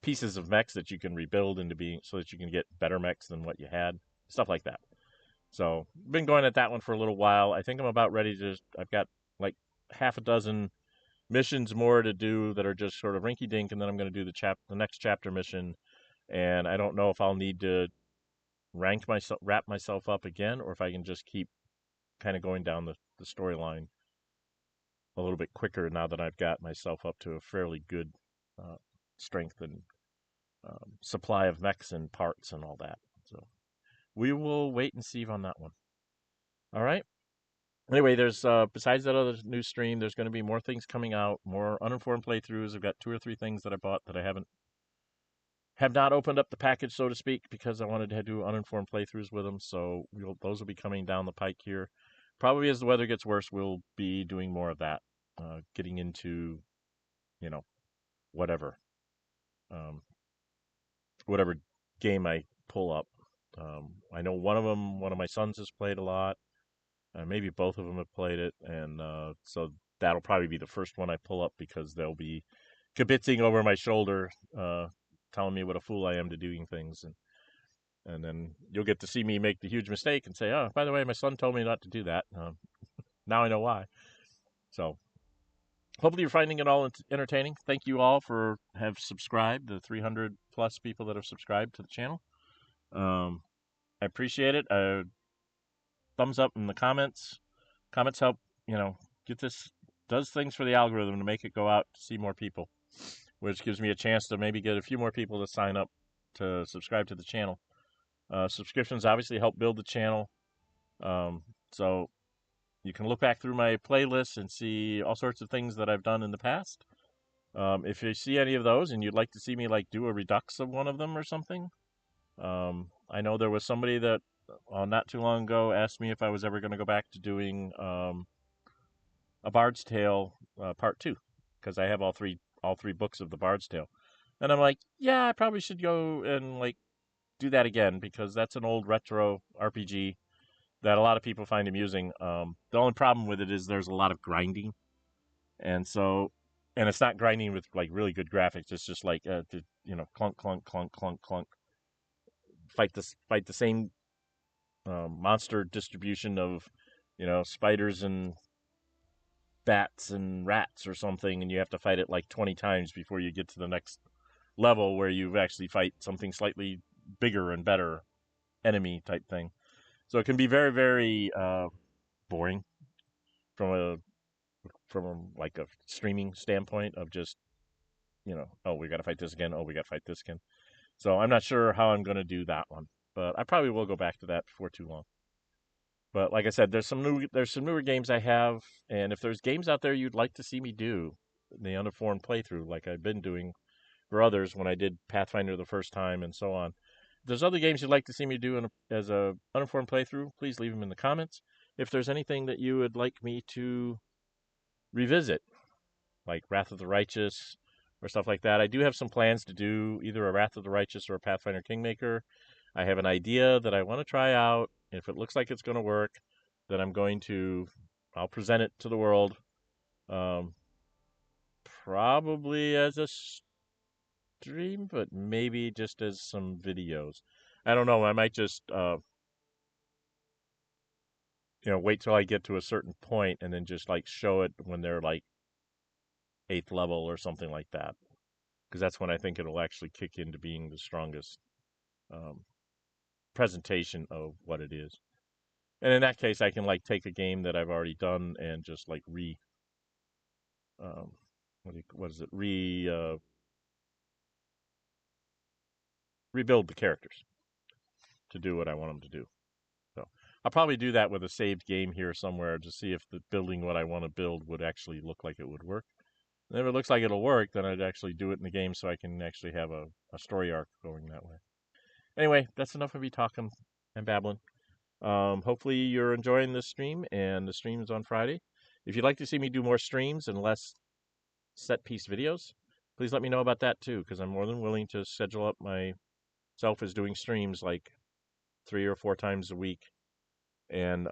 pieces of mechs that you can rebuild into being so that you can get better mechs than what you had, stuff like that. So been going at that one for a little while. I think I'm about ready to. I've got like half a dozen missions more to do that are just sort of rinky dink, and then I'm going to do the next chapter mission. And I don't know if I'll need to wrap myself up again, or if I can just keep kind of going down the storyline a little bit quicker now that I've got myself up to a fairly good strength and supply of mechs and parts and all that. So we will wait and see on that one. All right. Anyway, there's besides that other new stream, there's going to be more things coming out, more uninformed playthroughs. I've got 2 or 3 things that I bought that I have not opened up the package, so to speak, because I wanted to do uninformed playthroughs with them. So those will be coming down the pike here. Probably as the weather gets worse, we'll be doing more of that, getting into, whatever, whatever game I pull up. I know one of my sons has played a lot. Maybe both of them have played it, and so that'll probably be the first one I pull up because they'll be kibitzing over my shoulder, telling me what a fool I am to doing things, and then you'll get to see me make the huge mistake and say, "Oh, by the way, my son told me not to do that." Now I know why. So hopefully you're finding it all entertaining. Thank you all for have subscribed. The 300 plus people that have subscribed to the channel. I appreciate it. thumbs up in the comments. Comments help, get this, does things for the algorithm to make it go out to see more people, which gives me a chance to maybe get a few more people to sign up to subscribe to the channel. Subscriptions obviously help build the channel. So you can look back through my playlists and see all sorts of things that I've done in the past. If you see any of those and you'd like to see me like do a redux of one of them or something, I know there was somebody that not too long ago asked me if I was ever going to go back to doing a Bard's Tale Part 2, because I have all three books of the Bard's Tale, and I'm like, yeah, I probably should go and like do that again, because that's an old retro RPG that a lot of people find amusing. The only problem with it is there's a lot of grinding, and it's not grinding with like really good graphics. It's just like clunk clunk clunk clunk clunk, fight the same monster distribution of spiders and bats and rats or something, and you have to fight it like 20 times before you get to the next level where you actually fight something slightly bigger and better enemy type thing. So it can be very, very boring from like a streaming standpoint of just, oh, we got to fight this again. Oh, we got to fight this again. So I'm not sure how I'm going to do that one, but I probably will go back to that before too long. But like I said, there's some newer games I have, and if there's games out there you'd like to see me do the uninformed playthrough, like I've been doing for others when I did Pathfinder the first time and so on. If there's other games you'd like to see me do as a uninformed playthrough, please leave them in the comments. If there's anything that you would like me to revisit, like Wrath of the Righteous or stuff like that, I do have some plans to do either a Wrath of the Righteous or a Pathfinder Kingmaker. I have an idea that I want to try out. If it looks like it's going to work, then I'll present it to the world, probably as a stream, but maybe just as some videos. I don't know. I might just, wait till I get to a certain point and then just like show it when they're like 8th level or something like that, because that's when I think it'll actually kick into being the strongest presentation of what it is. And in that case, I can like take a game that I've already done and just like rebuild the characters to do what I want them to do. So I'll probably do that with a saved game here somewhere to see if the building what I want to build would actually look like it would work. And if it looks like it'll work, then I'd actually do it in the game so I can actually have a story arc going that way. Anyway, that's enough of me talking and babbling. Hopefully you're enjoying this stream, and the stream is on Friday. If you'd like to see me do more streams and less set piece videos, please let me know about that too, because I'm more than willing to schedule up myself as doing streams like 3 or 4 times a week, and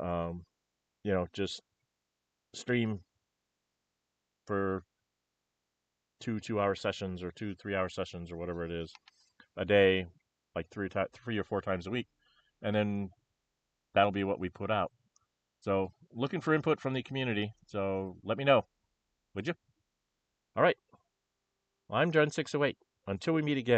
just stream for 2-hour sessions or 2-3-hour sessions or whatever it is a day, like 3 or 4 times a week, and then that'll be what we put out. So looking for input from the community, so let me know, would you? All right. Well, I'm John 608. Until we meet again.